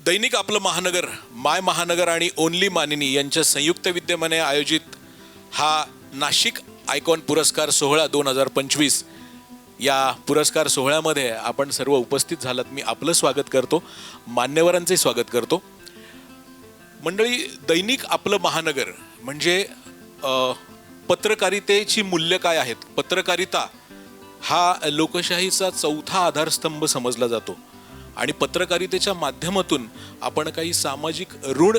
दैनिक आपलं महानगर, माय महानगर आणि ओनली मानिनी यांच्या संयुक्त विद्यमाने आयोजित हा नाशिक आयकॉन पुरस्कार सोहळा 2025 या पुरस्कार सोहळ्यामध्ये आपण सर्व उपस्थित झालात. मी आपलं स्वागत करतो, मान्यवरांचे स्वागत करतो. मंडळी, दैनिक आपलं महानगर म्हणजे पत्रकारितेची मूल्य काय आहेत. पत्रकारिता हा लोकशाहीचा चौथा आधारस्तंभ समजला जातो आणि पत्रकारितेच्या माध्यमातून आपण काही सामाजिक ऋण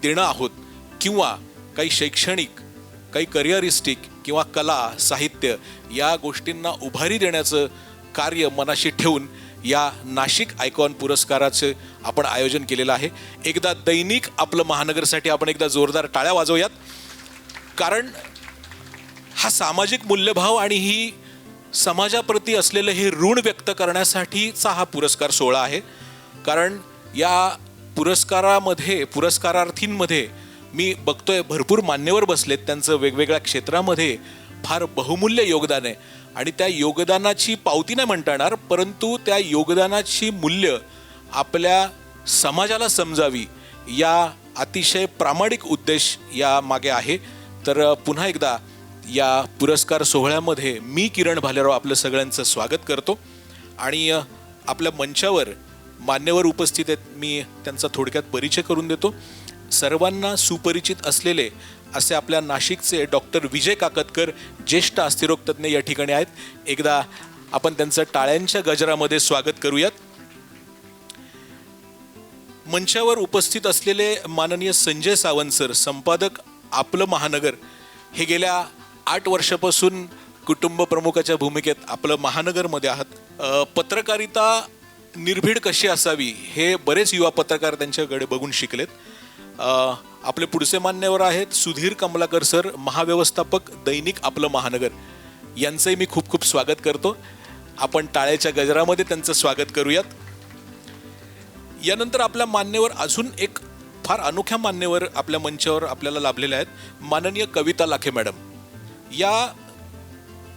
देणं आहोत किंवा काही शैक्षणिक, काही करिअरिस्टिक किंवा कला, साहित्य या गोष्टींना उभारी देण्याचं कार्य मनाशी ठेवून या नाशिक आयकॉन पुरस्काराचे आपण आयोजन केलेलं आहे. एकदा दैनिक आपलं महानगरसाठी आपण एकदा जोरदार टाळ्या वाजवूयात, कारण हा सामाजिक मूल्यभाव आणि ही समाजाप्रती असलेलं हे ऋण व्यक्त करण्यासाठीचा हा पुरस्कार सोहळा आहे. कारण या पुरस्कारार्थींमध्ये मी बघतोय भरपूर मान्यवर बसलेत, त्यांचं वेगवेगळ्या क्षेत्रामध्ये फार बहुमूल्य योगदान आहे आणि त्या योगदानाची पावती नाही म्हणता येणार, परंतु त्या योगदानाची मूल्य आपल्या समाजाला समजावी या अतिशय प्रामाणिक उद्देश या मागे आहे. तर पुन्हा एकदा या पुरस्कार सोहळ्यामध्ये मी किरण भालेराव आपलं सगळ्यांचं स्वागत करतो आणि आपल्या मंचावर मान्यवर उपस्थित आहेत. मी त्यांचा थोडक्यात परिचय करून देतो. सर्वांना सुपरिचित असलेले असे आपल्या नाशिकचे डॉक्टर विजय काकतकर, ज्येष्ठ अस्थिरोग तज्ज्ञ या ठिकाणी आहेत. एकदा आपण त्यांचं टाळ्यांच्या गजरामध्ये स्वागत करूयात. मंचावर उपस्थित असलेले माननीय संजय सावंत सर, संपादक आपलं महानगर, हे गेल्या 8 वर्षापासून कुटुंब प्रमुखाच्या भूमिकेत आपलं महानगरमध्ये आहात. पत्रकारिता निर्भीड कशी असावी हे बरेच युवा पत्रकार त्यांच्याकडे बघून शिकलेत. आपले पुढचे मान्यवर आहेत सुधीर कमलाकर सर, महाव्यवस्थापक दैनिक आपलं महानगर. यांचंही मी खूप खूप स्वागत करतो. आपण टाळ्याच्या गजरामध्ये त्यांचं स्वागत करूयात. यानंतर आपल्या मान्यवर अजून एक फार अनोख्या मान्यवर आपल्या मंचावर आपल्याला लाभलेले आहेत. माननीय कविता लाखे मॅडम या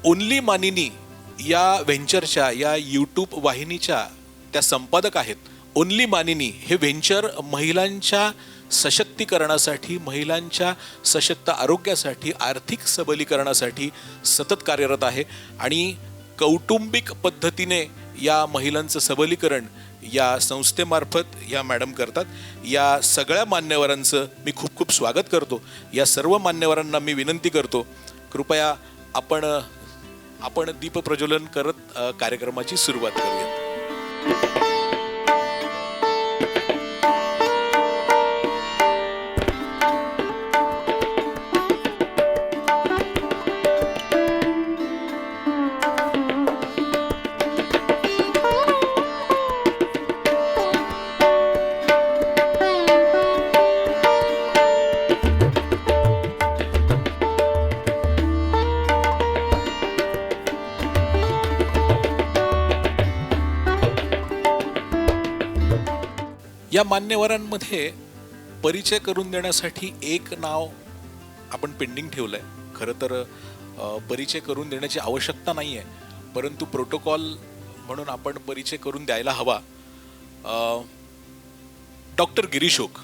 ओनली मानिनी या व्हेंचरच्या, या यूट्यूब वाहिनीच्या त्या संपादक आहेत. ओनली मानिनी हे व्हेंचर महिलांच्या सशक्तीकरणासाठी, महिलांच्या सशक्त आरोग्यासाठी, आर्थिक सबलीकरणासाठी सतत कार्यरत आहे आणि कौटुंबिक पद्धतीने या महिलांचं सबलीकरण या संस्थेमार्फत या मॅडम करतात. या सगळ्या मान्यवरांचं मी खूप खूप स्वागत करतो. या सर्व मान्यवरांना मी विनंती करतो, कृपया आपण दीप प्रज्वलन करत कार्यक्रमाची सुरुवात करूया. या मान्यवरांमध्ये परिचय करून देण्यासाठी एक नाव आपण पेंडिंग ठेवलं आहे. खरं तर परिचय करून देण्याची आवश्यकता नाही आहे, परंतु प्रोटोकॉल म्हणून आपण परिचय करून द्यायला हवा. डॉक्टर गिरीश ओक,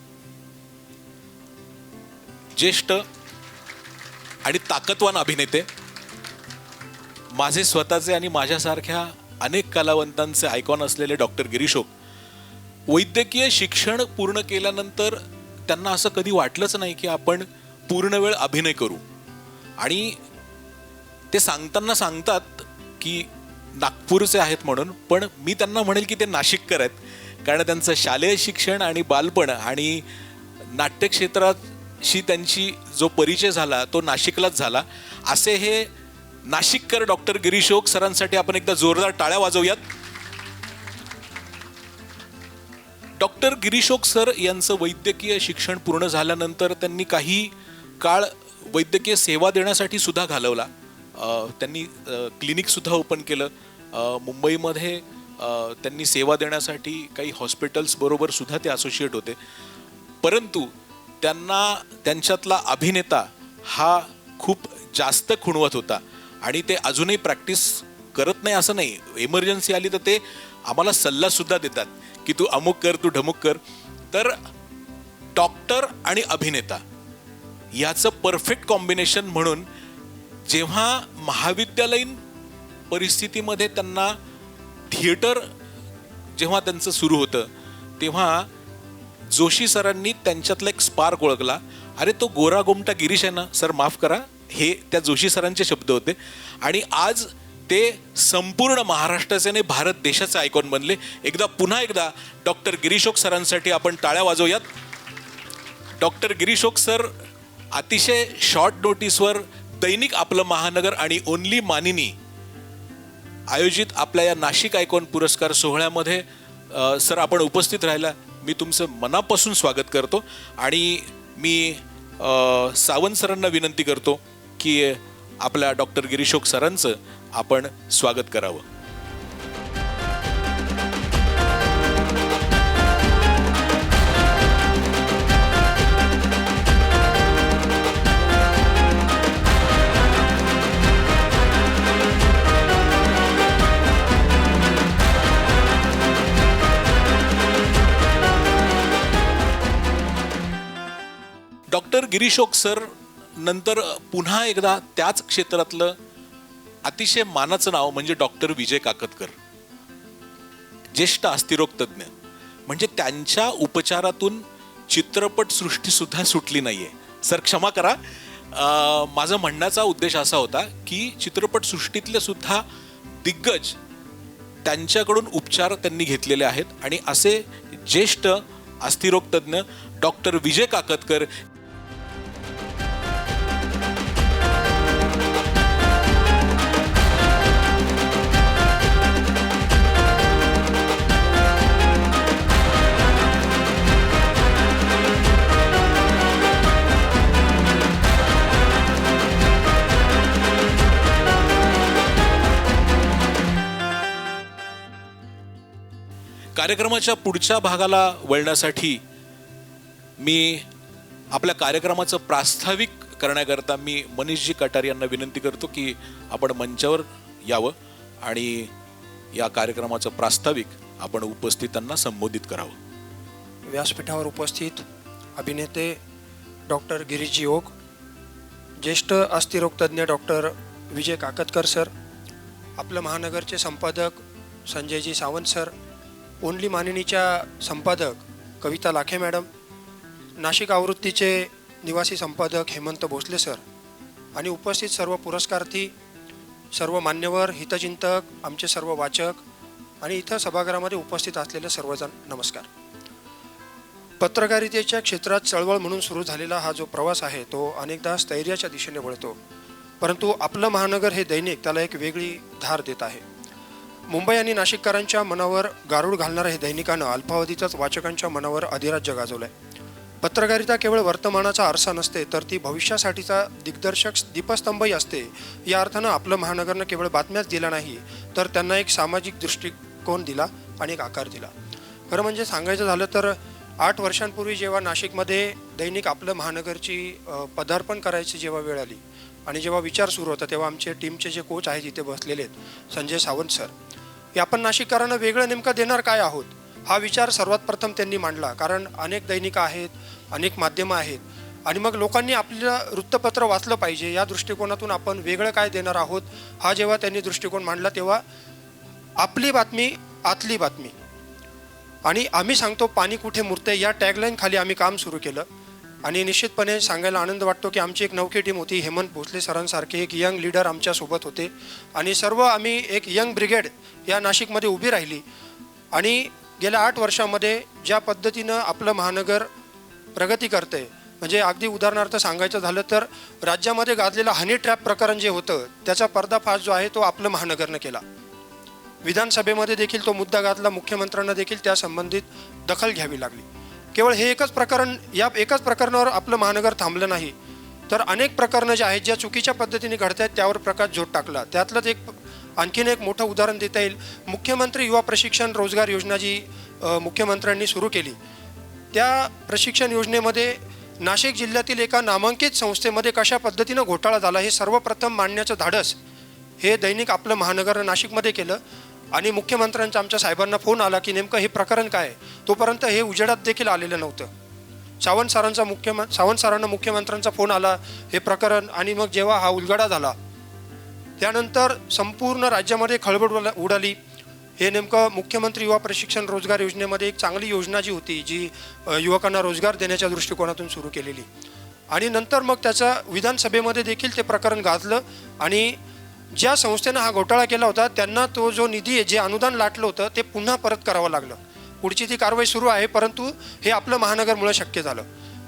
ज्येष्ठ आणि ताकदवान अभिनेते, माझे स्वतःचे आणि माझ्यासारख्या अनेक कलावंतांचे आयकॉन असलेले डॉक्टर गिरीश ओक वैद्यकीय शिक्षण पूर्ण केल्यानंतर त्यांना असं कधी वाटलंच नाही की आपण पूर्ण वेळ अभिनय करू. आणि ते सांगताना सांगतात की नागपूरचे आहेत म्हणून, पण मी त्यांना म्हणेल की ते नाशिककर आहेत, कारण त्यांचं शालेय शिक्षण आणि बालपण आणि नाट्यक्षेत्राशी त्यांची जो परिचय झाला तो नाशिकलाच झाला. असे हे नाशिककर डॉक्टर गिरीश ओक सरांसाठी आपण एकदा जोरदार टाळ्या वाजवूयात. डॉक्टर गिरीश ओक सर यांचं वैद्यकीय शिक्षण पूर्ण झाल्यानंतर त्यांनी काही काळ वैद्यकीय सेवा देण्यासाठी सुद्धा घालवला. त्यांनी क्लिनिकसुद्धा ओपन केलं. मुंबईमध्ये त्यांनी सेवा देण्यासाठी काही हॉस्पिटल्सबरोबर सुद्धा ते असोसिएट होते. परंतु त्यांना त्यांच्यातला अभिनेता हा खूप जास्त खुणवत होता आणि ते अजूनही प्रॅक्टिस करत नाही असं नाही. इमर्जन्सी आली तर ते आम्हाला सल्लासुद्धा देतात की तू अमुक कर, तू ढमुक कर. तर डॉक्टर आणि अभिनेता याचं परफेक्ट कॉम्बिनेशन म्हणून जेव्हा महाविद्यालयीन परिस्थितीमध्ये त्यांना थिएटर जेव्हा त्यांचं सुरू होतं तेव्हा जोशी सरांनी त्यांच्यातला एक स्पार्क ओळखला. अरे तो गोरा गोमटा गिरीश आहे ना सर, माफ करा, हे त्या जोशी सरांचे शब्द होते. आणि आज ते संपूर्ण महाराष्ट्राचे आणि भारत देशाचे आयकॉन बनले. पुन्हा एकदा डॉक्टर गिरीशोक सरांसाठी आपण टाळ्या वाजवूयात. डॉक्टर गिरीशोक सर अतिशय शॉर्ट नोटीसवर दैनिक आपलं महानगर आणि ओनली मानिनी आयोजित आपल्या या नाशिक आयकॉन पुरस्कार सोहळ्यामध्ये सर आपण उपस्थित राहिला, मी तुमचं मनापासून स्वागत करतो. आणि मी सावंत सरांना विनंती करतो की आपल्या डॉक्टर गिरीशोक सरांचं आपण स्वागत करावं. डॉक्टर गिरीशोक सर नंतर पुन्हा एकदा त्याच क्षेत्रातलं अतिशय मानाचं नाव म्हणजे डॉक्टर विजय काकतकर, ज्येष्ठ अस्थिरोग तज्ज्ञ. म्हणजे त्यांच्या उपचारातून चित्रपट सृष्टी सुद्धा सुटली नाहीये. सर क्षमा करा, माझा म्हणण्याचा उद्देश असा होता की चित्रपट सृष्टीतले सुद्धा दिग्गज त्यांच्याकडून उपचार त्यांनी घेतलेले आहेत. आणि असे ज्येष्ठ अस्थिरोग तज्ज्ञ डॉक्टर विजय काकतकर कार्यक्रमाच्या पुढच्या भागाला वळण्यासाठी मी आपल्या कार्यक्रमाचं प्रास्ताविक करण्याकरता मी मनीषजी कटारी यांना विनंती करतो की आपण मंचावर यावं आणि या कार्यक्रमाचं प्रास्ताविक आपण उपस्थितांना संबोधित करावं. व्यासपीठावर उपस्थित अभिनेते डॉक्टर गिरीजी ओक, ज्येष्ठ अस्थिरोग तज्ज्ञ डॉक्टर विजय काकतकर सर, आपलं महानगरचे संपादक संजयजी सावंत सर, ओनली मानिनीच्या संपादक कविता लाखे मॅडम, नाशिक आवृत्तीचे निवासी संपादक हेमंत भोसले सर आणि उपस्थित सर्व पुरस्कार्थी, सर्व मान्यवर, हितचिंतक, आमचे सर्व वाचक आणि इथं सभागृहामध्ये उपस्थित असलेले सर्वजण नमस्कार. पत्रकारितेच्या क्षेत्रात चळवळ म्हणून सुरू झालेला हा जो प्रवास आहे तो अनेकदा स्थैर्याच्या दिशेने वळतो, परंतु आपलं महानगर हे दैनिक त्याला एक वेगळी धार देत आहे. मुंबई आणि नाशिककरांच्या मनावर गारूड घालणारं हे दैनिकानं अल्पावधीतच वाचकांच्या मनावर अधिराज्य गाजवलं आहे. पत्रकारिता केवळ वर्तमानाचा आरसा नसते, तर ती भविष्यासाठीचा दिग्दर्शक दीपस्तंभही असते. या अर्थानं आपलं महानगरनं केवळ बातम्याच दिल्या नाही, तर त्यांना एक सामाजिक दृष्टिकोन दिला आणि एक आकार दिला. खरं म्हणजे सांगायचं झालं तर 8 वर्षांपूर्वी जेव्हा नाशिकमध्ये दैनिक आपलं महानगरची पदार्पण करायची जेव्हा वेळ आली आणि जेव्हा विचार सुरू होता, तेव्हा आमचे टीमचे जे कोच आहेत इथे बसलेले आहेत संजय सावंत सर, की आपण नाशिककरांना वेगळं नेमकं देणार काय आहोत, हा विचार सर्वात प्रथम त्यांनी मांडला. कारण अनेक दैनिकं आहेत, अनेक माध्यमं आहेत आणि मग लोकांनी आपलं वृत्तपत्र वाचलं पाहिजे, या दृष्टिकोनातून आपण वेगळं काय देणार आहोत हा जेव्हा त्यांनी दृष्टिकोन मांडला, तेव्हा आपली बातमी आतली बातमी आणि आम्ही सांगतो पाणी कुठे मुरते या टॅगलाईन खाली आम्ही काम सुरू केलं. आणि निश्चितपणे सांगायला आनंद वाटतो की आमची एक नौकी टीम होती. हेमंत भोसले सरांसारखे एक यंग लीडर आमच्यासोबत होते आणि सर्व आम्ही एक यंग ब्रिगेड या नाशिकमध्ये उभी राहिली. आणि गेल्या 8 वर्षामध्ये ज्या पद्धतीनं आपलं महानगर प्रगती करते, म्हणजे अगदी उदाहरणार्थ सांगायचं झालं तर राज्यामध्ये गाजलेलं हनी ट्रॅप प्रकरण जे होतं त्याचा पर्दाफाश जो आहे तो आपलं महानगरनं केला. विधानसभेमध्ये देखील तो मुद्दा गाजला, मुख्यमंत्र्यांना देखील त्या संबंधित दखल घ्यावी लागली. केवळ हे एकच प्रकरण, या एकच प्रकरणावर आपलं महानगर थांबलं नाही, तर अनेक प्रकरणं जे आहेत ज्या चुकीच्या पद्धतीने घडत आहेत त्यावर प्रकाश झोत टाकला. त्यातलंच आणखीन एक मोठं उदाहरण देता येईल. मुख्यमंत्री युवा प्रशिक्षण रोजगार योजना जी मुख्यमंत्र्यांनी सुरू केली, त्या प्रशिक्षण योजनेमध्ये नाशिक जिल्ह्यातील एका नामांकित संस्थेमध्ये कशा पद्धतीनं घोटाळा झाला हे सर्वप्रथम मांडण्याचं धाडस हे दैनिक आपलं महानगर नाशिकमध्ये केलं. आणि मुख्यमंत्र्यांचा आमच्या साहेबांना फोन आला की नेमकं हे प्रकरण काय आहे, तोपर्यंत हे उजेडात देखील आलेलं नव्हतं. सावंत सरांना मुख्यमंत्र्यांचा फोन आला हे प्रकरण, आणि मग जेव्हा हा उलगडा झाला त्यानंतर संपूर्ण राज्यामध्ये खळबळ उडाली. हे नेमकं मुख्यमंत्री युवा प्रशिक्षण रोजगार योजनेमध्ये एक चांगली योजना जी होती, जी युवकांना रोजगार देण्याच्या दृष्टिकोनातून सुरू केलेली, आणि नंतर मग त्याचं विधानसभेमध्ये देखील ते प्रकरण गाजलं. आणि ज्या संस्थेनं हा घोटाळा केला होता त्यांना तो जो निधी आहे, जे अनुदान लाटलं होतं, ते पुन्हा परत करावं लागलं. पुढची ती कारवाई सुरू आहे, परंतु हे आपलं महानगरमुळे शक्य झालं.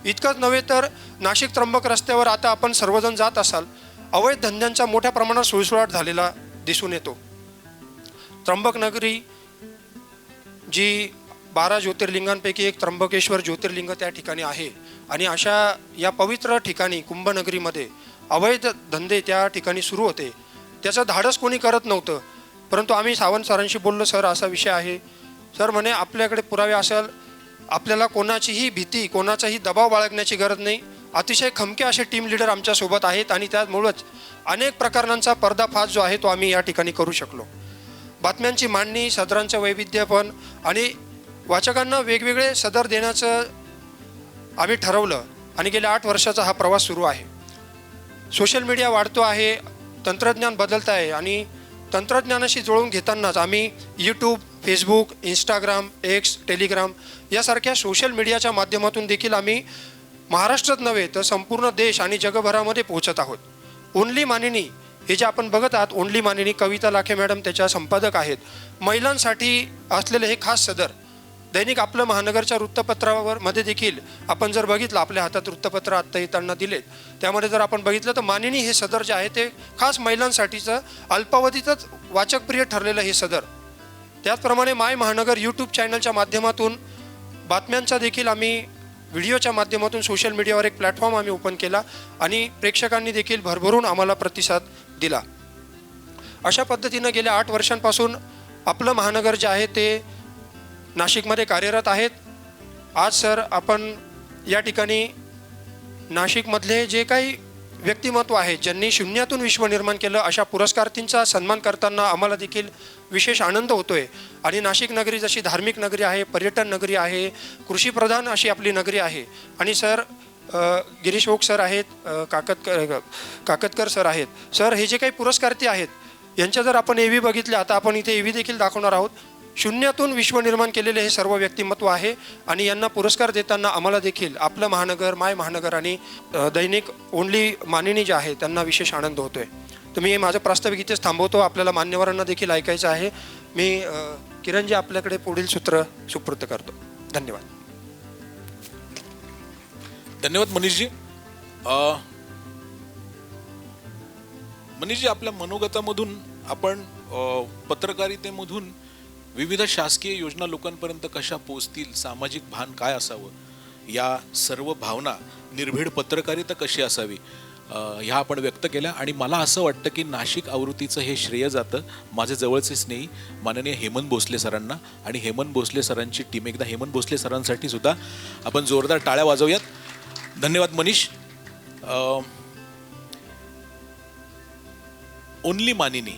इतकंच नव्हे तर नाशिक त्र्यंबक रस्त्यावर आता आपण सर्वजण जात असाल, अवैध धंद्यांचा मोठ्या प्रमाणात सुळसुळाट झालेला दिसून येतो. त्र्यंबक नगरी जी 12 ज्योतिर्लिंगांपैकी एक त्र्यंबकेश्वर ज्योतिर्लिंग त्या ठिकाणी आहे, आणि अशा या पवित्र ठिकाणी कुंभनगरीमध्ये अवैध धंदे त्या ठिकाणी सुरू होते. त्याचं धाडस कोणी करत नव्हतं. परंतु आम्ही सावंत सरांशी बोललो, सर असा विषय आहे. सर म्हणे आपल्याकडे पुरावे असेल, आपल्याला कोणाचीही भीती, कोणाचाही दबाव बाळगण्याची गरज नाही. अतिशय खमके असे टीम लीडर आमच्यासोबत आहेत, आणि त्यामुळंच अनेक प्रकरणांचा पर्दाफाश जो आहे तो आम्ही या ठिकाणी करू शकलो. बातम्यांची मांडणी, सदरांचं वैविध्यपण आणि वाचकांना वेगवेगळे सदर देण्याचं आम्ही ठरवलं, आणि गेल्या 8 वर्षाचा हा प्रवास सुरू आहे. सोशल मीडिया वाढतो आहे, तंत्रज्ञान बदलत आहे, आणि तंत्रज्ञानाशी जुळवून घेतानाच आम्ही YouTube, Facebook, Instagram, x, Telegram यासारख्या सोशल मीडियाच्या माध्यमातून देखील आम्ही महाराष्ट्रात नव्हे तर संपूर्ण देश आणि जगभरामध्ये पोहोचत आहोत. ओनली मानिनी हे जे आपण बघत आहात, ओनली मानिनी कविता लाखे मॅडम त्याच्या संपादक आहेत. महिलांसाठी असलेले हे खास सदर दैनिक आपलं महानगरच्या वृत्तपत्रावर मध्ये देखील आपण जर बघितलं, आपल्या हातात वृत्तपत्र आत्ता येताना दिलेत, त्यामध्ये जर आपण बघितलं तर मानिनी हे सदर जे आहे ते खास महिलांसाठीचं अल्पावधीतच वाचकप्रिय ठरलेलं हे सदर. त्याचप्रमाणे माय महानगर यूट्यूब चॅनलच्या माध्यमातून बातम्यांचा देखील आम्ही व्हिडिओच्या माध्यमातून सोशल मीडियावर एक प्लॅटफॉर्म आम्ही ओपन केला, आणि प्रेक्षकांनी देखील भरभरून आम्हाला प्रतिसाद दिला. अशा पद्धतीनं गेल्या 8 वर्षांपासून आपलं महानगर जे आहे ते नाशिकमध्ये कार्यरत आहेत. आज सर आपण या ठिकाणी नाशिकमधले जे काही व्यक्तिमत्व आहेत, ज्यांनी शून्यातून विश्व निर्माण केलं, अशा पुरस्कारार्थींचा सन्मान करताना आम्हाला देखील विशेष आनंद होतो आहे. आणि नाशिक नगरी जशी धार्मिक नगरी आहे, पर्यटन नगरी आहे, कृषीप्रधान अशी आपली नगरी आहे. आणि सर गिरीश ओक सर आहेत, काकतकर सर आहेत. सर हे जे काही पुरस्कारार्थी आहेत यांच्या जर आपण एव्ही बघितले, आता आपण इथे एव्ही देखील दाखवणार आहोत, शून्यातून विश्व निर्माण केलेले हे सर्व व्यक्तिमत्व आहे. आणि यांना पुरस्कार देताना आम्हाला देखील आपलं महानगर, माय महानगर आणि दैनिक ओनली मानिनी जे आहे त्यांना विशेष आनंद होतोय. तर मी माझं प्रास्ताविक इथेच थांबवतो. आपल्याला मान्यवरांना देखील ऐकायचं आहे. मी किरणजी आपल्याकडे पुढील सूत्र सुपूर्द करतो. धन्यवाद. धन्यवाद मनीषजी. मनीषजी, आपल्या मनोगतामधून आपण पत्रकारितेमधून विविध शासकीय योजना लोकांपर्यंत कशा पोहोचतील, सामाजिक भान काय असावं, या सर्व भावना, निर्भीड पत्रकारिता कशी असावी, ह्या आपण व्यक्त केल्या. आणि मला असं वाटतं की नाशिक आवृत्तीचं हे श्रेय जातं माझे जवळचे स्नेही माननीय हेमंत भोसले सरांना, आणि हेमंत भोसले सरांची टीम. एकदा हेमंत भोसले सरांसाठी सुद्धा आपण जोरदार टाळ्या वाजवूयात. धन्यवाद मनीष. ओनली मानिनी,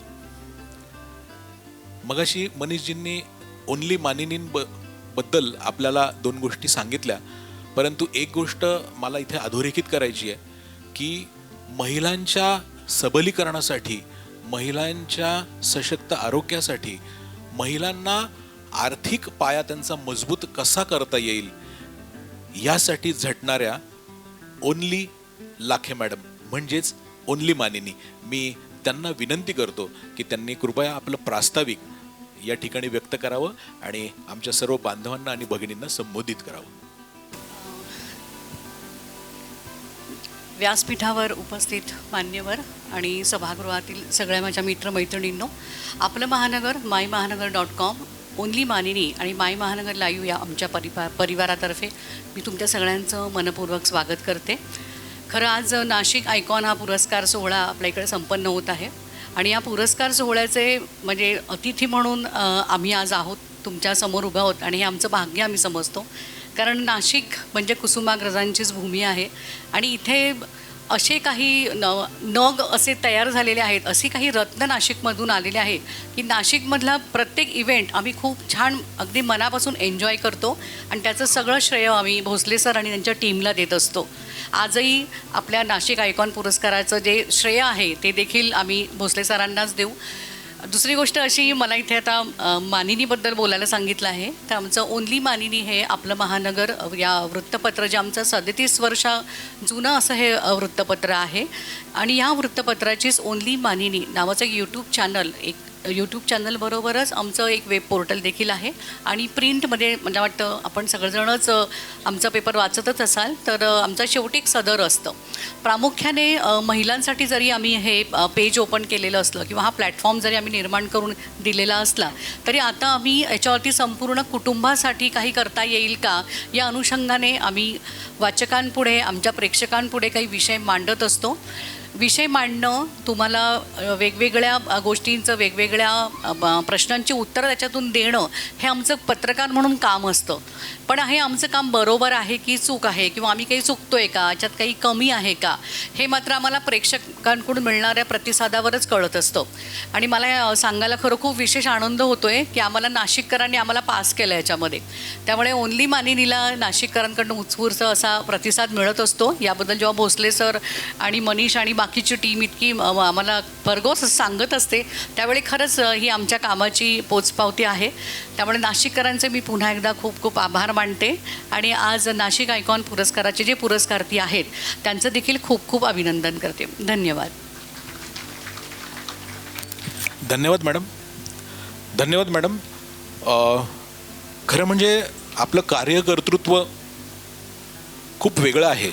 मगाशी मनीषजींनी ओनली मानिनींबद्दल आपल्याला 2 गोष्टी सांगितल्या, परंतु एक गोष्ट मला इथे अधोरेखित करायची आहे की महिलांच्या सबलीकरणासाठी, महिलांच्या सशक्त आरोग्यासाठी, महिलांना आर्थिक पाया त्यांचा मजबूत कसा करता येईल यासाठी झटणाऱ्या ओनली लाखे मॅडम म्हणजेच ओनली मानिनी, मी त्यांना विनंती करतो की त्यांनी कृपया आपलं प्रास्ताविक या ठिकाणी व्यक्त करावं आणि आमच्या सर्व बांधवांना आणि भगिनींना संबोधित करावं. व्यासपीठावर उपस्थित मान्यवर आणि सभागृहातील सगळ्या माझ्या मित्रमैत्रिणींनो, आपलं महानगर मायमहानगर.com, ओनली मानिनी आणि माय महानगर लाईव्ह या आमच्या परिवारातर्फे मी तुमच्या सगळ्यांचं मनपूर्वक स्वागत करते. खरं आज नाशिक आयकॉन हा पुरस्कार सोहळा आपल्या इकडे संपन्न होत आहे, आणि या पुरस्कार सोहळ्याचे म्हणजे अतिथी म्हणून आम्ही आज आहोत, तुमच्यासमोर उभं आहोत, आणि हे आमचं भाग्य आम्ही समजतो. कारण नाशिक म्हणजे कुसुमाग्रजांचीच भूमी आहे, आणि इथे असे काही नग असे तयार झालेले आहेत, अशी काही रत्न नाशिकमधून आलेले आहेत की नाशिकमधला प्रत्येक इव्हेंट आम्ही खूप छान अगदी मनापासून एन्जॉय करतो आणि त्याचं सगळं श्रेय आम्ही भोसले सर आणि त्यांच्या टीमला देत असतो. आजही आपल्या नाशिक आयकॉन पुरस्काराचं जे श्रेय आहे ते देखील आम्ही भोसले सरांनाच देऊ. दुसरी गोष्ट अशी, मला इथे आता मानिनीबद्दल बोलायला सांगितलं आहे, तर आमचं ओनली मानिनी हे आपलं महानगर या वृत्तपत्र, जे आमचं 37 वर्ष जुनं असं हे वृत्तपत्र आहे आणि या वृत्तपत्राचीच ओनली मानिनी नावाचं एक यूट्यूब चॅनलबरोबरच आमचं एक वेब पोर्टल देखील आहे आणि प्रिंटमध्ये मला वाटतं आपण सगळेजणच आमचा पेपर वाचतच असाल, तर आमचा शेवटी एक सदर असतं. प्रामुख्याने महिलांसाठी जरी आम्ही हे पेज ओपन केलेलं असलं किंवा हा प्लॅटफॉर्म जरी आम्ही निर्माण करून दिलेला असला, तरी आता आम्ही याच्यावरती संपूर्ण कुटुंबासाठी काही करता येईल का या अनुषंगाने आम्ही वाचकांपुढे, आमच्या प्रेक्षकांपुढे काही विषय मांडत असतो. विषय मांडणं, तुम्हाला वेगवेगळ्या गोष्टींचं, वेगवेगळ्या प्रश्नांची उत्तरं त्याच्यातून देणं हे आमचं पत्रकार म्हणून काम असतं. पण हे आमचं काम बरोबर आहे की चूक आहे, किंवा आम्ही काही चुकतोय का, याच्यात काही कमी आहे का, हे मात्र आम्हाला प्रेक्षकांकडून मिळणाऱ्या प्रतिसादावरच कळत असतं. आणि मला सांगायला खरं खूप विशेष आनंद होतो आहे की आम्हाला नाशिककरांनी आम्हाला पास केलं याच्यामध्ये. त्यामुळे ओनली मानिनीला नाशिककरांकडून उत्स्फूर्त असा प्रतिसाद मिळत असतो. याबद्दल जेव्हा भोसले सर आणि मनीष आणि बाकीची टीम इतकी आम्हाला भरघोस सांगत असते, त्यावेळी खरंच ही आमच्या कामाची पोचपावती आहे. त्यामुळे नाशिककरांचे मी पुन्हा एकदा खूप खूप आभार मानते आणि आज नाशिक आयकॉन पुरस्काराचे जे पुरस्कार्थी आहेत त्यांचं देखील खूप खूप अभिनंदन करते. धन्यवाद. धन्यवाद मॅडम. धन्यवाद मॅडम. खरं म्हणजे आपलं कार्यकर्तृत्व खूप वेगळं आहे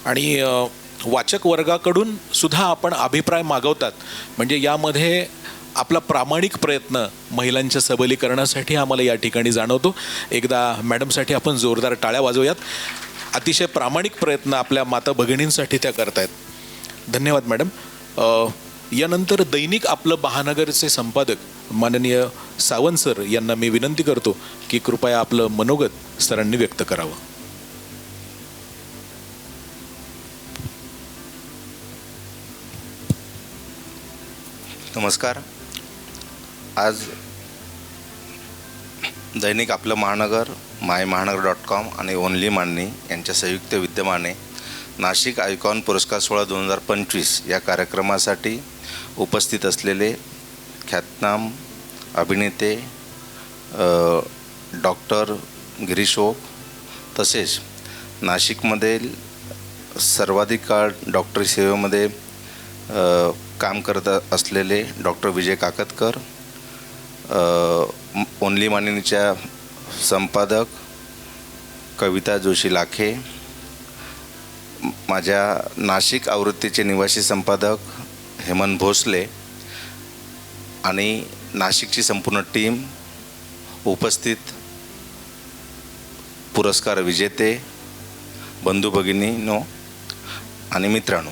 आणि वाचक वर्गाकडून सुद्धा आपण अभिप्राय मागवतात. म्हणजे यामध्ये आपला प्रामाणिक प्रयत्न महिलांच्या सबलीकरणासाठी आम्हाला या ठिकाणी जाणवतो. एकदा मॅडमसाठी आपण जोरदार टाळ्या वाजवूयात. अतिशय प्रामाणिक प्रयत्न आपल्या माता भगिनींसाठी त्या करतायत. धन्यवाद मॅडम. यानंतर दैनिक आपलं महानगरचे संपादक माननीय सावंत सर यांना मी विनंती करतो की कृपया आपलं मनोगत सरांनी व्यक्त करावं. नमस्कार. आज दैनिक आपलं महानगर, MyMahangar.com आणि ओनली मानिनी यांच्या संयुक्त विद्यमाने नाशिक आयकॉन पुरस्कार सोहळा 2025 या कार्यक्रमासाठी उपस्थित असलेले ख्यातनाम अभिनेते डॉक्टर गिरीश ओक, तसेच नाशिकमधील सर्वाधिक काळ डॉक्टरी सेवेमध्ये काम करत असलेले डॉक्टर विजय काकतकर, ओनली मानिनीच्या संपादक कविता जोशी लाखे, माझ्या नाशिक आवृत्तीचे निवासी संपादक हेमंत भोसले आणि नाशिकची संपूर्ण टीम, उपस्थित पुरस्कार विजेते, बंधू भगिनींनो आणि मित्रांनो,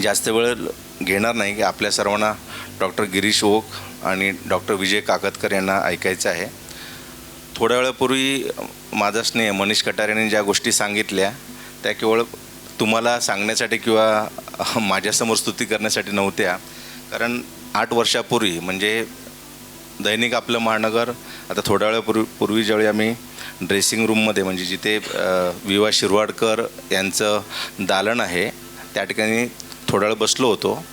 जास्त वेळ घेणार नाही की आपल्या सर्वांना डॉक्टर गिरीश ओक आणि डॉक्टर विजय काकतकर यांना ऐकायचं आहे. थोड्या वेळापूर्वी माझा स्नेह मनीष कटारेने ज्या गोष्टी सांगितल्या त्या केवळ तुम्हाला सांगण्यासाठी किंवा माझ्यासमोर स्तुती करण्यासाठी नव्हत्या. कारण 8 वर्षापूर्वी म्हणजे दैनिक आपलं महानगर, आता थोड्या वेळापूर्वी ज्यावेळी आम्ही ड्रेसिंग रूममध्ये, म्हणजे जिथे विवा शिरवाडकर यांचं दालन आहे त्या ठिकाणी थोडा वेळ बसलो होतो,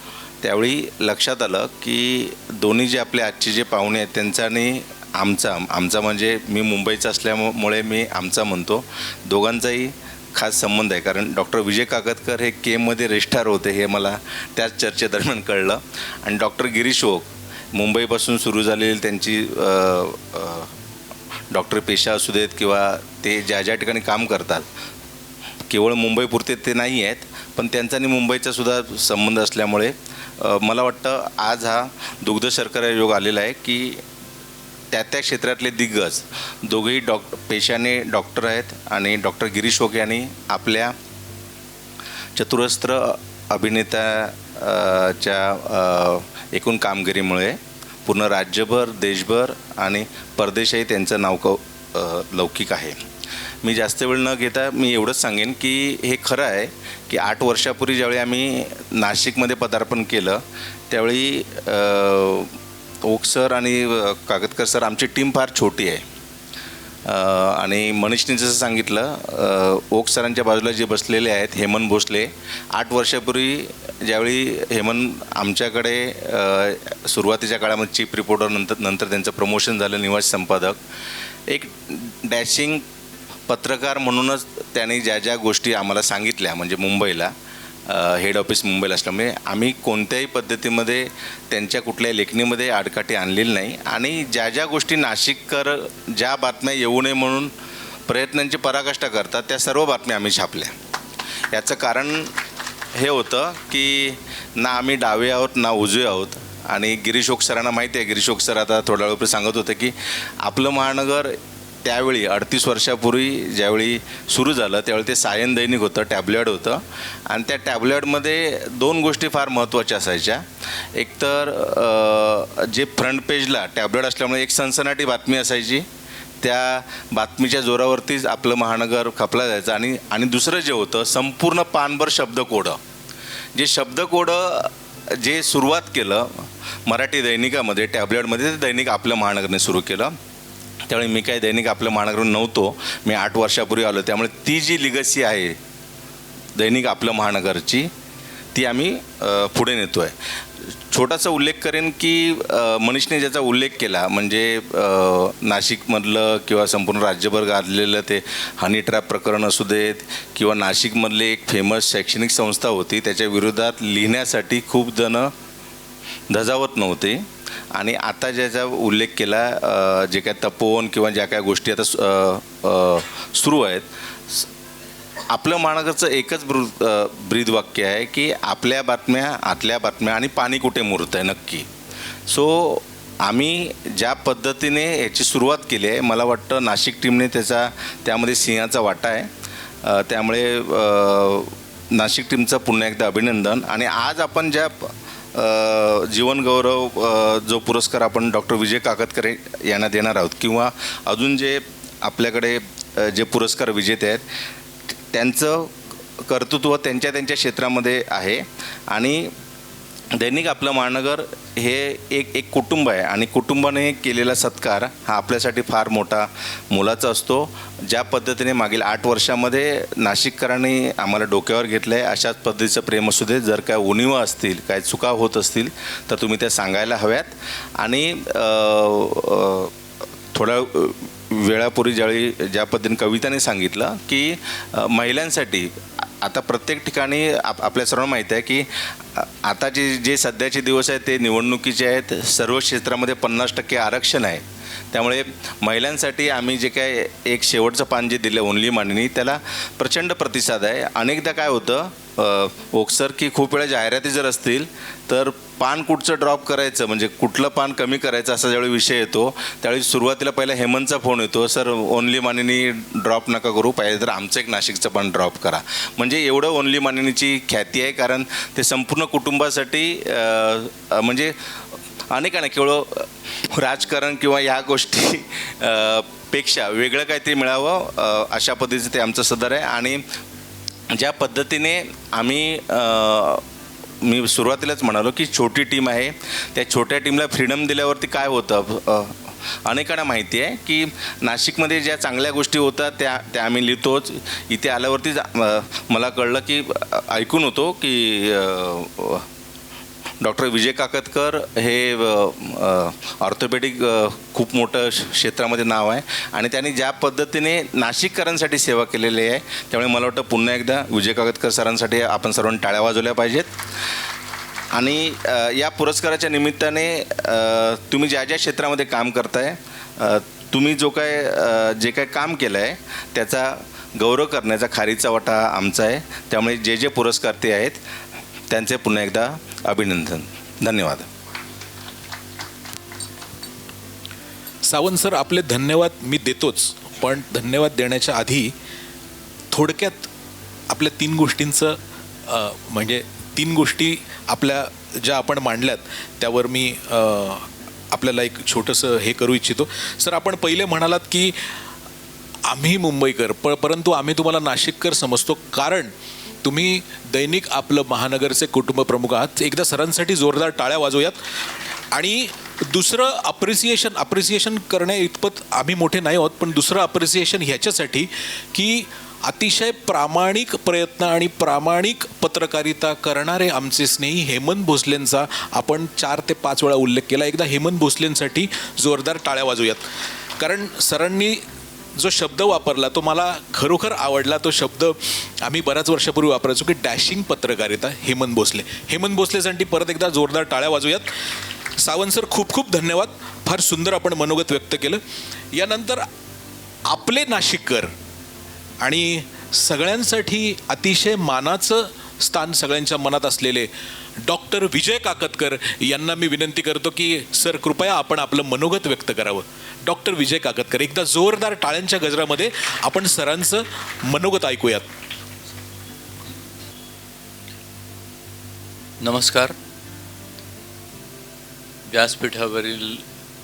त्यावेळी लक्षात आलं की दोन्ही जे आपले आजचे जे पाहुणे आहेत त्यांचा आणि आमचा म्हणजे मी मुंबईचा असल्यामुळे मी आमचा म्हणतो, दोघांचाही खास संबंध आहे. कारण डॉक्टर विजय काकतकर हे केममध्ये रजिस्ट्रार होते हे मला त्याच चर्चेदरम्यान कळलं. आणि डॉक्टर गिरीश ओक मुंबईपासून सुरू झालेली त्यांची डॉक्टर पेशा असू देत किंवा ते ज्या ज्या ठिकाणी काम करतात, केवळ मुंबईपुरते ते नाही आहेत, पण त्यांचा आणि मुंबईचा सुद्धा संबंध असल्यामुळे मला वाटतं आज हा दुग्ध शर्करा योग आलेला आहे की त्या क्षेत्रातले दिग्गज दोघेही पेशाने डॉक्टर आहेत आणि डॉक्टर गिरीश ओक यांनी आपल्या चतुरस्त्र अभिनेत्याच्या एकूण कामगिरीमुळे पूर्ण राज्यभर, देशभर आणि परदेशही त्यांचं नाव लौकिक आहे. मी जास्त वेळ न घेता मी एवढंच सांगेन की हे खरं आहे की 8 वर्षापूर्वी ज्यावेळी आम्ही नाशिकमध्ये पदार्पण केलं त्यावेळी ओक सर आणि काकतकर सर आमची टीम फार छोटी आहे. आणि मनीषने जसं सांगितलं ओक सरांच्या बाजूला जे बसलेले आहेत हेमंत भोसले, 8 वर्षापूर्वी ज्यावेळी हेमंत आमच्याकडे सुरुवातीच्या काळामध्ये चीफ रिपोर्टर नंतर त्यांचं प्रमोशन झालं निवासी संपादक, एक डॅशिंग पत्रकार म्हणूनच त्यांनी ज्या ज्या गोष्टी आम्हाला सांगितल्या, म्हणजे मुंबईला हेड ऑफिस मुंबईला असल्यामुळे आम्ही कोणत्याही पद्धतीमध्ये त्यांच्या कुठल्याही लेखणीमध्ये आडकाठी आणलेली नाही. आणि ज्या ज्या गोष्टी नाशिककर ज्या बातम्या येऊ नये म्हणून प्रयत्नांची पराकाष्ठा करतात त्या सर्व बातम्या आम्ही छापल्या. याचं कारण हे होतं की ना आम्ही डावे आहोत ना उजवे आहोत. आणि गिरीश ओक सरांना माहिती आहे, गिरीश ओक सर आता थोड्या वेळापूर्वी सांगत होते की आपलं महानगर त्यावेळी 38 वर्षापूर्वी ज्यावेळी सुरू झालं त्यावेळी ते सायन दैनिक होतं, टॅबलॉइड होतं. आणि त्या टॅबलॉइडमध्ये 2 गोष्टी फार महत्त्वाच्या असायच्या. एकतर जे फ्रंट पेजला टॅबलॉइड असल्यामुळे एक सनसनाटी बातमी असायची, त्या बातमीच्या जोरावरतीच आपलं महानगर खपला जायचं. आणि दुसरं जे होतं संपूर्ण पानभर शब्दकोडं, जे शब्दकोडं जे सुरुवात केलं मराठी दैनिकामध्ये टॅबलॉइडमध्ये ते दैनिक आपलं महानगरने सुरू केलं. त्यामुळे मी काही दैनिक आपलं महानगर नव्हतो, मी 8 वर्षापूर्वी आलो. त्यामुळे ती जी लिगसी आहे दैनिक आपलं महानगरची ती आम्ही पुढे नेतो आहे. छोटासा उल्लेख करेन की मनीषने ज्याचा उल्लेख केला म्हणजे नाशिकमधलं किंवा संपूर्ण राज्यभर गाजलेलं ते हनी ट्रॅप प्रकरण असू देत किंवा नाशिकमधले एक फेमस शैक्षणिक संस्था होती त्याच्या विरोधात लिहिण्यासाठी खूप जणं धजावत नव्हते. आणि आता ज्याचा उल्लेख केला जे काय तपोवन किंवा ज्या काय गोष्टी आता सुरू आहेत, आपलं महानगरचं एकच ब्रीदवाक्य आहे की आपल्या बातम्या आतल्या बातम्या आणि पाणी कुठे मुरतं आहे नक्की. सो आम्ही ज्या पद्धतीने याची सुरुवात केली आहे मला वाटतं नाशिक टीमने त्यामध्ये सिंहाचा वाटा आहे. त्यामुळे नाशिक टीमचं पुन्हा एकदा अभिनंदन. आणि आज आपण ज्या जीवनगौरव जो पुरस्कार आपण डॉक्टर विजय काकतकर यांना देणार आहोत किंवा अजून जे आपल्याकडे जे पुरस्कार विजेते आहेत त्यांचं कर्तृत्व त्यांच्या क्षेत्रामध्ये आहे. आणि दैनिक आपलं महानगर हे एक कुटुंब आहे आणि कुटुंबाने केलेला सत्कार हा आपल्यासाठी फार मोठा मोलाचा असतो. ज्या पद्धतीने मागील 8 वर्षामध्ये नाशिककरांनी आम्हाला डोक्यावर घेतलं आहे अशाच पद्धतीचं प्रेम असू दे. जर काय उणिवा असतील काय चुका होत असतील तर तुम्ही त्या सांगायला हव्यात. आणि थोड्या वेळापूर्वी ज्या पद्धतीने कविताने सांगितलं की महिलांसाठी आता प्रत्येक ठिकाणी आपल्या सर्वांना माहीत आहे की आता जे सध्याचे दिवस आहेत ते निवडणुकीचे आहेत. सर्व क्षेत्रामध्ये 50% आरक्षण आहे. त्यामुळे महिलांसाठी आम्ही जे काय एक शेवटचं पान जे दिलं ओनली मानिनी त्याला प्रचंड प्रतिसाद आहे. अनेकदा काय होतं ओकसर की खूप वेळा जाहिराती जर असतील तर पान कुठचं ड्रॉप करायचं म्हणजे कुठलं पान कमी करायचं असा ज्यावेळी विषय येतो त्यावेळी सुरुवातीला पहिला हेमंतचा फोन येतो, सर ओनली मानिनी ड्रॉप नका करू, पाहिजे तर आमचं एक नाशिकचं पान ड्रॉप करा. म्हणजे एवढं ओनली मानिनीची ख्याती आहे कारण ते संपूर्ण कुटुंबासाठी म्हणजे अनेकांना केवळ राजकारण किंवा ह्या गोष्टी पेक्षा वेगळं काहीतरी मिळावं अशा पद्धतीचं ते आमचं सदर आहे. आणि ज्या पद्धतीने मी सुरुवातीलाच म्हणालो की छोटी टीम आहे, त्या छोट्या टीमला फ्रीडम दिल्यावरती काय होतं अनेकांना माहिती आहे की नाशिकमध्ये ज्या चांगल्या गोष्टी होतात त्या आम्ही लिहितोच. इथे आल्यावरती मला कळलं की ऐकून होतो की डॉक्टर विजय काकतकर हे ऑर्थोपेडिक खूप मोठं क्षेत्रामध्ये नाव आहे आणि त्यांनी ज्या पद्धतीने नाशिककरांसाठी सेवा केलेली आहे त्यामुळे मला वाटतं पुन्हा एकदा विजय काकतकर सरांसाठी आपण सर्वांनी टाळ्या वाजवल्या पाहिजेत. आणि या पुरस्काराच्या निमित्ताने तुम्ही ज्या क्षेत्रामध्ये काम करताय तुम्ही जे काय काम केलं आहे त्याचा गौरव करण्याचा खारीचा वाटा आमचा आहे. त्यामुळे जे पुरस्कार ते आहेत त्यांचे पुन्हा एकदा अभिनंदन. धन्यवाद. सावंत सर आपले धन्यवाद मी देतोच, पण धन्यवाद देण्याच्या आधी थोडक्यात आपल्या 3 गोष्टींचं म्हणजे 3 गोष्टी आपल्या ज्या आपण मांडल्यात त्यावर मी आपल्याला एक छोटंसं हे करू इच्छितो. सर आपण पहिले म्हणालात की आम्ही मुंबईकर परंतु आम्ही तुम्हाला नाशिककर समजतो, कारण तुम्ही दैनिक आपलं महानगरचे कुटुंब प्रमुख आहात. एकदा सरांसाठी जोरदार टाळ्या वाजवूयात. आणि दुसरं अप्रिसिएशन करण्या इतपत आम्ही मोठे नाही आहोत, पण दुसरं अप्रिसिएशन ह्याच्यासाठी की अतिशय प्रामाणिक प्रयत्न आणि प्रामाणिक पत्रकारिता करणारे आमचे स्नेही हेमंत भोसलेंचा आपण 4 ते 5 वेळा उल्लेख केला. एकदा हेमंत भोसलेंसाठी जोरदार टाळ्या वाजवूयात. कारण सरांनी जो शब्द वापरला तो मला खरोखर आवडला. तो शब्द आम्ही बऱ्याच वर्षापूर्वी वापरायचो की डॅशिंग पत्रकारिता हेमंत भोसलेसाठी परत एकदा जोरदार टाळ्या वाजवूयात. सावंत सर, खूप खूप धन्यवाद. फार सुंदर आपण मनोगत व्यक्त केलं. यानंतर आपले नाशिककर आणि सगळ्यांसाठी अतिशय मानाचं स्थान सगळ्यांच्या मनात असलेले डॉक्टर विजय काकतकर यांना मी विनंती करतो की सर कृपया आपण आपलं मनोगत व्यक्त करावं. डॉक्टर विजय काकतकर, एकदा जोरदार टाळ्यांच्या गजरामध्ये आपण सरांचं मनोगत ऐकूयात. नमस्कार. व्यासपीठावरील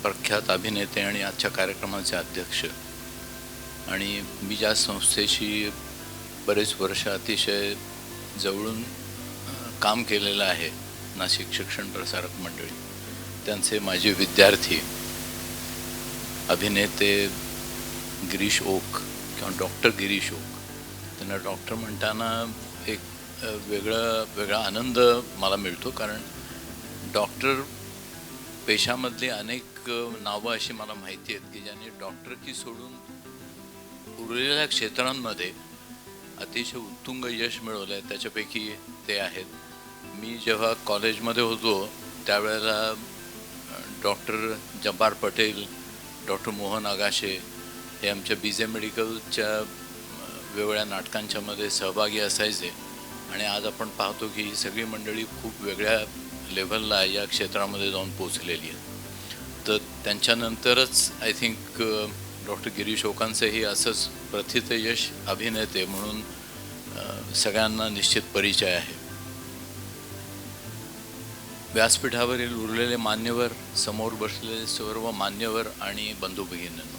प्रख्यात अभिनेते आणि आजच्या कार्यक्रमाचे अध्यक्ष, आणि मी ज्या संस्थेशी बरेच वर्ष अतिशय जवळून काम केलेलं आहे, नाशिक शिक्षण प्रसारक मंडळी, त्यांचे माझे विद्यार्थी अभिनेते गिरीश ओक किंवा डॉक्टर गिरीश ओक. त्यांना डॉक्टर म्हणताना एक वेगळा आनंद मला मिळतो, कारण डॉक्टर पेशामधली अनेक नावं अशी मला माहिती आहेत की ज्यांनी डॉक्टरकी सोडून उरलेल्या क्षेत्रांमध्ये अतिशय उत्तुंग यश मिळवलं आहे. त्याच्यापैकी ते आहेत. मी जेव्हा कॉलेजमध्ये होतो त्यावेळेला डॉक्टर जब्बार पटेल, डॉक्टर मोहन आगाशे हे आमच्या BJ मेडिकलच्या वेगवेगळ्या नाटकांच्यामध्ये सहभागी असायचे. आणि आज आपण पाहतो की ही सगळी मंडळी खूप वेगळ्या लेव्हलला या क्षेत्रामध्ये जाऊन पोचलेली आहे. तर त्यांच्यानंतरच आय थिंक डॉक्टर गिरीश ओकांचंही असंच प्रथित यश अभिनेते म्हणून सगळ्यांना निश्चित परिचय आहे. व्यासपीठावरील उरलेले मान्यवर, समोर बसलेले सर्व मान्यवर आणि बंधू भगिनींनो,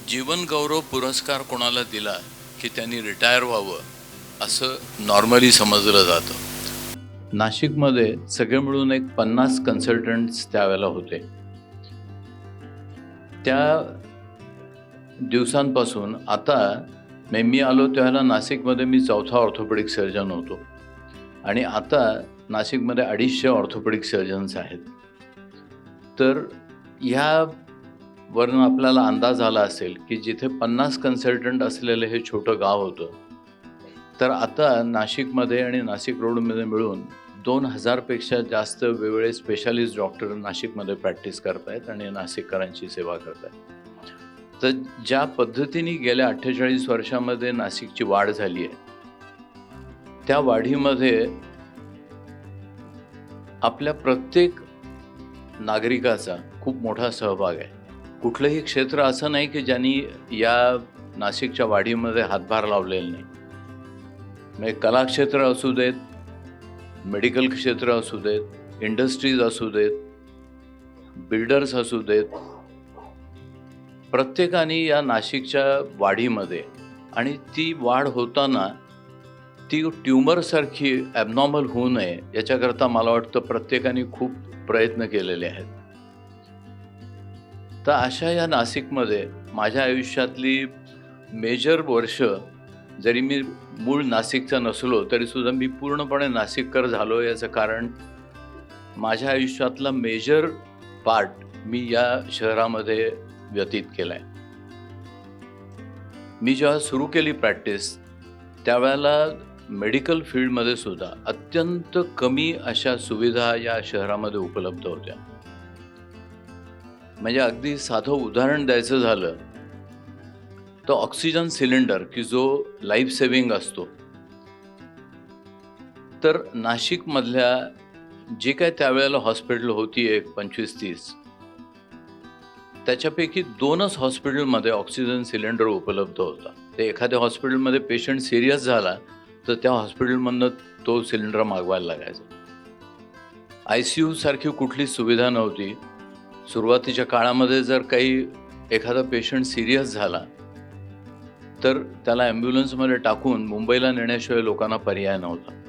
जीवन गौरव पुरस्कार कोणाला दिला की त्यांनी रिटायर व्हावं असं नॉर्मली समजलं जातं. नाशिकमध्ये सगळे मिळून एक 50 कन्सल्टंट्स त्यावेळेला होते. त्या दिवसांपासून आता मी आलो त्यावेळेला नाशिकमध्ये मी 4था ऑर्थोपेडिक सर्जन होतो, आणि आता नाशिकमध्ये 250 ऑर्थोपेडिक सर्जन्स आहेत. तर ह्यावरून आपल्याला अंदाज आला असेल की जिथे 50 कन्सल्टंट असलेलं हे छोटं गाव होतं, तर आता नाशिकमध्ये आणि नाशिक रोडमध्ये मिळून 2000पेक्षा जास्त वेगवेगळे स्पेशालिस्ट डॉक्टर नाशिकमध्ये प्रॅक्टिस करत आहेत आणि नाशिककरांची सेवा करत आहेत. तर ज्या पद्धतीने गेल्या 48 वर्षामध्ये नाशिकची वाढ झाली आहे, त्या वाढीमध्ये आपल्या प्रत्येक नागरिकाचा खूप मोठा सहभाग आहे. कुठलंही क्षेत्र असं नाही की ज्यांनी या नाशिकच्या वाढीमध्ये हातभार लावलेला नाही. म्हणजे कला क्षेत्र असू देत, मेडिकल क्षेत्र असू देत, इंडस्ट्रीज असू देत, बिल्डर्स असू देत, प्रत्येकाने या नाशिकच्या वाढीमध्ये, आणि ती वाढ होताना ती ट्युमरसारखी ॲबनॉर्मल होऊ नये याच्याकरता मला वाटतं प्रत्येकाने खूप प्रयत्न केलेले आहेत. तर अशा या नाशिकमध्ये माझ्या आयुष्यातली मेजर वर्ष, जरी मी मूळ नाशिकचा नसलो तरीसुद्धा मी पूर्णपणे नाशिककर झालो. याचं कारण माझ्या आयुष्यातला मेजर पार्ट मी या शहरामध्ये व्यतीत केला आहे. मी जेव्हा सुरू केली प्रॅक्टिस त्यावेळेला मेडिकल फील्डमध्ये सुद्धा अत्यंत कमी अशा सुविधा या शहरामध्ये उपलब्ध होत्या. म्हणजे अगदी साधं उदाहरण द्यायचं झालं तर ऑक्सिजन सिलेंडर की जो लाईफ सेव्हिंग असतो, तर नाशिकमधल्या जे काय त्यावेळेला हॉस्पिटल होती एक 25-30, त्याच्यापैकी 2च हॉस्पिटलमध्ये ऑक्सिजन सिलेंडर उपलब्ध होता. ते एखाद्या हॉस्पिटलमध्ये पेशंट सिरियस झाला तर त्या हॉस्पिटलमधनं तो सिलेंडर मागवायला लागायचा. ICU सारखी कुठली सुविधा नव्हती. सुरुवातीच्या काळामध्ये जर काही एखादा पेशंट सिरियस झाला तर त्याला ॲम्ब्युलन्समध्ये टाकून मुंबईला नेण्याशिवाय लोकांना पर्याय नव्हता.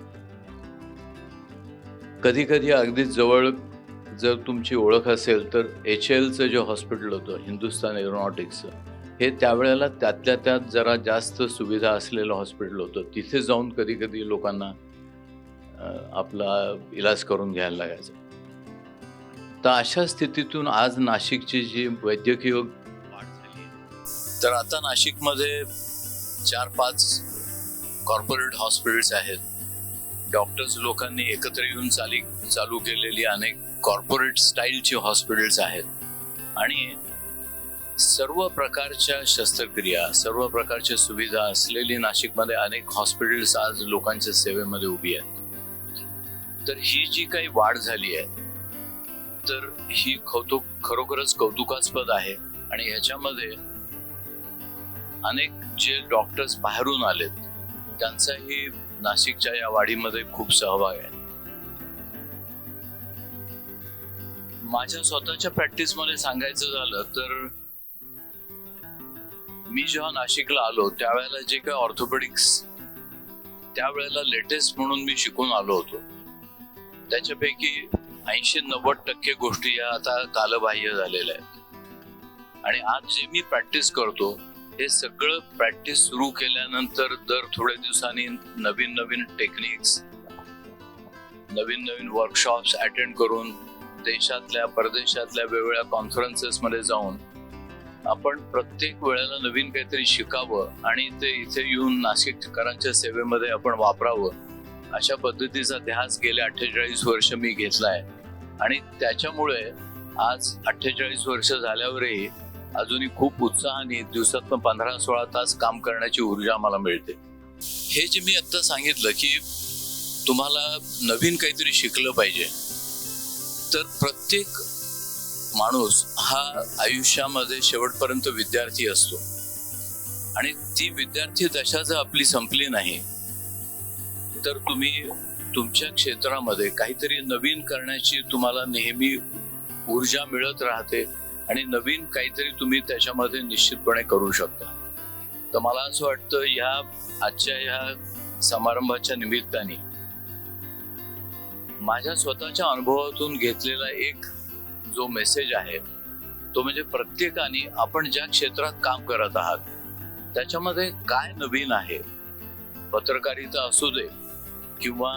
कधी कधी अगदीच जवळ जर तुमची ओळख असेल तर HLचं जे हॉस्पिटल होतं, हिंदुस्तान एरोनॉटिक्सचं, हे त्यावेळेला त्यातल्या त्यात जरा जास्त सुविधा असलेलं हॉस्पिटल होतं. तिथे जाऊन कधी कधी लोकांना आपला इलाज करून घ्यायला लागायचा. तर अशा स्थितीतून आज नाशिकची जी वैद्यकीय वाढ झाली तर आता नाशिकमध्ये 4-5 कॉर्पोरेट हॉस्पिटल्स आहेत. डॉक्टर्स लोकांनी एकत्र येऊन चालू केलेली अनेक कॉर्पोरेट स्टाईलची हॉस्पिटल्स आहेत आणि सर्व प्रकारच्या शस्त्रक्रिया, सर्व प्रकारच्या सुविधा असलेली नाशिकमध्ये अनेक हॉस्पिटल्स आज लोकांच्या सेवेमध्ये उभी आहेत. तर ही जी काही वाढ झाली आहे तर ही खरोखरच कौतुकास्पद आहे आणि ह्याच्यामध्ये अनेक जे डॉक्टर्स बाहेरून आलेत त्यांचाही नाशिकच्या या वाढीमध्ये खूप सहभाग आहे. माझ्या स्वतःच्या प्रॅक्टिसमध्ये सांगायचं झालं तर मी जेव्हा नाशिकला आलो त्यावेळेला जे काही ऑर्थोपेडिक्स त्यावेळेला लेटेस्ट म्हणून मी शिकून आलो होतो, त्याच्यापैकी 80-90% गोष्टी या आता कालबाह्य झालेल्या आहेत. आणि आज जे मी प्रॅक्टिस करतो हे सगळं प्रॅक्टिस सुरू केल्यानंतर दर थोड्या दिवसांनी नवीन नवीन टेक्निक्स, नवीन नवीन वर्कशॉप्स अटेंड करून देशातल्या परदेशातल्या वेगवेगळ्या कॉन्फरन्सेसमध्ये जाऊन आपण प्रत्येक वेळेला नवीन काहीतरी शिकावं आणि ते इथे येऊन नाशिककरांच्या सेवेमध्ये आपण वापरावं, अशा पद्धतीचा ध्यास गेले 48 वर्ष मी घेतलाय. आणि त्याच्यामुळे आज 48 वर्ष झाल्यावरही अजूनही खूप उत्साहाने दिवसातून 15-16 तास काम करण्याची ऊर्जा मला मिळते. हे जे मी आता सांगितलं की तुम्हाला नवीन काहीतरी शिकलं पाहिजे, तर प्रत्येक माणूस हा आयुष्यामध्ये शेवटपर्यंत विद्यार्थी असतो आणि ती विद्यार्थी दशा जर आपली संपली नाही तर तुम्ही तुमच्या क्षेत्रामध्ये काहीतरी नवीन करण्याची तुम्हाला नेहमी ऊर्जा मिळत राहते आणि नवीन काहीतरी तुम्ही त्याच्यामध्ये निश्चितपणे करू शकता. तर मला असं वाटतं या आजच्या या समारंभाच्या निमित्ताने माझ्या स्वतःच्या अनुभवातून घेतलेला एक जो मेसेज आहे तो म्हणजे प्रत्येकाने आपण ज्या क्षेत्रात काम करत आहात त्याच्यामध्ये काय नवीन आहे, पत्रकारिता असू दे किंवा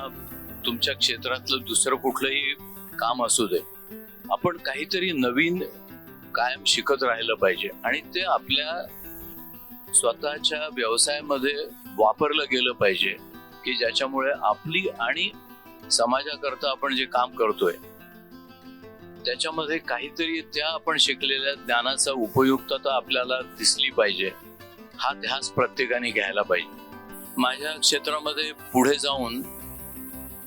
तुमच्या क्षेत्रातलं दुसरं कुठलंही काम असू दे, आपण काहीतरी नवीन कायम शिकत राहिलं पाहिजे आणि ते आपल्या स्वतःच्या व्यवसायामध्ये वापरलं गेलं पाहिजे की ज्याच्यामुळे आपली आणि समाजाकरता आपण जे काम करतोय त्याच्यामध्ये काहीतरी त्या आपण शिकलेल्या ज्ञानाचा उपयुक्तता आपल्याला दिसली पाहिजे. हा ध्यास प्रत्येकाने घ्यायला पाहिजे. माझ्या क्षेत्रामध्ये पुढे जाऊन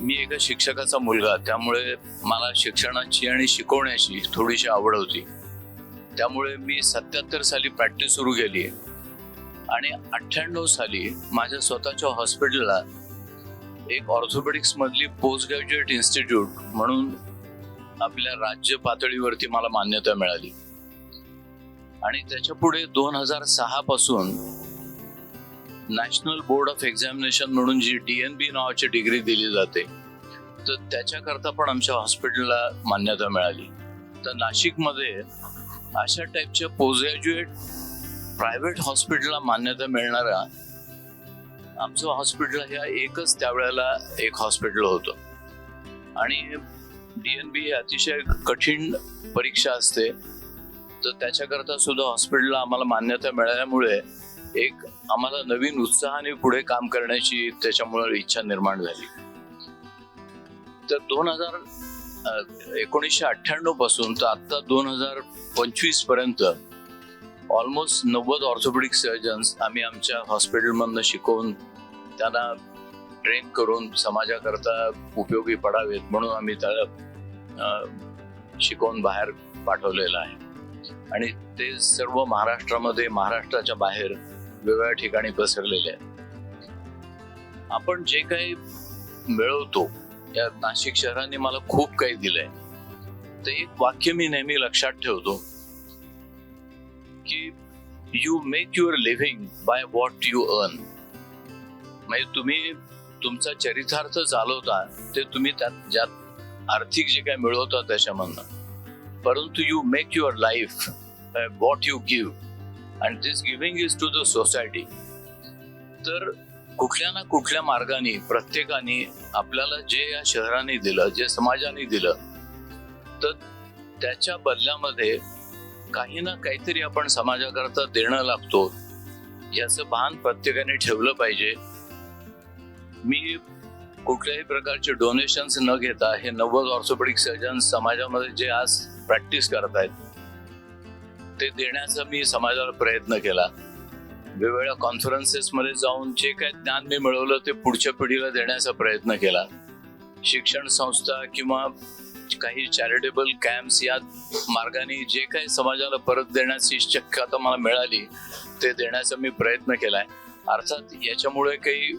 मी एका शिक्षकाचा मुलगा, त्यामुळे मला शिक्षणाची आणि शिकवण्याची थोडीशी आवड होती. त्यामुळे मी 77 साली प्रॅक्टिस सुरू केली आणि 98 साली माझ्या स्वतःच्या हॉस्पिटलला एक ऑर्थोपेडिक्स मधली पोस्ट ग्रॅज्युएट इन्स्टिट्यूट म्हणून आपल्या राज्य पातळीवरती मला मान्यता मिळाली आणि त्याच्या पुढे 2006 पासून नॅशनल बोर्ड ऑफ एक्झामिनेशन म्हणून जी DNB नावाची डिग्री दिली जाते तर त्याच्याकरता पण आमच्या हॉस्पिटलला मान्यता मिळाली. तर नाशिकमध्ये अशा टाईपच्या पोस्ट ग्रॅज्युएट प्रायव्हेट हॉस्पिटलला मान्यता मिळणारा आमचं हॉस्पिटल ह्या एकच त्यावेळेला एक हॉस्पिटल होतं आणि DNB ही अतिशय कठीण परीक्षा असते तर त्याच्याकरता सुद्धा हॉस्पिटलला आम्हाला मान्यता मिळाल्यामुळे एक आम्हाला नवीन उत्साहाने पुढे काम करण्याची त्याच्यामुळे इच्छा निर्माण झाली. तर 1998 पासून तर आता 2025 पर्यंत ऑलमोस्ट 90 ऑर्थोपेडिक सर्जन्स आम्ही आमच्या हॉस्पिटलमधनं शिकवून त्यांना ट्रेन करून समाजाकरता उपयोगी पडावेत म्हणून आम्ही त्याला शिकवून बाहेर पाठवलेलं आहे आणि ते सर्व महाराष्ट्रामध्ये, महाराष्ट्राच्या बाहेर वेगवेगळ्या ठिकाणी पसरलेले आहेत. आपण जे काही मिळवतो या नाशिक शहराने मला खूप काही दिलंय तर एक वाक्य मी नेहमी लक्षात ठेवतो की you make your living bye what you earn. म्हणजे तुम्ही तुमचा चरितार्थ चालवता ते तुम्ही ज्यात आर्थिक जे काही मिळवता त्याच्यामधनं, परंतु you make your life by what you give and this giving is to the society. तर कुठल्या ना कुठल्या मार्गाने प्रत्येकाने आपल्याला जे या शहराने दिलं, जे समाजाने दिलं, तर त्याच्या बदल्यामध्ये काही ना काहीतरी आपण समाजाकरता देणं लागतो याचं भान प्रत्येकाने ठेवलं पाहिजे. मी कुठल्याही प्रकारचे डोनेशन्स न घेता हे 90 ऑर्थोपेडिक सर्जन्स समाजामध्ये जे आज प्रॅक्टिस करतायत ते देण्याचा मी समाजाला प्रयत्न केला. वेगवेगळ्या कॉन्फरन्सेसमध्ये जाऊन जे काही ज्ञान मी मिळवलं ते पुढच्या पिढीला देण्याचा प्रयत्न केला. शिक्षण संस्था किंवा काही चॅरिटेबल कॅम्प्स या मार्गाने जे काही समाजाला परत देण्याची शक्यता मला मिळाली ते देण्याचा मी प्रयत्न केलाय. अर्थात याच्यामुळे काही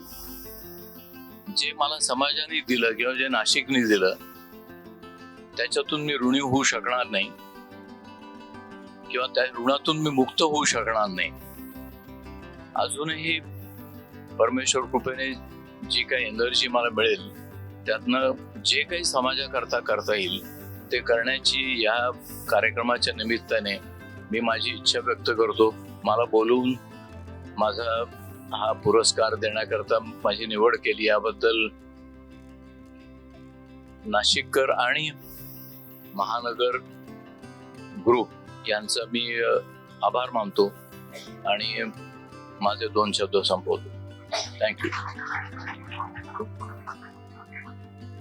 जे मला समाजाने दिलं किंवा जे नाशिकने दिलं त्याच्यातून मी ऋणी होऊ शकणार नाही किंवा त्या ऋणातून मी मुक्त होऊ शकणार नाही. अजूनही परमेश्वर कृपेने जी काही एनर्जी मला मिळेल त्यातनं जे काही समाजाकरता करता येईल ते करण्याची या कार्यक्रमाच्या निमित्ताने मी माझी इच्छा व्यक्त करतो. मला बोलवून माझा हा पुरस्कार देण्याकरता माझी निवड केली याबद्दल नाशिककर आणि महानगर ग्रुप यांचा मी आभार मानतो आणि माझे 2 शब्द संपवतो. थँक्यू.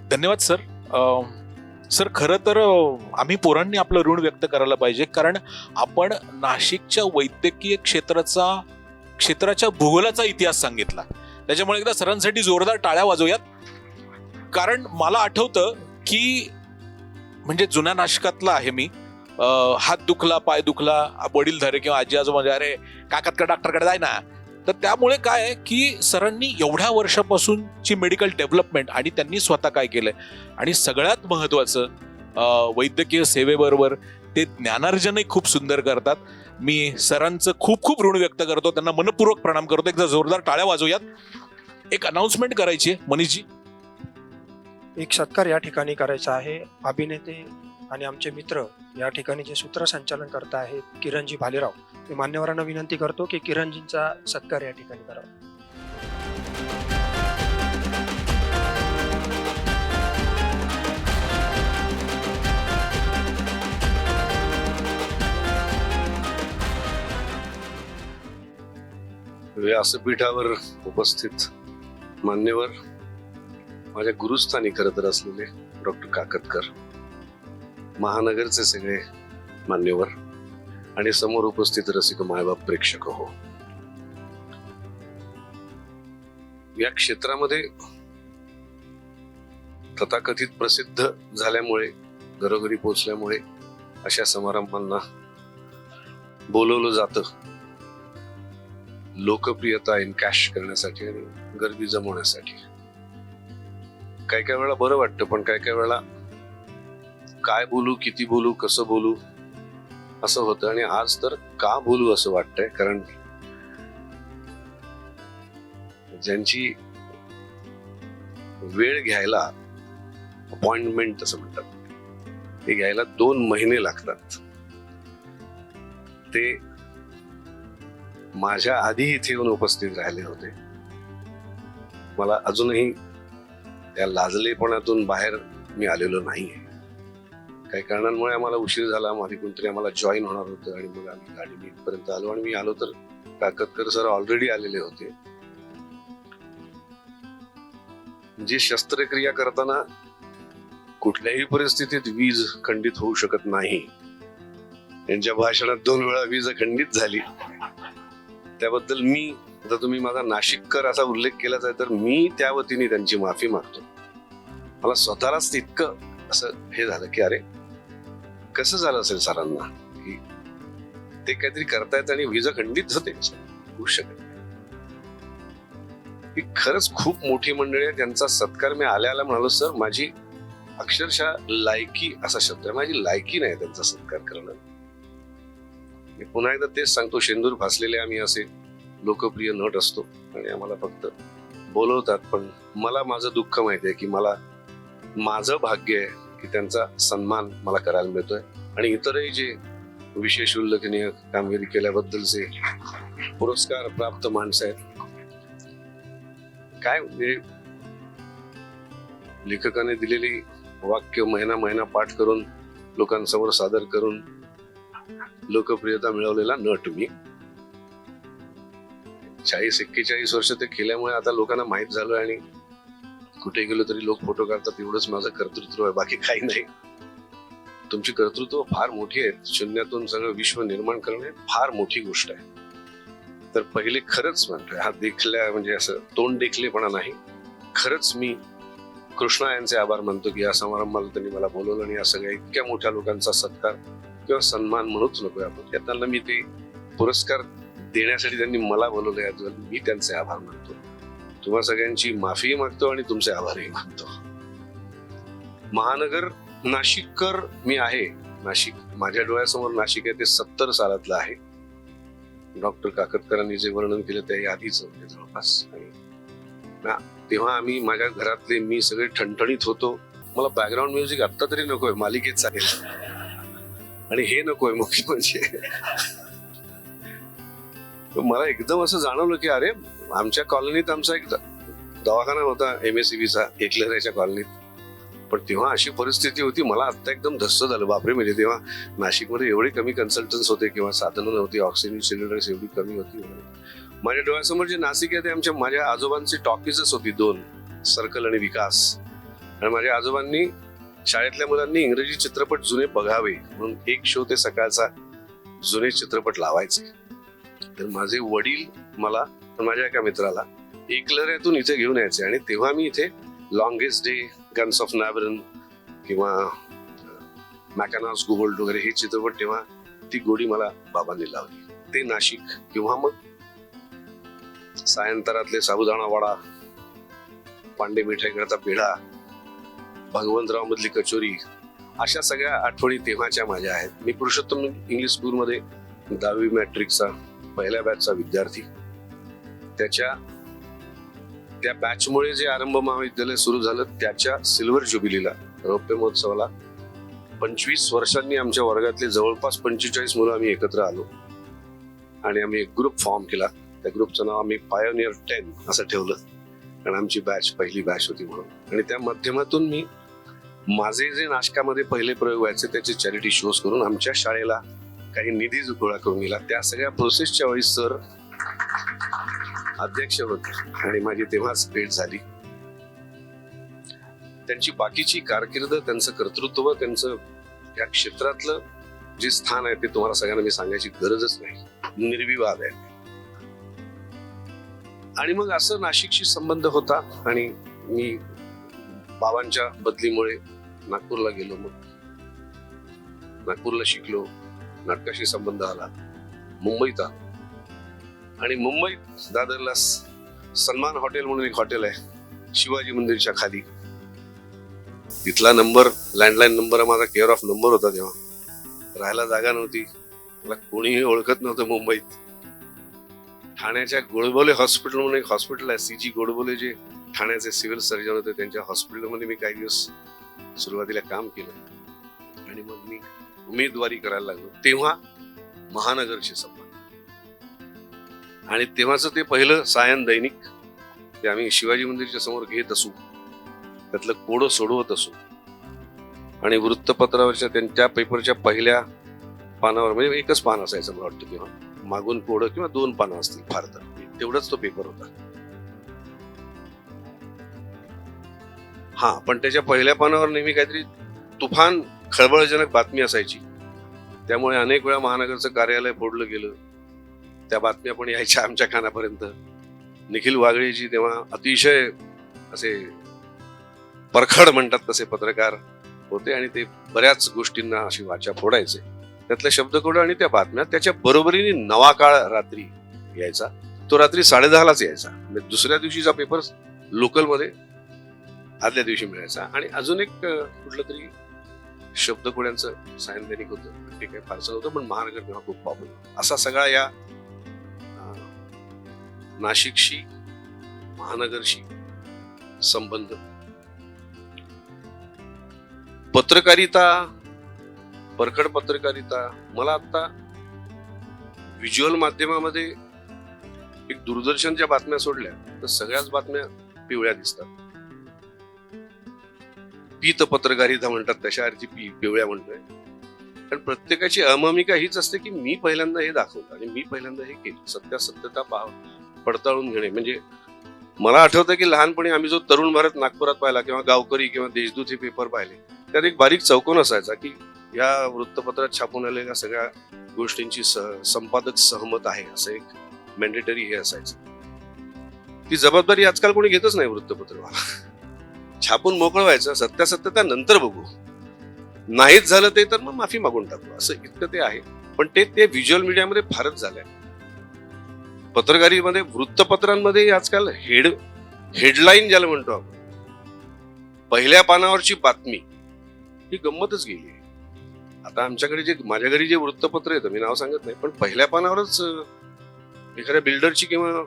धन्यवाद सर. सर खरं तर आम्ही पोरांनी आपलं ऋण व्यक्त करायला पाहिजे, कारण आपण नाशिकच्या वैद्यकीय क्षेत्राच्या भूगोलाचा इतिहास सांगितला. त्याच्यामुळे एकदा सरांसाठी जोरदार टाळ्या वाजवूयात. कारण मला आठवतं की म्हणजे जुन्या नाशकातला आहे मी, हात दुखला, पाय दुखला, वडील धारे किंवा आजी आजोबा अरे काकात डॉक्टरकडे जाय ना. तर त्यामुळे काय आहे की सरांनी एवढ्या वर्षापासूनची मेडिकल डेव्हलपमेंट आणि त्यांनी स्वतः काय केलंय आणि सगळ्यात महत्वाचं वैद्यकीय सेवेबरोबर ते ज्ञानार्जनही खूप सुंदर करतात. मी सरांचं खूप खूप ऋण व्यक्त करतो, त्यांना मनपूर्वक प्रणाम करतो. एकदा जोरदार टाळ्या वाजवूयात. एक अनाउन्समेंट करायची आहे मनीषजी. एक सत्कार या ठिकाणी करायचा आहे. अभिनेते आणि आमचे मित्र या ठिकाणी जे सूत्रसंचालन करत आहेत किरणजी भालेराव, मी मान्यवरांना विनंती करतो की किरणजींचा सत्कार या ठिकाणी करावा. व्यासपीठावर उपस्थित मान्यवर, माझ्या गुरुस्थानी खरं तर असलेले डॉक्टर काकतकर, महानगरचे सगळे मान्यवर आणि समोर उपस्थित रसिक मायबाप प्रेक्षक हो. या क्षेत्रामध्ये तथाकथित प्रसिद्ध झाल्यामुळे, घरोघरी पोचल्यामुळे अशा समारंभांना बोलवलं जातं लोकप्रियता एनकॅश करण्यासाठी आणि गर्दी जमवण्यासाठी. काही काही वेळा बरं वाटतं, पण काही काही वेळा काय बोलू, किती बोलू, कसं बोलू असं होतं. आणि आज तर का बोलू असं वाटतंय, कारण ज्यांची वेळ घ्यायला अपॉइंटमेंट असं म्हणतात, हे घ्यायला 2 महिने लागतात. ते माझ्या आधी इथे येऊन उपस्थित राहिले होते. मला अजूनही त्या लाजलेपणातून बाहेर मी आलेलो नाहीये. काही कारणांमुळे आम्हाला उशीर झाला. माझी कोणतरी आम्हाला जॉईन होणार होतं आणि मग आम्ही गाडीने इथपर्यंत आलो. आणि मी आलो तर काकतकर सर ऑलरेडी आलेले होते. जे शस्त्रक्रिया करताना कुठल्याही परिस्थितीत वीज खंडित होऊ शकत नाही, यांच्या भाषणात 2 वेळा वीज खंडित झाली. त्याबद्दल मी, आता तुम्ही माझा नाशिककर असा उल्लेख केलाच आहे, तर मी त्या वतीने त्यांची माफी मागतो. मला स्वतःलाच इतकं असं हे झालं की अरे कसं झालं असेल सरांना, की ते काहीतरी करतायत आणि वीज खंडित होते, होऊ शकत. ही खरंच खूप मोठी मंडळी आहे. त्यांचा सत्कार मी आल्या म्हणालो, सर माझी अक्षरशः लायकी असा शब्द आहे, माझी लायकी नाही त्यांचा सत्कार करणं. मी पुन्हा एकदा तेच सांगतो, शेंदूर फासलेले आम्ही असे लोकप्रिय नट असतो आणि आम्हाला फक्त बोलवतात, पण मला माझं दुःख माहिती आहे की मला माझं भाग्य आहे की त्यांचा सन्मान मला करायला मिळतोय आणि इतरही जे विशेष उल्लेखनीय कामगिरी केल्याबद्दलचे पुरस्कार प्राप्त माणसं आहेत. काय म्हणजे लेखकाने दिलेली वाक्य महिना महिना पाठ करून लोकांसमोर सादर करून लोकप्रियता मिळवलेला नट मी. 40-41 वर्ष ते केल्यामुळे आता लोकांना माहित झालं आणि कुठे गेलो तरी लोक फोटो काढतात, एवढंच माझं कर्तृत्व आहे, बाकी काही नाही. तुमची कर्तृत्व फार मोठी आहे. शून्यातून सगळं विश्व निर्माण करणे फार मोठी गोष्ट आहे. तर पहिले खरंच म्हणतोय, हा देखल्या म्हणजे असं तोंड देखलेपणा नाही, खरंच मी कृष्णा यांचे आभार मानतो की या समारंभाला त्यांनी मला बोलवलं आणि या सगळ्या इतक्या मोठ्या लोकांचा सत्कार किंवा सन्मान म्हणूच नको आपण, त्यांना मी ते पुरस्कार देण्यासाठी त्यांनी मला बोलवलं याबद्दल मी त्यांचे आभार मानतो. तुम्हा सगळ्यांची माफी मागतो आणि तुमचे आभारही मानतो. महानगर नाशिककर मी आहे. नाशिक माझ्या डोळ्यासमोर नाशिक आहे ते 70 सालातलं आहे. डॉक्टर काकतकरांनी जे वर्णन केलं त्या आधीच म्हणजे जवळपास. तेव्हा आम्ही माझ्या घरातले मी सगळे ठणठणीत होतो. मला बॅकग्राऊंड म्युझिक आत्ता तरी नकोय, मालिकेत चालेल आणि हे नकोय मुख्य म्हणजे. मला एकदम असं जाणवलं की अरे आमच्या कॉलनीत आमचा एक दवाखाना होता MSCBचा एकलहऱ्याच्या कॉलनीत, पण तेव्हा अशी परिस्थिती होती. मला आता एकदम धस्स झालं, बापरे. म्हणजे तेव्हा नाशिकमध्ये एवढे कमी कन्सल्टन्स होते किंवा साधनं नव्हती, ऑक्सिजन सिलेंडर्स एवढी कमी होती. माझ्या डोळ्यासमोर जे नाशिक आहे ते माझ्या आजोबांची टॉकीजच होती 2, सर्कल आणि विकास. आणि माझ्या आजोबांनी शाळेतल्या मुलांनी इंग्रजी चित्रपट जुने बघावे म्हणून एक शो ते सकाळचा जुने चित्रपट लावायचे. तर माझे वडील मला माझ्या एका मित्राला एकलहऱ्यातून इथे घेऊन यायचे आणि तेव्हा मी इथे लॉंगेस्ट डे, गन्स ऑफ नॅबरन किंवा मॅकॅनास गोल्ड वगैरे हे चित्रपट तेव्हा ती गोडी मला बाबांनी लावली. ते नाशिक किंवा मग सायंतरातले साबुदाणा वडा, पांडे मिठाईकडचा पेढा, भगवंतराव मधली कचोरी, अशा सगळ्या आठवणी तेव्हाच्या माझ्या आहेत. मी पुरुषोत्तम इंग्लिश स्कूलमध्ये 10वी मॅट्रिकचा पहिल्या बॅचचा विद्यार्थी. त्या बॅचमुळे जे आरंभ महाविद्यालय सुरू झालं त्याच्या सिल्वर ज्युबिलीला, रौप्य महोत्सवाला 25 वर्षांनी आमच्या वर्गातले जवळपास 45 मुलं आम्ही एकत्र आलो आणि आम्ही एक ग्रुप फॉर्म केला. त्या ग्रुपचं नाव आम्ही पायोनियर 10 असं ठेवलं, कारण आमची बॅच पहिली बॅच होती म्हणून. आणि त्या माध्यमातून मी माझे जे नाशकामध्ये पहिले प्रयोग व्हायचे त्याचे चॅरिटी शोज करून आमच्या शाळेला काही निधी गोळा करून दिला. त्या सगळ्या प्रोसेसच्या वेळी सर अध्यक्ष होते आणि माझी तेव्हाच भेट झाली. त्यांची बाकीची कारकीर्द, त्यांचं कर्तृत्व, त्यांचं या क्षेत्रातलं जे स्थान आहे ते तुम्हाला सगळ्यांना मी सांगायची गरजच नाही, निर्विवाद आहे. आणि मग असं नाशिकशी संबंध होता आणि मी बाबांच्या बदलीमुळे नागपूरला गेलो. मग नागपूरला शिकलो, नाटकाशी संबंध आला, मुंबईत आलो आणि मुंबईत दादरला सन्मान हॉटेल म्हणून एक हॉटेल आहे शिवाजी मंदिरच्या खाली. तिथला नंबर, लँडलाईन नंबर माझा केअर ऑफ नंबर होता. तेव्हा राहायला जागा नव्हती, मला कोणीही ओळखत नव्हतं मुंबईत. ठाण्याच्या गोडबोले हॉस्पिटल म्हणून एक हॉस्पिटल आहे, CG गोडबोले जे ठाण्याचे सिव्हिल सर्जन होते, त्यांच्या हॉस्पिटलमध्ये मी काही दिवस सुरुवातीला काम केलं आणि मग मी उमेदवारी करायला लागलो. तेव्हा महानगरशी संबंध आणि तेव्हाच ते पहिलं सायन दैनिक ते आम्ही शिवाजी मंदिरच्या समोर घेत असू, त्यातलं कोडं सोडवत असू आणि वृत्तपत्रावरच्या त्या पेपरच्या पहिल्या पानावर, म्हणजे एकच पान असायचं मला वाटतं तेव्हा, मागून कोडं किंवा 2 पानं असतील फार तर, तेवढाच तो पेपर होता. हा, पण त्याच्या पहिल्या पानावर नेहमी काहीतरी तुफान खळबळजनक बातमी असायची. त्यामुळे अनेक वेळा महानगरचं कार्यालय फोडलं गेलं. त्या बातम्या पण यायच्या आमच्या कानापर्यंत. निखिल वागळेजी तेव्हा अतिशय असे परखड म्हणतात तसे पत्रकार होते आणि ते बऱ्याच गोष्टींना अशी वाचा फोडायचे. त्यातले शब्दकोड आणि त्या बातम्या, त्याच्या बरोबरीने नवा काळ रात्री यायचा. तो रात्री 10:30लाच यायचा. म्हणजे दुसऱ्या दिवशीचा पेपर लोकलमध्ये आदल्या दिवशी मिळायचा. आणि अजून एक कुठलं तरी शब्दकोड्यांचं सायंदैनिक होतं, ते काही फारसं नव्हतं, पण महानगर तेव्हा खूप पॉप्युलर. असा सगळा या नाशिकशी, महानगरशी संबंध. पत्रकारिता, परखड पत्रकारिता. मला आता व्हिज्युअल माध्यमामध्ये एक दूरदर्शनच्या बातम्या सोडल्या तर सगळ्याच बातम्या पिवळ्या दिसतात. पीत पत्रकारिता म्हणतात, तशा अर्थी पिवळ्या म्हणतोय. कारण प्रत्येकाची अहममिका हीच असते की मी पहिल्यांदा हे दाखवलं आणि मी पहिल्यांदा हे केलं. सत्यासत्यता पडताळून घेणे. म्हणजे मला आठवतं की लहानपणी आम्ही जो तरुण भारत नागपुरात पाहिला किंवा गावकरी किंवा देशदूत हे पेपर पाहिले, त्यात एक बारीक चौकोन असायचा की या वृत्तपत्रात छापून आलेल्या सगळ्या गोष्टींची संपादक सहमत आहे, असं एक मॅन्डेटरी हे असायचं. ती जबाबदारी आजकाल कोणी घेतच नाही वृत्तपत्रवाला. छापून मोकळं व्हायचं, सत्यासत्यता नंतर बघू, नाहीच झालं ते तर मग माफी मागून टाकू, असं इतकं ते आहे. पण ते व्हिज्युअल मीडियामध्ये फारच झालंय. पत्रकारितेमध्ये, वृत्तपत्रांमध्ये आजकाल हेडलाईन ज्याला म्हणतो आपण, पहिल्या पानावरची बातमी ही गंमतच गेली आहे. आता आमच्याकडे माझ्या घरी जे वृत्तपत्र येतं, मी नाव सांगत नाही, पण पहिल्या पानावरच एखाद्या बिल्डरची किंवा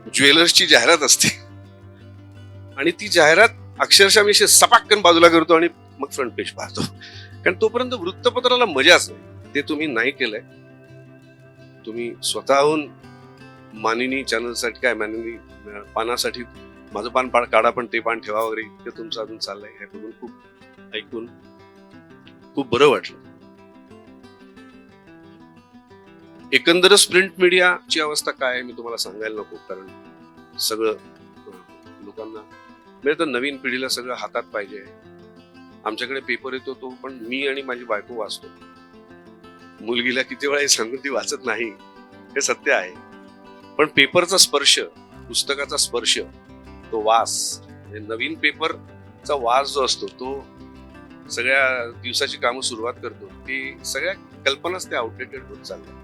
ज्वेलर्सची जाहिरात असते आणि ती जाहिरात अक्षरशः मी सपाक्कन बाजूला करतो आणि मग फ्रंट पेज पाहतो. कारण तोपर्यंत वृत्तपत्राला मजाच नाही. ते तुम्ही नाही केलंय. तुम्ही स्वतःहून मानिनी चॅनलसाठी, काय मानिनी पानासाठी माझं पान काढा पण ते पान ठेवा वगैरे, ते तुमचं अजून चाललंय. हे बघून ऐकून खूप बरं वाटलं. एकंदरच प्रिंट मीडियाची अवस्था काय आहे मी तुम्हाला सांगायला नको, कारण सगळं लोकांना म्हणजे नवीन पिढीला सगळं हातात पाहिजे. आमच्याकडे पेपर येतो तो पण मी आणि माझी बायको वाचतो. मुलगीला किती वेळा सांगून ती वाचत नाही, हे सत्य आहे. पण पेपरचा स्पर्श, पुस्तकाचा स्पर्श, तो वास, नवीन पेपरचा वास जो असतो तो सगळ्या दिवसाची कामं सुरुवात करतो. ती सगळ्या कल्पनाच त्या आउटडेटेड होत चालल्या.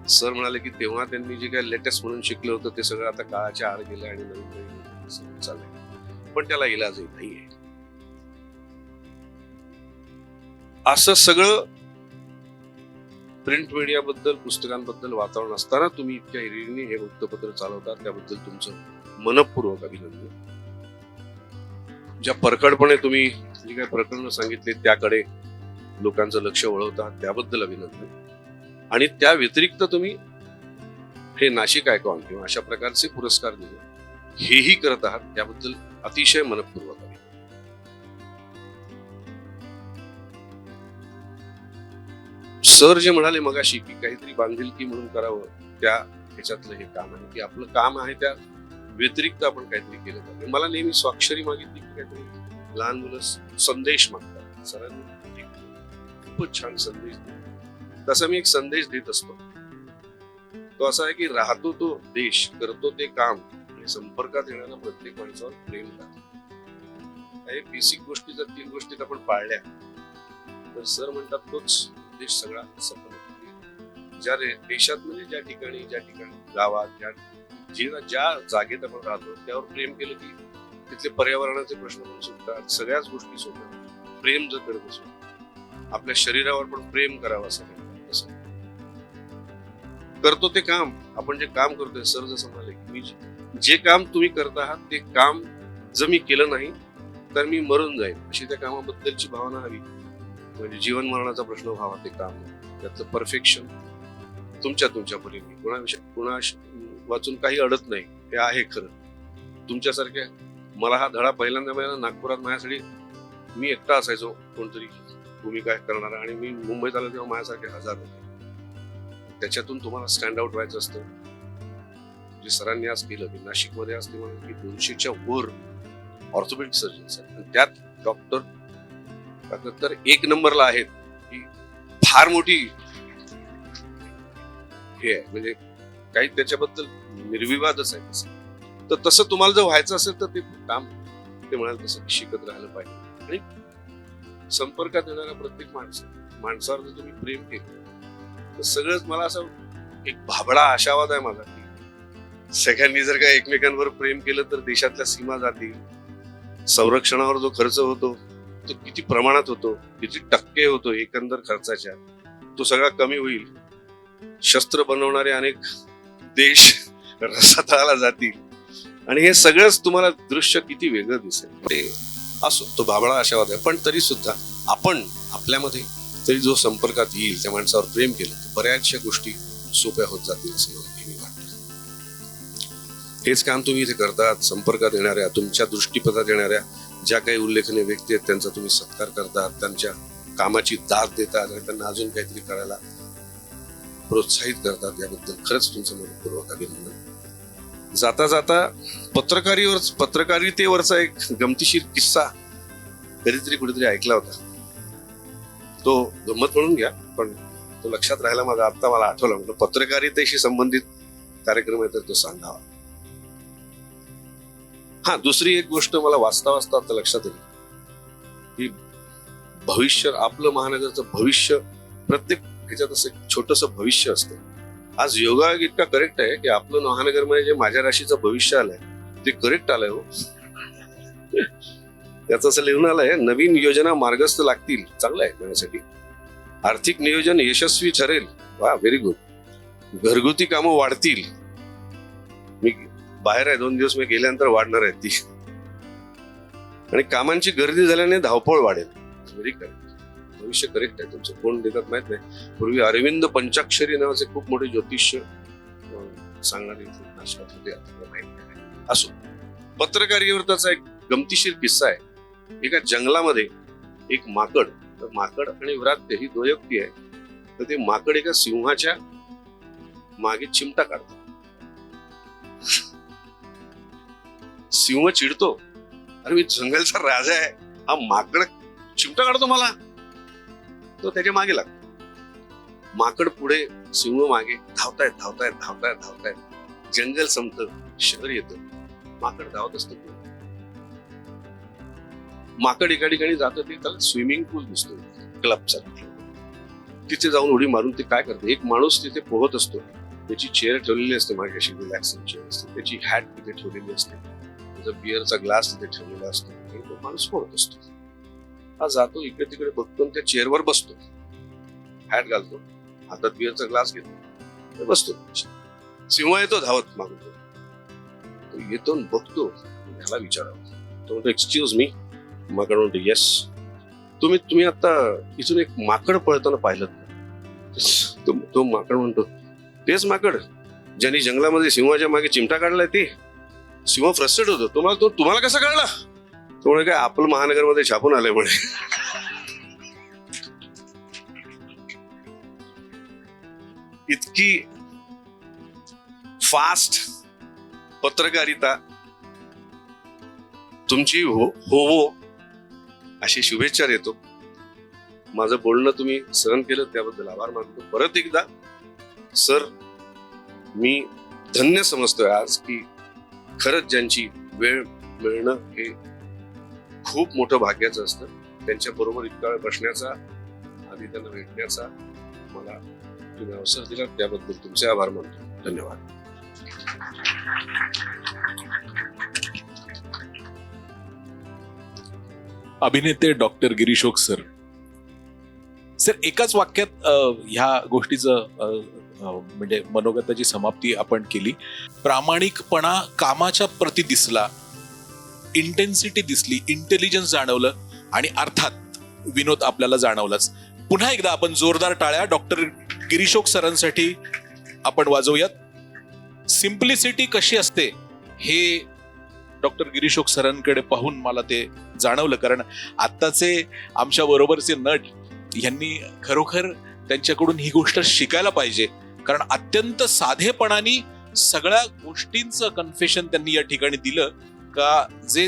सर म्हणाले की तेव्हा त्यांनी जे काही लेटेस्ट म्हणून शिकलं होतं ते सगळं आता काळाच्या आड गेलं आणि नवीन चाललंय. पण त्याला इलाजही नाहीये. असं सगळं प्रिंट मीडियाबद्दल, पुस्तकांबद्दल वातावरण असताना तुम्ही इतक्या हिरिरीने हे वृत्तपत्र चालवतात, त्याबद्दल तुमचं मनपूर्वक अभिनंदन. ज्या परखडपणे तुम्ही जी काही प्रकरणं सांगितली त्याकडे लोकांचं लक्ष वळवतात, त्याबद्दल अभिनंदन. आणि त्या व्यतिरिक्त तुम्ही हे नाशिक आयकॉन किंवा अशा प्रकारचे पुरस्कार दिले, हेही करत आहात, त्याबद्दल अतिशय मनपूर्वक आहे. सर जे म्हणाले मगाशी की काहीतरी बांधिलकी म्हणून करावं, त्या ह्याच्यातलं हे काम आहे की आपलं काम आहे त्या व्यतिरिक्त आपण काहीतरी केलं पाहिजे. मला नेहमी स्वाक्षरी मागितली की काहीतरी लहान मुलं संदेश मागतात. सरांनी खूपच छान संदेश दिला. तसा मी एक संदेश देत असतो. तो असा आहे की राहतो तो देश, करतो ते काम आणि संपर्कात येणाऱ्या प्रत्येक माणसावर प्रेम करा. हे बेसिक गोष्टी जर 3 गोष्टीत आपण पाळल्या तर सर म्हणतात तोच देश सगळा सफल होतो. ज्या देशात म्हणजे ज्या ठिकाणी गावात ज्या जागेत आपण राहतो त्यावर प्रेम केलं की तिथले पर्यावरणाचे प्रश्न पण सुटतात, सगळ्याच गोष्टी सुटतात. प्रेम जर करत असो, आपल्या शरीरावर पण प्रेम करावं असं करतो ते काम. आपण जे काम करतोय, सर जसं म्हणाले की मी जे काम तुम्ही करत आहात ते काम जर मी केलं नाही तर मी मरून जाईल, अशी त्या कामाबद्दलची भावना हवी. म्हणजे जीवन मरणाचा प्रश्न व्हावा ते काम, त्यातलं परफेक्शन तुमच्या परीने. कुणा वाचून काही अडत नाही, हे आहे खरं. तुमच्यासारख्या मला हा धडा पहिल्यांदा नागपुरात माझ्यासाठी, मी एकटा असायचो कोणतरी भूमिका करणारा, आणि मी मुंबईत आलो तेव्हा माझ्यासारखे हजार होते. त्याच्यातून तुम्हाला स्टँड आउट व्हायचं असतं. जे सरांनी आज केलं, की नाशिकमध्ये आज ते म्हणून की 200च्या वर ऑर्थोपेडिक सर्जन्स आहेत, आणि त्यात डॉक्टर तर 1 नंबरला आहेत. ही फार मोठी हे आहे, म्हणजे काही त्याच्याबद्दल निर्विवादच आहे. तर तसं तुम्हाला जर व्हायचं असेल तर ते काम ते म्हणाल तसं शिकत राहिलं पाहिजे. आणि संपर्कात येणाऱ्या प्रत्येक माणसावर जर तुम्ही प्रेम केलं तर सगळंच, मला असं एक भाबडा आशावाद आहे माझा की सगळ्यांनी जर का एकमेकांवर प्रेम केलं तर देशातल्या सीमा जातील, संरक्षणावर जो खर्च होतो तो किती प्रमाणात होतो, किती टक्के होतो एकंदर खर्चाच्या, तो सगळा कमी होईल. शस्त्र बनवणारे अनेक देश रसातळाला जातील आणि हे सगळंच तुम्हाला दृश्य किती वेगळं दिसेल. ते असो, तो बाबळा आशावाद आहे, पण तरी सुद्धा आपण आपल्यामध्ये तरी जो संपर्कात येईल त्या माणसावर प्रेम केलं तर बऱ्याचशा गोष्टी सोप्या होत जातील असं मला नेहमी वाटतं. हेच काम तुम्ही इथे करतात. संपर्कात येणाऱ्या, तुमच्या दृष्टीपथात येणाऱ्या ज्या काही उल्लेखनीय व्यक्ती आहेत त्यांचा तुम्ही सत्कार करतात, त्यांच्या कामाची दाद देतात आणि त्यांना अजून काहीतरी करायला प्रोत्साहित करतात, याबद्दल खरंच तुमचं मनपूर्वक अभिनंदन. जाता जाता पत्रकारितेवरचा एक गमतीशीर किस्सा कधीतरी कुठेतरी ऐकला होता. तो गंमत म्हणून घ्या, पण तो लक्षात राहिला माझा, आता मला आठवला. म्हटलं पत्रकारितेशी संबंधित कार्यक्रम आहे तर तो सांगावा. हा, दुसरी एक गोष्ट मला वाचता वाचता आता लक्षात आली की भविष्य, आपलं महानगरचं भविष्य, प्रत्येक ह्याच्यात असं एक छोटस भविष्य असतं. आज योगायोग इतका करेक्ट आहे की आपलं महानगरमध्ये जे माझ्या राशीचं भविष्य आलंय ते करेक्ट आलंय हो. त्याचं असं लिहून आलंय, नवीन योजना मार्गस्थ लागतील. चांगलं आहे माझ्यासाठी. आर्थिक नियोजन यशस्वी ठरेल. वा, व्हेरी गुड. घरगुती कामं वाढतील. मी बाहेर आहे 2 दिवस, मी गेल्यानंतर वाढणार आहे ती. आणि कामांची गर्दी झाल्याने धावपळ वाढेल. Very correct. भविष्य करेक्ट आहे तुमचं. कोण देतात माहित नाही. पूर्वी अरविंद पंचाक्षरी नावाचे खूप मोठे ज्योतिष्य सांगणारे नाशकात होते, आता माहित नाही. असो, पत्रकारितेवरचा एक गमतीशीर किस्सा आहे. एका जंगलामध्ये एक माकड आणि व्रात्य ही द्वयोक्ती आहे. तर ते माकड एका सिंहाच्या मागे चिमटा काढतो. सिंह चिडतो, अरे मी जंगलचा राजा आहे, हा माकड चिमटा काढतो मला. तो त्याच्या मागे लागतो. माकड पुढे, सिंह मागे. धावतायत. जंगल संपतं, शहर येतं. माकड धावत असतं. माकड एका ठिकाणी जातं, ते त्याला स्विमिंग पूल दिसतो, क्लबचा. तिथे जाऊन उडी मारून ते काय करते, एक माणूस तिथे पोहत असतो. त्याची चेअर ठेवलेली असते मागे, अशी रिलॅक्सिंग चेअर असते. त्याची हॅट तिथे ठेवलेली असते. त्याचा बिअरचा ग्लास तिथे ठेवलेला असतो. आणि तो माणूस पोहत असतो. हा जातो, इकडे तिकडे बघतो, त्या चेअरवर बसतो. हॅट घालतो, हातात बिअरचा ग्लास घेतो, बसतो. सिंह येतो धावत मागून. तो येतो, बघतो, ह्याला विचारावं. तो म्हणतो, एक्सक्यूज मी. माकड म्हणतो, येस. तुम्ही आता इथून एक माकड पळताना पाहिलं? तो माकड म्हणतो, तेच माकड ज्यांनी जंगलामध्ये सिंहाच्या मागे चिमटा काढलाय ते. सिंह फ्रस्ट्रेट होतो. तुम्हाला कसं कळलं? तो म्हणे, काय आपलं महानगरमध्ये छापून आलंय म्हणे. इतकी फास्ट पत्रकारिता तुमची हो अशी शुभेच्छा देतो. माझं बोलणं तुम्ही सहन केलं त्याबद्दल आभार मानतो. परत एकदा सर, मी धन्य समजतोय आज की खरंच ज्यांची वेळ मिळणं हे खूप मोठं भाग्याचं असतं. त्यांच्या बरोबर इतका वेळ बसण्याचा, आधी त्यांना भेटण्याचा मला तुम्ही अवसर दिला, त्याबद्दल तुमचे आभार मानतो. धन्यवाद. अभिनेते डॉक्टर गिरीश ओक सर. एकाच वाक्यात ह्या गोष्टीचं म्हणजे मनोगताची समाप्ती आपण केली. प्रामाणिकपणा कामाच्या प्रती दिसला, इंटेन्सिटी दिसली, इंटेलिजन्स जाणवलं आणि अर्थात विनोद आपल्याला जाणवलाच. पुन्हा एकदा आपण जोरदार टाळ्या डॉक्टर गिरीश ओक सरांसाठी आपण वाजवूयात. सिम्प्लिसिटी कशी असते हे डॉक्टर गिरीश ओक सरांकडे पाहून मला ते जाणवलं. कारण आत्ताचे आमच्या बरोबरचे नट यांनी खरोखर त्यांच्याकडून ही गोष्ट शिकायला पाहिजे. कारण अत्यंत साधेपणाने सगळ्या गोष्टींचं कन्फेशन त्यांनी या ठिकाणी दिलं का जे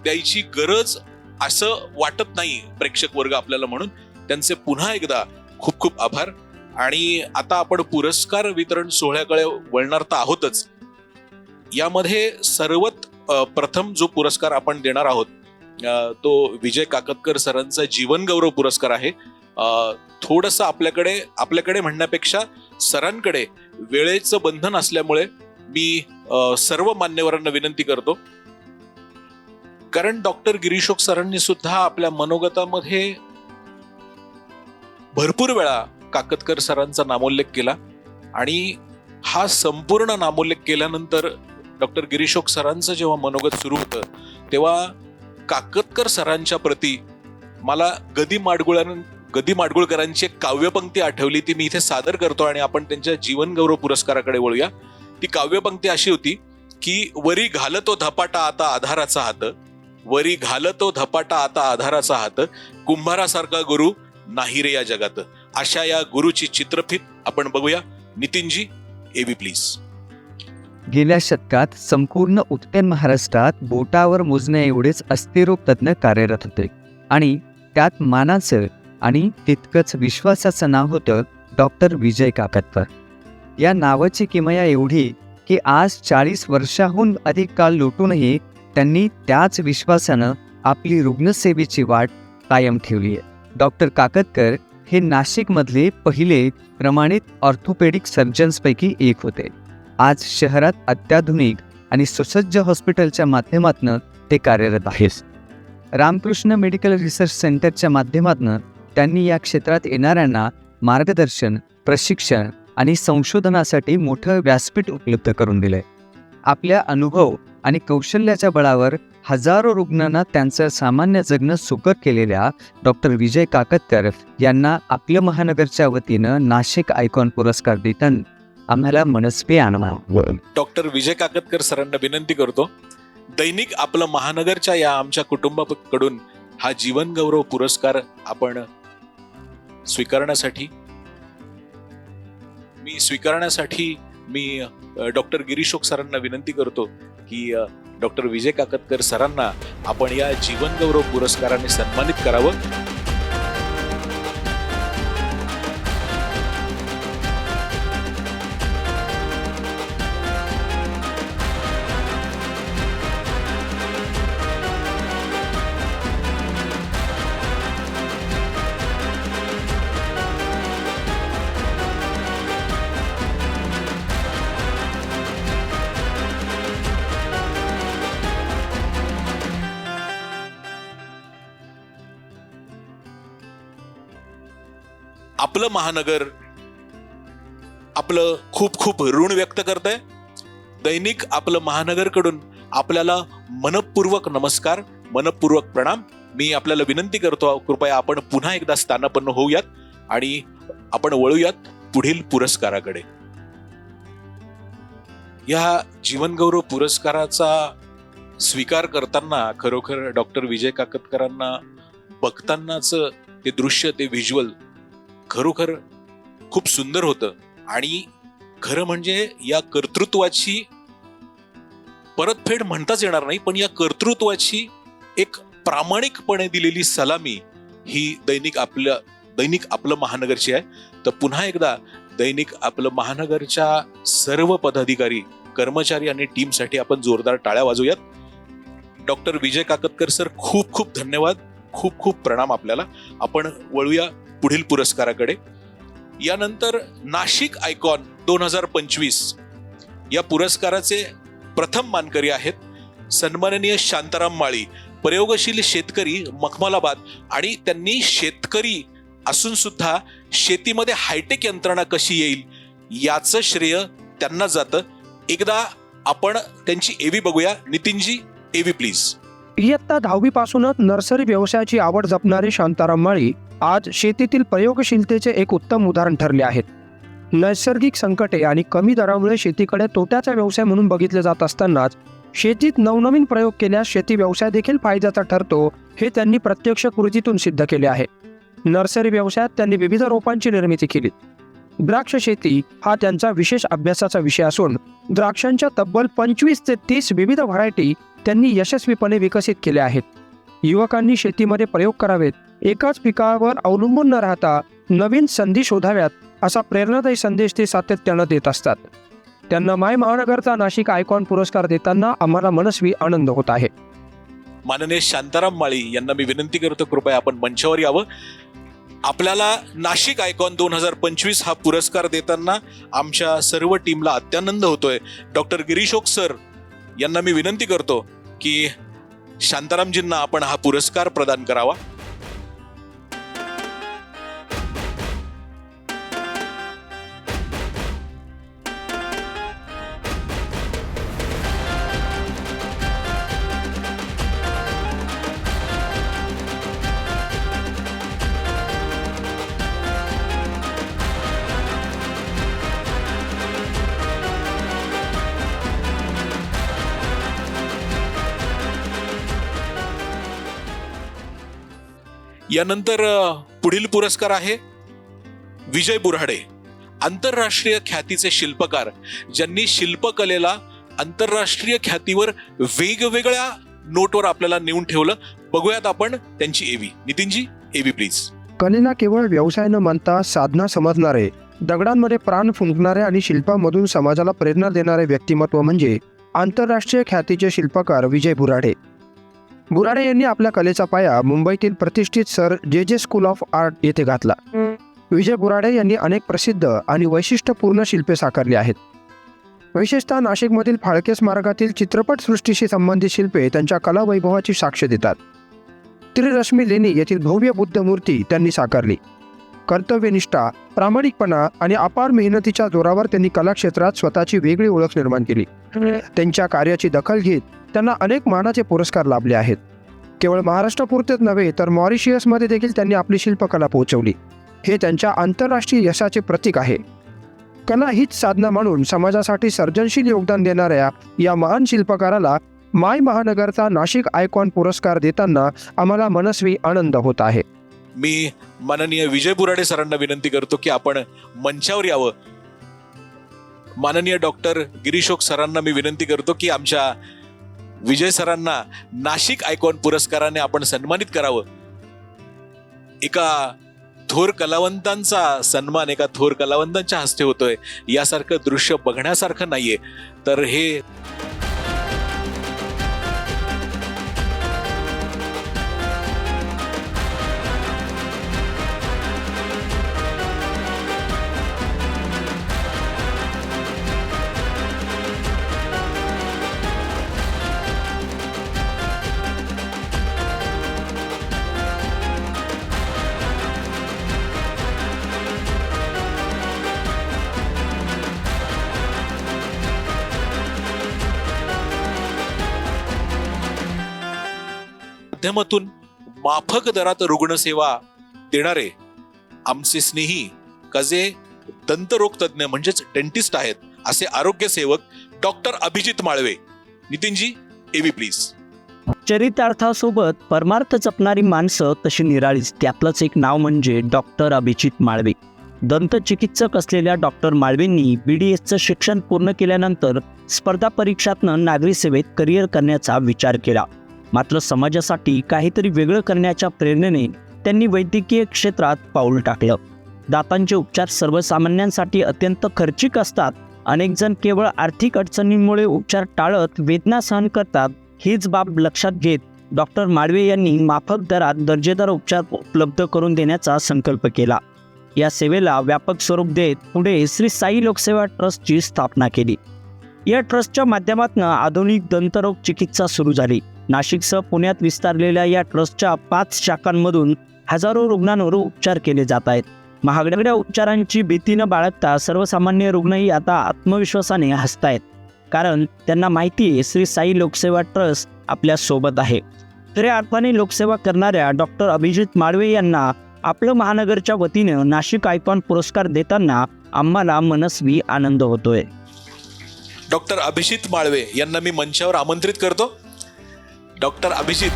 द्यायची गरज असं वाटत नाही प्रेक्षक वर्ग आपल्याला. म्हणून त्यांचे पुन्हा एकदा खूप खूप आभार. आणि आता आपण पुरस्कार वितरण सोहळ्याकडे वळणार तर आहोतच. यामध्ये सर्वात प्रथम जो पुरस्कार आपण देणार आहोत तो विजय काकतकर सरांचा जीवन गौरव पुरस्कार आहे. थोडस आपल्याकडे म्हणण्यापेक्षा सरांकडे वेळेचं बंधन असल्यामुळे मी सर्व मान्यवरांना विनंती करतो कारण डॉक्टर गिरीशोक सरांनी सुद्धा आपल्या मनोगतामध्ये भरपूर वेळा काकतकर सरांचा नामोल्लेख केला आणि हा संपूर्ण नामोल्लेख केल्यानंतर डॉक्टर गिरीशोक सरांचं जेव्हा मनोगत सुरू होतं तेव्हा काकतकर सरांच्या प्रती मला गदी माडगुळकरांची एक काव्यपंक्ती आठवली, ती मी इथे सादर करतो आणि आपण त्यांच्या जीवनगौरव पुरस्काराकडे वळूया. ती काव्यपंक्ती अशी होती की वरी घालतो धपाटा आता आधाराचा हात, वरी घालतो धपाटा आता आधाराचा हात, कुंभारासारखा गुरु नाही रे या जगात. अशा या गुरुची चित्रफित आपण बघूया. Nitinji, AB please. गेल्या शतकात संपूर्ण उत्तर महाराष्ट्रात बोटावर मोजण्या एवढेच अस्थिरोग तज्ज्ञ कार्यरत होते आणि त्यात मानाचं आणि तितकंच विश्वासाचं नाव होतं डॉक्टर विजय काकतकर. या नावाची किमया एवढी की आज 40 वर्षाहून अधिक काळ लोटूनही त्यांनी त्याच विश्वासानं आपली रुग्णसेवेची वाट कायम ठेवली आहे. डॉक्टर काकतकर हे नाशिकमधले पहिले प्रमाणित ऑर्थोपेडिक सर्जन्सपैकी एक होते. आज शहरात अत्याधुनिक आणि सुसज्ज हॉस्पिटलच्या माध्यमातून ते कार्यरत आहेत. रामकृष्ण मेडिकल रिसर्च सेंटरच्या माध्यमातून त्यांनी या क्षेत्रात येणाऱ्यांना मार्गदर्शन, प्रशिक्षण आणि संशोधनासाठी मोठं व्यासपीठ उपलब्ध करून दिलंय. आपल्या अनुभव आणि कौशल्याच्या बळावर हजारो रुग्णांना त्यांचं सामान्य जगणं सुकर केलेल्या डॉक्टर विजय काकतकर यांना आपल्या महानगरच्या वतीनं नाशिक आयकॉन पुरस्कार देताना आम्हाला मनस्वी आनंद. डॉक्टर विजय काकतकर सरांना विनंती करतो, दैनिक आपलं महानगरच्या या आमच्या कुटुंबाकडून हा जीवनगौरव पुरस्कार आपण स्वीकारण्यासाठी मी डॉक्टर गिरीशोक सरांना विनंती करतो की डॉक्टर विजय काकतकर सरांना आपण या जीवनगौरव पुरस्काराने सन्मानित करावं. आपलं महानगर आपलं खूप खूप ऋण व्यक्त करतंय. दैनिक आपलं महानगरकडून आपल्याला मनपूर्वक नमस्कार, मनपूर्वक प्रणाम. मी आपल्याला विनंती करतो, कृपया आपण पुन्हा एकदा स्थानापन्न होऊयात आणि आपण वळूयात पुढील पुरस्काराकडे. या जीवनगौरव पुरस्काराचा स्वीकार करताना खरोखर डॉक्टर विजय काकतकरांना बघतानाच ते दृश्य, ते व्हिज्युअल खरोखर खूप सुंदर होतं. आणि खरं म्हणजे या कर्तृत्वाची परतफेड म्हणताच येणार नाही, पण या कर्तृत्वाची एक प्रामाणिकपणे दिलेली सलामी ही दैनिक आपलं महानगरची आहे. तर पुन्हा एकदा दैनिक आपलं महानगरच्या सर्व पदाधिकारी, कर्मचारी आणि टीमसाठी आपण जोरदार टाळ्या वाजवूयात. डॉक्टर विजय काकतकर सर, खूप खूप धन्यवाद, खूप खूप प्रणाम आपल्याला. आपण वळूया पुढील पुरस्काराकडे. यानंतर नाशिक आयकॉन 2025 या पुरस्काराचे प्रथम मानकरी आहेत सन्माननीय शांताराम माळी, प्रयोगशील शेतकरी, मखमलाबाद. आणि त्यांनी शेतकरी असून सुद्धा शेतीमध्ये हायटेक यंत्रणा कशी येईल याचं श्रेय त्यांना जातं. एकदा आपण त्यांची एवी बघूया. Nitinji, AV please. इयत्ता 10वी पासूनच नर्सरी व्यवसायाची आवड जपणारे शांताराम माळी आज शेतीतील प्रयोगशीलतेचे एक उत्तम उदाहरण ठरले आहेत. नैसर्गिक संकटे आणि कमी दरामुळे शेतीकडे तोट्याचा व्यवसाय म्हणून बघितले जात असतानाच शेतीत नवनवीन प्रयोग केल्यास शेती व्यवसाय देखील फायद्याचा ठरतो, हे त्यांनी प्रत्यक्ष कृतीतून सिद्ध केले आहे. नर्सरी व्यवसायात त्यांनी विविध रोपांची निर्मिती केली. द्राक्ष शेती हा त्यांचा विशेष अभ्यासाचा विषय असून द्राक्षांच्या तब्बल 25 ते 30 विविध व्हरायटी त्यांनी यशस्वीपणे विकसित केल्या आहेत. युवकांनी शेतीमध्ये प्रयोग करावेत, एकाच पिकावर अवलंबून न राहता नवीन संधी शोधाव्यात, असा प्रेरणादायी संदेश ते सातत्यानं देत असतात. त्यांना माय महानगरचा नाशिक आयकॉन पुरस्कार देताना आम्हाला मनस्वी आनंद होत आहे. माननीय शांताराम माळी यांना मी विनंती करतो, कृपया आपण मंचावर यावं. आपल्याला नाशिक आयकॉन 2025 हा पुरस्कार देताना आमच्या सर्व टीमला अत्यानंद होतोय. डॉक्टर गिरीशोक सर यांना मी विनंती करतो की शांतारामजींना आपण हा पुरस्कार प्रदान करावा. यानंतर पुढील पुरस्कार आहे विजय बुराडे, आंतरराष्ट्रीय ख्यातीचे शिल्पकार, ज्यांनी शिल्पकलेला आंतरराष्ट्रीय ख्यातीवर वेगवेगळ्या नोटवर आपल्याला नेऊन ठेवलं. बघूयात आपण त्यांची एवी. Nitinji, AV please. कलेला केवळ व्यवसाय न मानता साधना समजणारे, दगडांमध्ये प्राण फुंकणारे आणि शिल्पामधून समाजाला प्रेरणा देणारे व्यक्तिमत्व म्हणजे आंतरराष्ट्रीय ख्यातीचे शिल्पकार विजय बुराडे. बुराडे यांनी आपल्या कलेचा पाया मुंबईतील प्रतिष्ठित सर जे स्कूल ऑफ आर्ट येथे घातला. विजय बुराडे यांनी अनेक प्रसिद्ध आणि वैशिष्ट्यपूर्ण शिल्पे साकारली आहेत. विशेषतः नाशिकमधील फाळके स्मारकातील चित्रपटसृष्टीशी संबंधित शिल्पे त्यांच्या कला वैभवाची साक्ष देतात. त्रिरश्मी लेणी येथील भव्य बुद्ध मूर्ती त्यांनी साकारली. कर्तव्यनिष्ठा, प्रामाणिकपणा आणि अपार मेहनतीच्या जोरावर त्यांनी कलाक्षेत्रात स्वतःची वेगळी ओळख निर्माण केली. त्यांच्या कार्याची दखल घेत त्यांना अनेक मानाचे पुरस्कार लाभले आहेत. केवळ महाराष्ट्रापुरतेच नव्हे तर मॉरिशियसमध्ये देखील त्यांनी आपली शिल्पकला पोहोचवली. हे त्यांच्या आंतरराष्ट्रीय यशाचे प्रतीक आहे. कला हीच साधना म्हणून समाजासाठी सर्जनशील योगदान देणाऱ्या या महान शिल्पकाराला माय महानगरचा नाशिक आयकॉन पुरस्कार देताना आम्हाला मनस्वी आनंद होत आहे. मी माननीय विजय बुराडे सरांना विनंती करतो की आपण मंचावर यावं. माननीय डॉक्टर गिरीश ओक सरांना मी विनंती करतो की आमच्या विजय सरांना नाशिक आयकॉन पुरस्काराने आपण सन्मानित करावं. एका थोर कलावंतांचा सन्मान एका थोर कलावंतांच्या हस्ते होतोय, यासारखं दृश्य बघण्यासारखं नाहीये. तर हे माध्यमातून माफक दरात रुग्णसेवा देणारे आमचे स्नेही कजे दंतरोग तज्ञ म्हणजेच डेंटिस्ट आहेत असे आरोग्य सेवक डॉक्टर अभिजित माळवे. नितीनजी, एवी प्लीज. चरितार्थासोबत परमार्थ जपणारी माणसं तशी निराळीच. त्यातलंच एक नाव म्हणजे डॉक्टर अभिजित माळवे. दंतचिकित्सक असलेल्या डॉक्टर माळवेंनी BDSचं शिक्षण पूर्ण केल्यानंतर स्पर्धा परीक्षातनं नागरी सेवेत करिअर करण्याचा विचार केला. मात्र समाजासाठी काहीतरी वेगळं करण्याच्या प्रेरणेने त्यांनी वैद्यकीय क्षेत्रात पाऊल टाकलं. दातांचे उपचार सर्वसामान्यांसाठी अत्यंत खर्चिक असतात. अनेक जण केवळ आर्थिक अडचणींमुळे उपचार टाळत वेदना सहन करतात. हीच बाब लक्षात घेत डॉक्टर माळवे यांनी माफक दरात दर्जेदार उपचार उपलब्ध करून देण्याचा संकल्प केला. या सेवेला व्यापक स्वरूप देत पुढे श्री साई लोकसेवा ट्रस्टची स्थापना केली. या ट्रस्टच्या माध्यमातून आधुनिक दंतरोग चिकित्सा सुरू झाली. नाशिकसह पुण्यात विस्तारलेल्या या ट्रस्टच्या 5 शाखांमधून हजारो रुग्णांवर उपचार केले जात आहेत. महागड्या उपचारांची भीती न बाळगता सर्वसामान्य रुग्णही आता आत्मविश्वासाने हसतायत, कारण त्यांना माहिती आहे श्री साई लोकसेवा ट्रस्ट आपल्या सोबत आहे. खऱ्या अर्थाने लोकसेवा करणाऱ्या डॉक्टर अभिजित माळवे यांना आपलं महानगरच्या वतीनं नाशिक आयकॉन पुरस्कार देताना आम्हाला मनस्वी आनंद होतोय. डॉक्टर अभिजित माळवे यांना मी मंचावर आमंत्रित करतो. डॉक्टर अभिजित.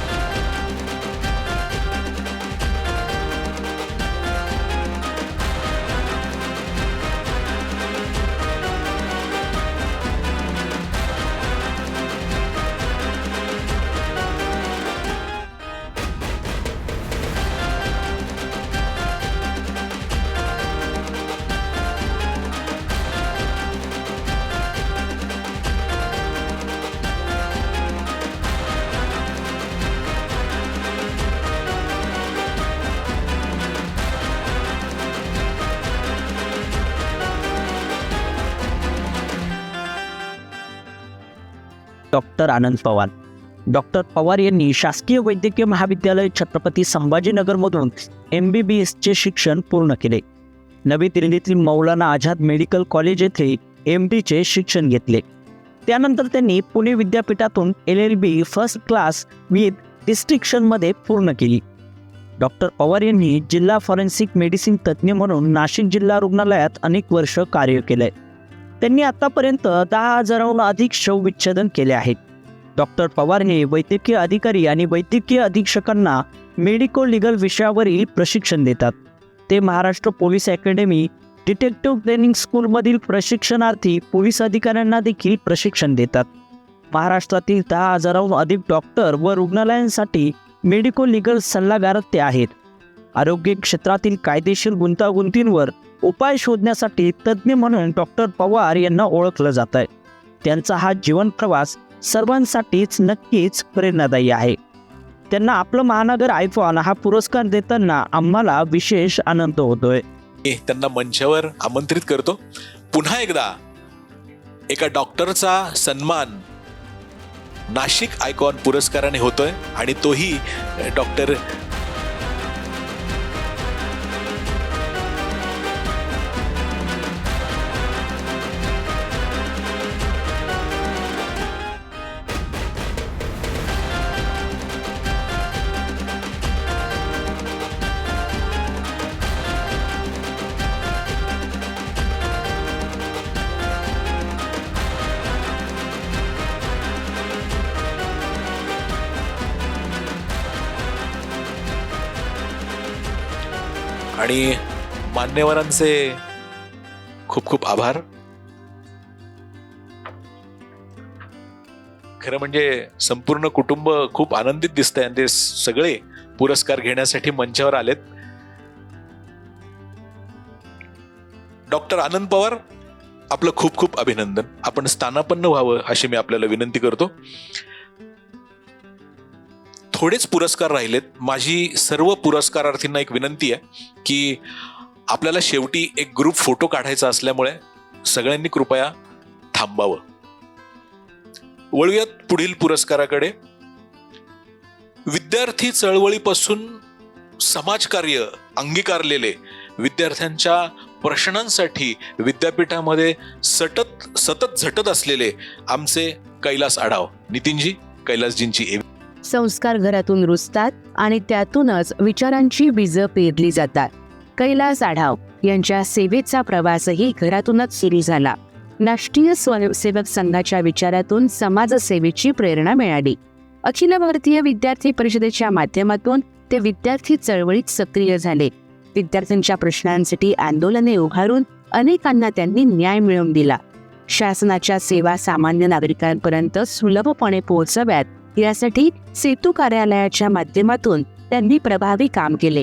डॉक्टर आनंद पवार. डॉक्टर पवार यांनी शासकीय वैद्यकीय महाविद्यालय छत्रपती संभाजीनगरमधून MBBSचे शिक्षण पूर्ण केले. नवी दिल्लीतील मौलाना आझाद मेडिकल कॉलेज येथे MDचे शिक्षण घेतले. त्यानंतर त्यांनी पुणे विद्यापीठातून LLB फर्स्ट क्लास विथ डिस्टिंक्शनमध्ये पूर्ण केली. डॉक्टर पवार यांनी जिल्हा फॉरेन्सिक मेडिसिन तज्ज्ञ म्हणून नाशिक जिल्हा रुग्णालयात अनेक वर्ष कार्य केले. त्यांनी आतापर्यंत 10,000हून अधिक शवविच्छेदन केले आहेत. डॉक्टर पवार हे वैद्यकीय अधिकारी आणि वैद्यकीय अधीक्षकांना मेडिको लिगल विषयावरील प्रशिक्षण देतात. ते Maharashtra police academy detective training स्कूलमधील प्रशिक्षणार्थी पोलीस अधिकाऱ्यांना देखील प्रशिक्षण देतात. महाराष्ट्रातील 10,000हून अधिक डॉक्टर व रुग्णालयांसाठी मेडिको लिगल सल्लागार ते आहेत. आरोग्य क्षेत्रातील कायदेशीर गुंतागुंतींवर उपाय शोधण्यासाठी तज्ज्ञ म्हणून डॉक्टर पवार यांना ओळखलं जात आहे. त्यांचा हा जीवन प्रवास सर्वांसाठीच नक्कीच प्रेरणादायी आहे. त्यांना आपलं महानगर आयकॉन हा पुरस्कार देताना आम्हाला विशेष आनंद होतोय. त्यांना मंचावर आमंत्रित करतो. पुन्हा एकदा एका डॉक्टरचा सन्मान नाशिक आयकॉन पुरस्काराने होतोय आणि तोही डॉक्टर आणि मान्यवरांचे खूप खूप आभार. खरं म्हणजे संपूर्ण कुटुंब खूप आनंदित दिसतंय आणि ते सगळे पुरस्कार घेण्यासाठी मंचावर आलेत. डॉक्टर आनंद पवार, आपलं खूप खूप अभिनंदन. आपण स्थानापन्न व्हावं अशी मी आपल्याला विनंती करतो. थोडेच पुरस्कार राहिलेत. माझी सर्व पुरस्कारार्थींना एक विनंती आहे की आपल्याला शेवटी एक ग्रुप फोटो काढायचा असल्यामुळे सगळ्यांनी कृपया थांबावं. वळूयात पुढील पुरस्काराकडे. विद्यार्थी चळवळीपासून समाजकार्य अंगीकारलेले, विद्यार्थ्यांच्या प्रश्नांसाठी विद्यापीठामध्ये सतत झटत असलेले आमचे कैलास आढाव. नितीनजी, कैलासजींची संस्कार घरातून रुजतात आणि त्यातूनच विचारांची बीजं पेरली जातात. कैलास आढाव यांच्या सेवेचा प्रवासही घरातूनच सुरू झाला. राष्ट्रीय स्वयंसेवक संघाच्या विचारातून समाजसेवेची प्रेरणा मिळाली. अखिल भारतीय विद्यार्थी परिषदेच्या माध्यमातून ते विद्यार्थी चळवळीत सक्रिय झाले. विद्यार्थ्यांच्या प्रश्नांसाठी आंदोलने उभारून अनेकांना त्यांनी न्याय मिळवून दिला. शासनाच्या सेवा सामान्य नागरिकांपर्यंत सुलभपणे पोहोचाव्यात यासाठी सेतू कार्यालयाच्या माध्यमातून त्यांनी प्रभावी काम केले.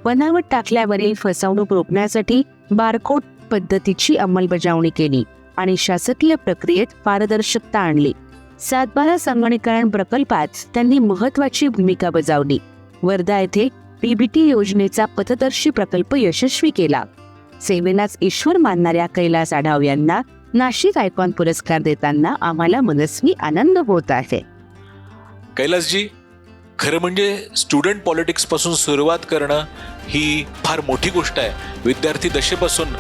बनावट टाकल्यावरील फसवणूक रोखण्यासाठी बारकोड पद्धतीची अंमलबजावणी केली आणि शासकीय प्रक्रियेत पारदर्शकता आणली. 7/12 संगणकीकरण प्रकल्पात त्यांनी महत्त्वाची भूमिका बजावली. वर्धा येथे PBT योजनेचा पथदर्शी प्रकल्प यशस्वी केला. सेवेलाच ईश्वर मानणाऱ्या कैलास आढाव यांना नाशिक आयकॉन पुरस्कार देताना आम्हाला मनस्वी आनंद होत आहे. कैलासजी, खरं म्हणजे स्टुडंट पॉलिटिक्स पासून सुरुवात करणं ही फार मोठी गोष्ट आहे. विद्यार्थी दशेपासून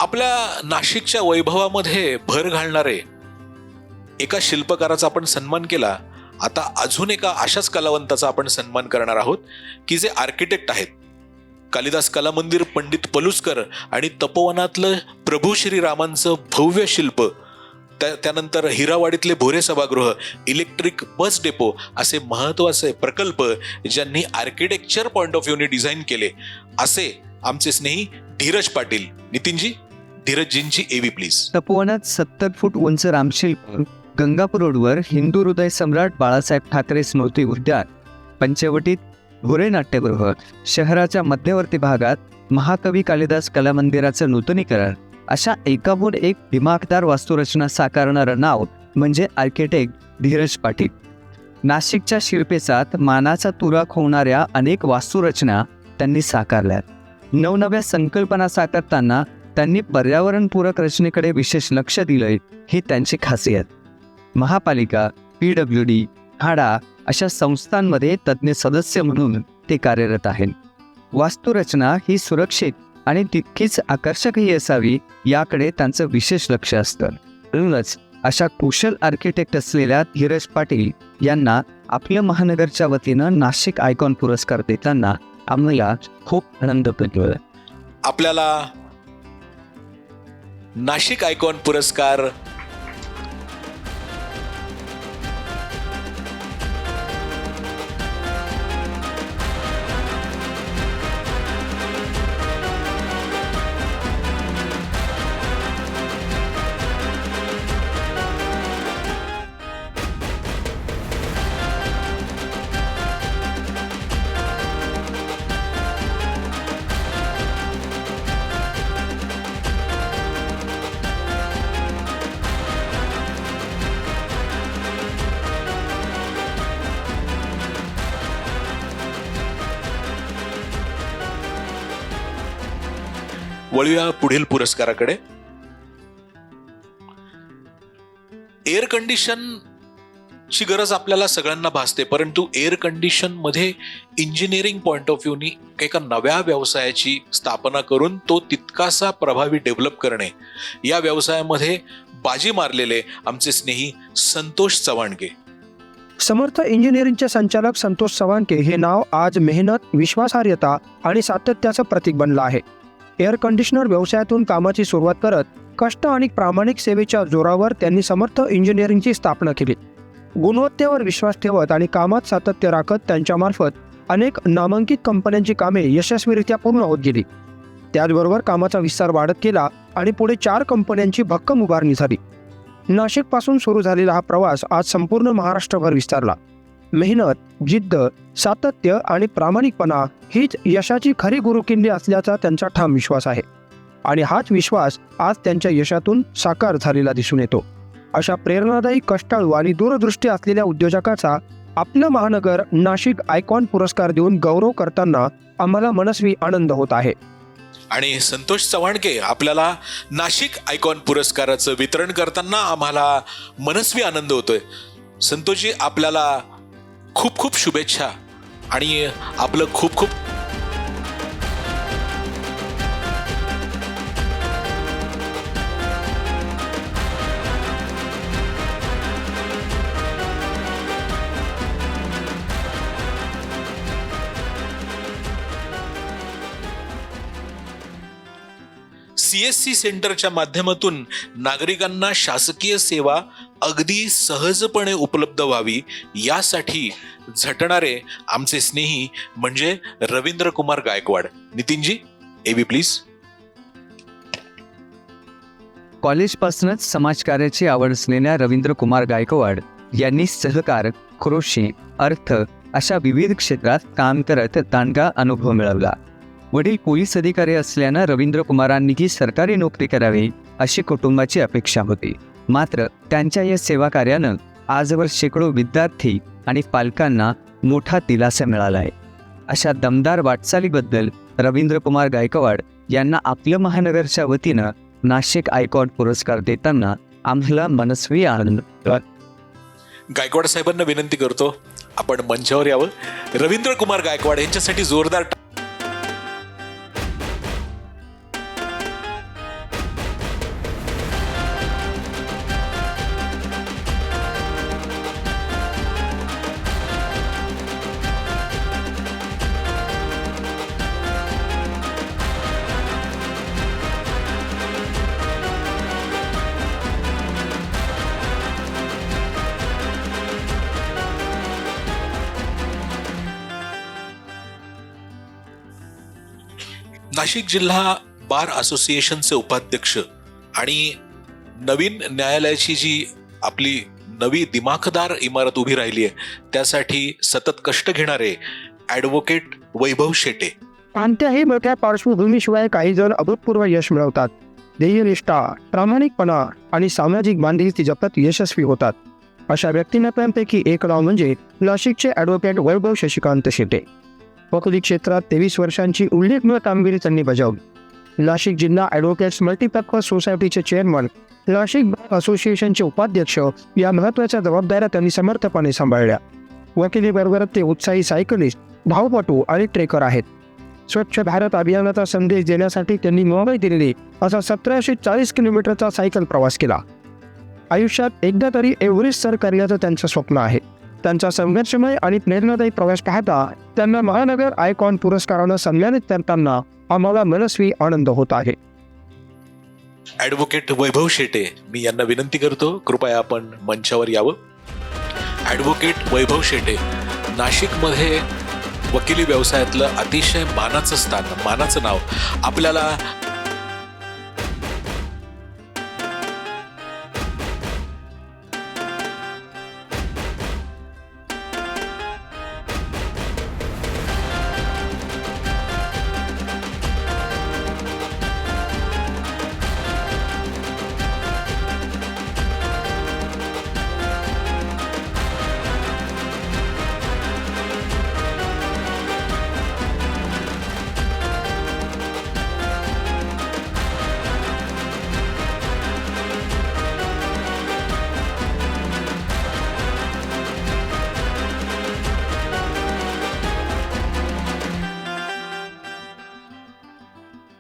आपल्या नाशिकच्या वैभवामध्ये भर घालणारे एका शिल्पकाराचा आपण सन्मान केला. आता अजून एका अशाच कलावंताचा आपण सन्मान करणार आहोत की जे आर्किटेक्ट आहेत. कालिदास कला मंदिर पंडित पलुसकर आणि तपोवनातलं प्रभू श्रीरामांचं भव्य शिल्प त्यानंतर हिरावाडीतले भोरे सभागृह, इलेक्ट्रिक बस डेपो असे महत्त्वाचे प्रकल्प ज्यांनी आर्किटेक्चर पॉइंट ऑफ व्ह्यूने डिझाईन केले असे आमचे स्नेही धीरज पाटील. नितीनजी, धीरजजींची एव्ही प्लीज. तपोवनात 70 फूट उंच रामशिल्प, गंगापूर रोडवर हिंदू हृदय सम्राट बाळासाहेब ठाकरे स्मृती उद्यान, पंचवटीत भोरे नाट्यगृह, शहराच्या मध्यवर्ती भागात महाकवी कालिदास कला मंदिराचं नूतनीकरण, अशा एकाहून एक दिमाखदार वास्तुरचना साकारणारं नाव म्हणजे आर्किटेक्ट धीरज पाटील. नाशिकच्या शिल्पेचात मानाचा तुरा खोवणाऱ्या अनेक वास्तुरचना त्यांनी साकारल्यात. नवनव्या संकल्पना साकारताना त्यांनी पर्यावरणपूरक रचनेकडे विशेष लक्ष दिलंय, ही त्यांची खासियत. महापालिका, PWD, हाडा अशा संस्थांमध्ये तज्ज्ञ सदस्य म्हणून ते कार्यरत आहेत. वास्तुरचना ही सुरक्षित आणि तितकीच आकर्षकही असावी याकडे त्यांचं विशेष लक्ष असतं. म्हणूनच अशा कुशल आर्किटेक्ट असलेल्या धीरज पाटील यांना आपल्या महानगरच्या वतीनं नाशिक आयकॉन पुरस्कार देताना आम्हाला खूप आनंद होतो. आपल्याला नाशिक आयकॉन पुरस्कार वळूया पुढील पुरस्काराकडे. एअर कंडिशन ची गरज आपल्याला सगळ्यांना भासते, परंतु एअर कंडिशन मध्ये इंजिनिअरिंग पॉइंट ऑफ व्ह्यूनी एका नव्या व्यवसायाची स्थापना करून तो तितकासा प्रभावी डेव्हलप करणे, या व्यवसायामध्ये बाजी मारलेले आमचे स्नेही संतोष चव्हाणके. समर्थ इंजिनिअरिंगचे संचालक संतोष चव्हाणके हे नाव आज मेहनत, विश्वासार्हता आणि सातत्याचं प्रतीक बनलं आहे. एअर कंडिशनर व्यवसायातून कामाची सुरुवात करत कष्ट आणि प्रामाणिक सेवेच्या जोरावर त्यांनी समर्थ इंजिनिअरिंगची स्थापना केली. गुणवत्तेवर विश्वास ठेवत आणि कामात सातत्य राखत त्यांच्यामार्फत अनेक नामांकित कंपन्यांची कामे यशस्वीरित्या पूर्ण होत गेली. त्याचबरोबर कामाचा विस्तार वाढत गेला आणि पुढे 4 कंपन्यांची भक्कम उभारणी झाली. नाशिकपासून सुरू झालेला हा प्रवास आज संपूर्ण महाराष्ट्रभर विस्तारला. मेहनत, जिद्द, सातत्य आणि प्रामाणिकपणा हीच यशाची खरी गुरुकिल्ली असल्याचा त्यांचा ठाम विश्वास आहे आणि हाच विश्वास आज त्यांच्या यशातून साकार झालेला दिसून येतो. अशा प्रेरणादायी, कष्टाळू आणि दूरदृष्टी असलेल्या उद्योजकाचा आपलं महानगर नाशिक आयकॉन पुरस्कार देऊन गौरव करताना आम्हाला मनस्वी आनंद होत आहे. आणि संतोष चव्हाणके आपल्याला नाशिक आयकॉन पुरस्काराचं वितरण करताना आम्हाला मनस्वी आनंद होतोय. संतोषजी, आपल्याला खूप खूप शुभेच्छा आणि आपलं खूप खूप CSC सेंटरच्या माध्यमातून नागरिकांना शासकीय सेवा अगदी सहजपणे उपलब्ध व्हावी यासाठी झटणारे आमचे स्नेही म्हणजे रवींद्र कुमार गायकवाड. Nitinji, AB please. कॉलेजपासूनच समाजकार्याची आवड असलेल्या रवींद्र कुमार गायकवाड यांनी सहकार, कृषी, अर्थ अशा विविध क्षेत्रात काम करत दांडगा अनुभव मिळवला. वडील पोलीस अधिकारी असल्यानं रवींद्र कुमारांनीही सरकारी नोकरी करावी अशी कुटुंबाची अपेक्षा होती. मात्र त्यांच्या या सेवा कार्यानं आजवर शेकडो विद्यार्थी आणि पालकांना मोठा दिलासा मिळाला आहे. अशा दमदार वाटचालीबद्दल रवींद्र कुमार गायकवाड यांना आपल्या महानगरच्या वतीनं नाशिक आयकॉन पुरस्कार देताना आम्हाला मनस्वी आनंद. गायकवाड साहेबांना विनंती करतो आपण मंचावर यावं. रवींद्र कुमार गायकवाड यांच्यासाठी जोरदार नाशिक जिल्हा बार असोसिएशनचे उपाध्यक्ष आणि नवीन न्यायालयाची जी आपली नवी दिमाखदार इमारत उभी राहिली आहे त्यासाठी सतत कष्ट घेणारे ॲडव्होकेट वैभव शेटे. कोणत्याही मोठ्या पार्श्वभूमीशिवाय काही जण अभूतपूर्व यश मिळवतात. ध्येयनिष्ठा, प्रामाणिकपणा आणि सामाजिक बांधिलकी जपत यशस्वी होतात. अशा व्यक्तिमत्वांपैकी एक नाव म्हणजे नाशिकचे ॲडव्होकेट वैभव शशिकांत शेटे. वकिली क्षेत्रात 23 वर्षांची उल्लेखनीय कामगिरी त्यांनी बजावली. नाशिक जिल्हा ॲडव्होकेट्स मल्टीपर्पज सोसायटीचे चेअरमन, नाशिक बार असोसिएशनचे उपाध्यक्ष या महत्त्वाच्या जबाबदाऱ्या त्यांनी समर्थपणे सांभाळल्या. वकिलीबरोबर ते उत्साही सायकलिस्ट, धावपटू आणि ट्रेकर आहेत. स्वच्छ भारत अभियानाचा संदेश देण्यासाठी त्यांनी मुंबई दिल्ली असा 1740 किलोमीटरचा सायकल प्रवास केला. आयुष्यात एकदा तरी एव्हरेस्ट सर करण्याचं त्यांचं स्वप्न आहे. त्यांचा संघर्षमय आणि प्रेरणादायी प्रवास पाहता त्यांना महानगर आयकॉन पुरस्कारानं सन्मानित करताना आम्हाला मनस्वी आनंद होत आहे. ॲडव्होकेट वैभव शेटे, मी यांना विनंती करतो कृपया आपण मंचावर यावं. ॲडव्होकेट वैभव शेटे नाशिकमध्ये वकिली व्यवसायातलं अतिशय मानाचं स्थान, मानाचं नाव आपल्याला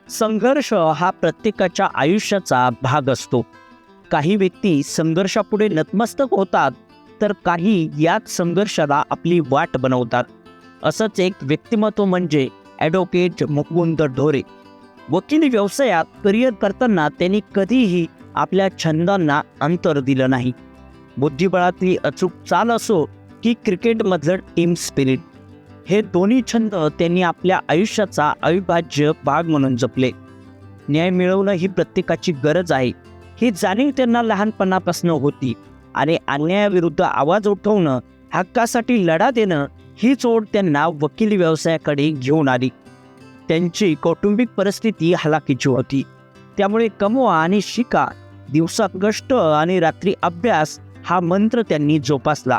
संघर्ष हा प्रत्येकाच्या आयुष्याचा भाग असतो. काही व्यक्ती संघर्षापुढे नतमस्तक होतात, तर काही याच संघर्षाला आपली वाट बनवतात. असंच एक व्यक्तिमत्व म्हणजे ॲडव्होकेट मुकुंद ढोरे. वकिली व्यवसायात करिअर करताना त्यांनी कधीही आपल्या छंदांना अंतर दिलं नाही. बुद्धिबळातली अचूक चाल असो की क्रिकेटमधलं टीम स्पिरिट, हे दोन्ही छंद त्यांनी आपल्या आयुष्याचा अविभाज्य भाग म्हणून जपले. न्याय मिळवणं ही प्रत्येकाची गरज आहे, ही जाणीव त्यांना लहानपणापासून होती आणि अन्यायाविरुद्ध आवाज उठवणं, हक्कासाठी लढा देणं हीच ओढ त्यांना वकिली व्यवसायाकडे घेऊन आली. त्यांची कौटुंबिक परिस्थिती हलाखीची होती, त्यामुळे कमवा आणि शिका, दिवसात कष्ट आणि रात्री अभ्यास हा मंत्र त्यांनी जोपासला.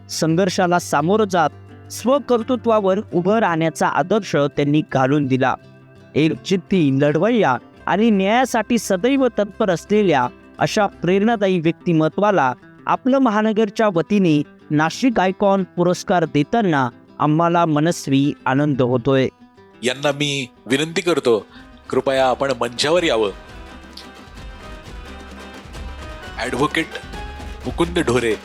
संघर्षाला सामोरं जात स्वकर्तृत्वावर उभं राहण्याचा आदर्श त्यांनी घालून दिला. एक जिद्दी, लढवय्या आणि न्यायासाठी सदैव तत्पर असलेल्या अशा प्रेरणादायी व्यक्तिमत्वाला आपलं महानगरच्या वतीने नाशिक आयकॉन पुरस्कार देताना आम्हाला मनस्वी आनंद होतोय. यांना मी विनंती करतो कृपया आपण मंचावर यावं. ॲडव्होकेट मुकुंद ढोरे.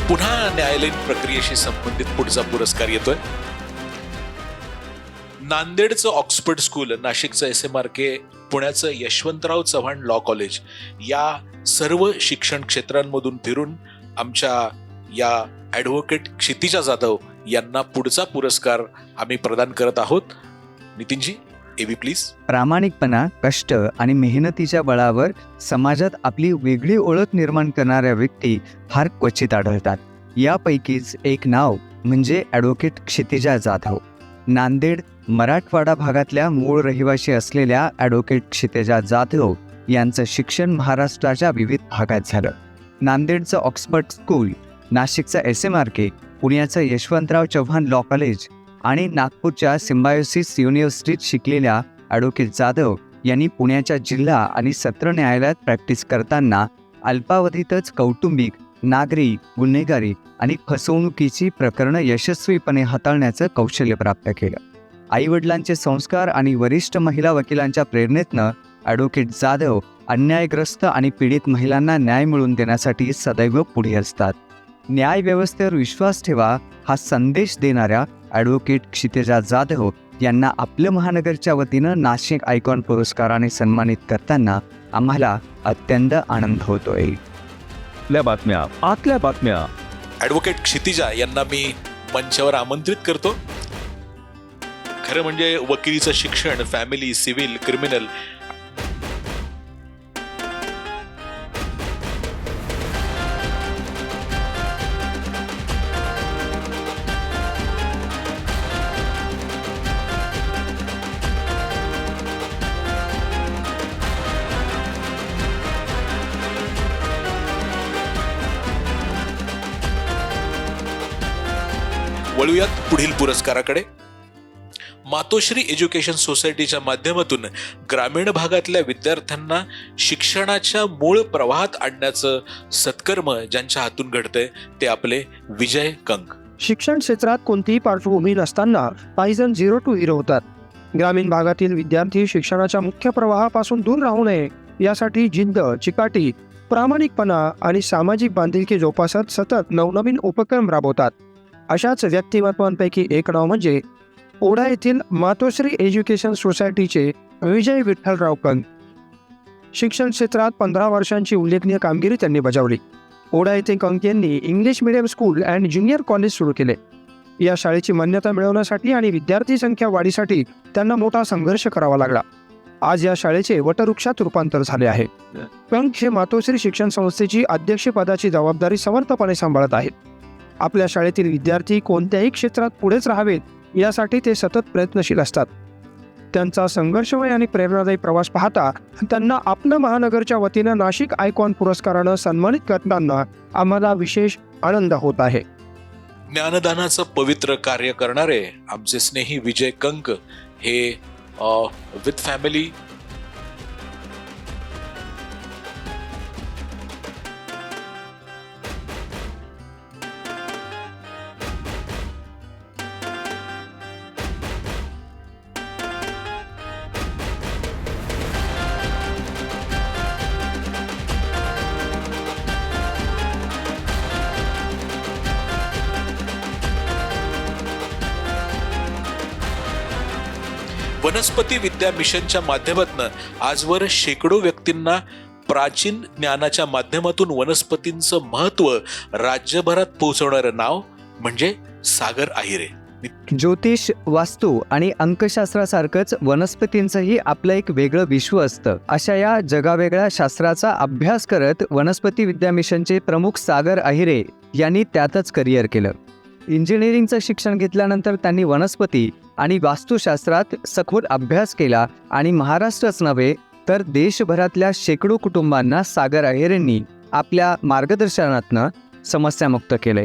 पुन्हा न्यायालयीन प्रक्रियेशी संबंधित पुढचा पुरस्कार येतोय. नांदेडचं ऑक्सफर्ड स्कूल, नाशिकचं SMRK, पुण्याचं यशवंतराव चव्हाण लॉ कॉलेज या सर्व शिक्षण क्षेत्रांमधून फिरून आमच्या या ॲडव्होकेट क्षितिजा जाधव यांना पुढचा पुरस्कार आम्ही प्रदान करत आहोत. नितीनजी, एव्ही प्लीज. प्रामाणिकपणा, कष्ट आणि मेहनतीच्या बळावर समाजात आपली वेगळी ओळख निर्माण करणाऱ्या व्यक्ती फार क्वचित आढळतात. यापैकीच एक नाव म्हणजे ॲडव्होकेट क्षितिजा जाधव. नांदेड, मराठवाडा भागातल्या मूळ रहिवासी असलेल्या ॲडव्होकेट क्षितिजा जाधव यांचं शिक्षण महाराष्ट्राच्या विविध भागात झालं. नांदेडचं ऑक्सफर्ड स्कूल, नाशिकचं SMRK, पुण्याचं यशवंतराव चव्हाण लॉ कॉलेज आणि नागपूरच्या सिम्बायोसिस युनिव्हर्सिटीत शिकलेल्या ॲडव्होकेट जाधव यांनी पुण्याच्या जिल्हा आणि सत्र न्यायालयात प्रॅक्टिस करताना अल्पावधीतच कौटुंबिक नागरी गुन्हेगारी आणि फसवणुकीची प्रकरणं यशस्वीपणे हाताळण्याचं कौशल्य प्राप्त केलं. आईवडिलांचे संस्कार आणि वरिष्ठ महिला वकिलांच्या प्रेरणेतनं ॲडव्होकेट जाधव अन्यायग्रस्त आणि पीडित महिलांना न्याय मिळवून देण्यासाठी सदैव पुढे असतात. न्यायव्यवस्थेवर विश्वास ठेवा हा संदेश देणाऱ्या ॲडव्होकेट क्षितिजा जाधव यांना आपलं महानगरच्या वतीनं नाशिक आयकॉन पुरस्काराने सन्मानित करताना आम्हाला अत्यंत आनंद होतोय. आतल्या बातम्या ॲडव्होकेट क्षितिजा यांना मी मंचावर आमंत्रित करतो. खरं म्हणजे वकिलीचं शिक्षण, फॅमिली, सिव्हिल, क्रिमिनल वळूयात पुढील पुरस्काराकडे. मातोश्री एज्युकेशन सोसायटीच्या माध्यमातून ग्रामीण भागातल्या विद्यार्थ्यांना शिक्षणाच्या मूळ प्रवाहात आणण्याचं सत्कर्म ज्यांच्या हातून घडतंय ते आपले विजय कंक. शिक्षण क्षेत्रात कोणतीही पार्श्वभूमी नसताना काही जण 0 to हिरो होतात. ग्रामीण भागातील विद्यार्थी शिक्षणाच्या मुख्य प्रवाहापासून दूर राहू नये यासाठी जिद्द, चिकाटी, प्रामाणिकपणा आणि सामाजिक बांधिलकी जोपासत सतत नवनवीन उपक्रम राबवतात. अशाच व्यक्तिमत्वांपैकी एक नाव म्हणजे ओढा येथील मातोश्री एज्युकेशन सोसायटीचे विजय विठ्ठलराव कंक. शिक्षण क्षेत्रात 15 वर्षांची उल्लेखनीय कामगिरी त्यांनी बजावली. ओढा येथे कंक यांनी English medium school and junior college सुरू केले. या शाळेची मान्यता मिळवण्यासाठी आणि विद्यार्थी संख्या वाढीसाठी त्यांना मोठा संघर्ष करावा लागला. आज या शाळेचे वटवृक्षात रूपांतर झाले आहे. कंक हे मातोश्री शिक्षण संस्थेची अध्यक्षपदाची जबाबदारी समर्थपणे सांभाळत आहेत. आपल्या शाळेतील विद्यार्थी कोणत्याही क्षेत्रात पुढेच राहावेत यासाठी ते सतत प्रयत्नशील असतात. त्यांचा संघर्षमय आणि प्रेरणादायी प्रवास पाहता त्यांना आपलं महानगरच्या वतीनं नाशिक आयकॉन पुरस्कारानं सन्मानित करताना आम्हाला विशेष आनंद होत आहे. ज्ञानदानाचं पवित्र कार्य करणारे आमचे स्नेही विजय कंक हे विथ फॅमिली वनस्पती विद्या मिशनच्या माध्यमातून आजवर शेकडो व्यक्तींना प्राचीन ज्ञानाच्या माध्यमातून वनस्पतींचं महत्व राज्यभरात पोहोचवणारं नाव म्हणजे सागर आहिरे. ज्योतिष, वास्तू आणि अंकशास्त्रासारखंच वनस्पतींचंही आपलं एक वेगळं विश्व असतं. अशा या जगावेगळ्या शास्त्राचा अभ्यास करत वनस्पती विद्या मिशनचे प्रमुख सागर आहिरे यांनी त्यातच करिअर केलं. इंजिनिअरिंगचं शिक्षण घेतल्यानंतर त्यांनी वनस्पती आणि वास्तुशास्त्रात सखोल अभ्यास केला आणि महाराष्ट्रच नव्हे तर देशभरातल्या शेकडो कुटुंबांना सागर आहिरेंनी आपल्या मार्गदर्शनातनं समस्यामुक्त केले.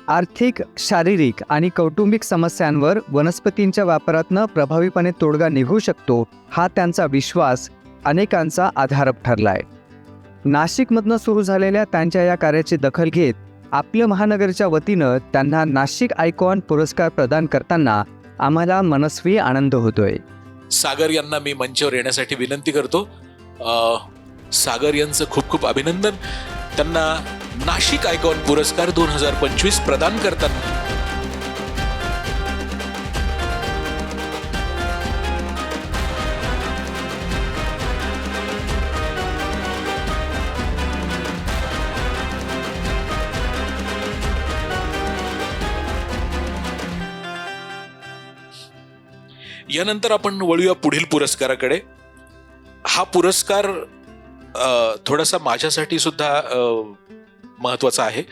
आर्थिक, शारीरिक आणि कौटुंबिक समस्यांवर वनस्पतींच्या वापरातनं प्रभावीपणे तोडगा निघू शकतो हा त्यांचा विश्वास अनेकांचा आधार ठरलाय. नाशिकमधनं सुरू झालेल्या त्यांच्या या कार्याची दखल घेत आपलं महानगरच्या वतीनं त्यांना नाशिक आयकॉन पुरस्कार प्रदान करताना आम्हाला मनस्वी आनंद होतोय. सागर यांना मी मंचावर येण्यासाठी विनंती करतो. सागर यांचं खूप खूप अभिनंदन. त्यांना नाशिक आयकॉन पुरस्कार 2025 प्रदान करताना यानंतर आपण वळूया पुढील पुरस्काराकडे. हा पुरस्कार थोडासा माझ्यासाठी सुद्धा महत्त्वाचा आहे.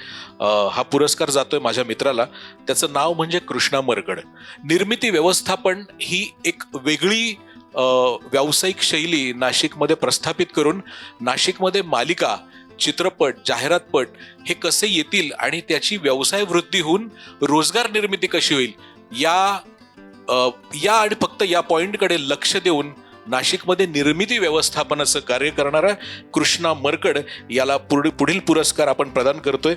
हा पुरस्कार जातोय माझ्या मित्राला. त्याचं नाव म्हणजे कृष्णा मरगड. निर्मिती व्यवस्थापन ही एक वेगळी व्यावसायिक शैली नाशिकमध्ये प्रस्थापित करून नाशिकमध्ये मालिका, चित्रपट, जाहिरातपट हे कसे येतील आणि त्याची व्यवसाय वृद्धी होऊन रोजगार निर्मिती कशी होईल या आणि फक्त या पॉइंटकडे लक्ष देऊन नाशिकमध्ये निर्मिती व्यवस्थापनाचं कार्य करणारा कृष्णा मरकड याला पुढील पुरस्कार आपण प्रदान करतोय.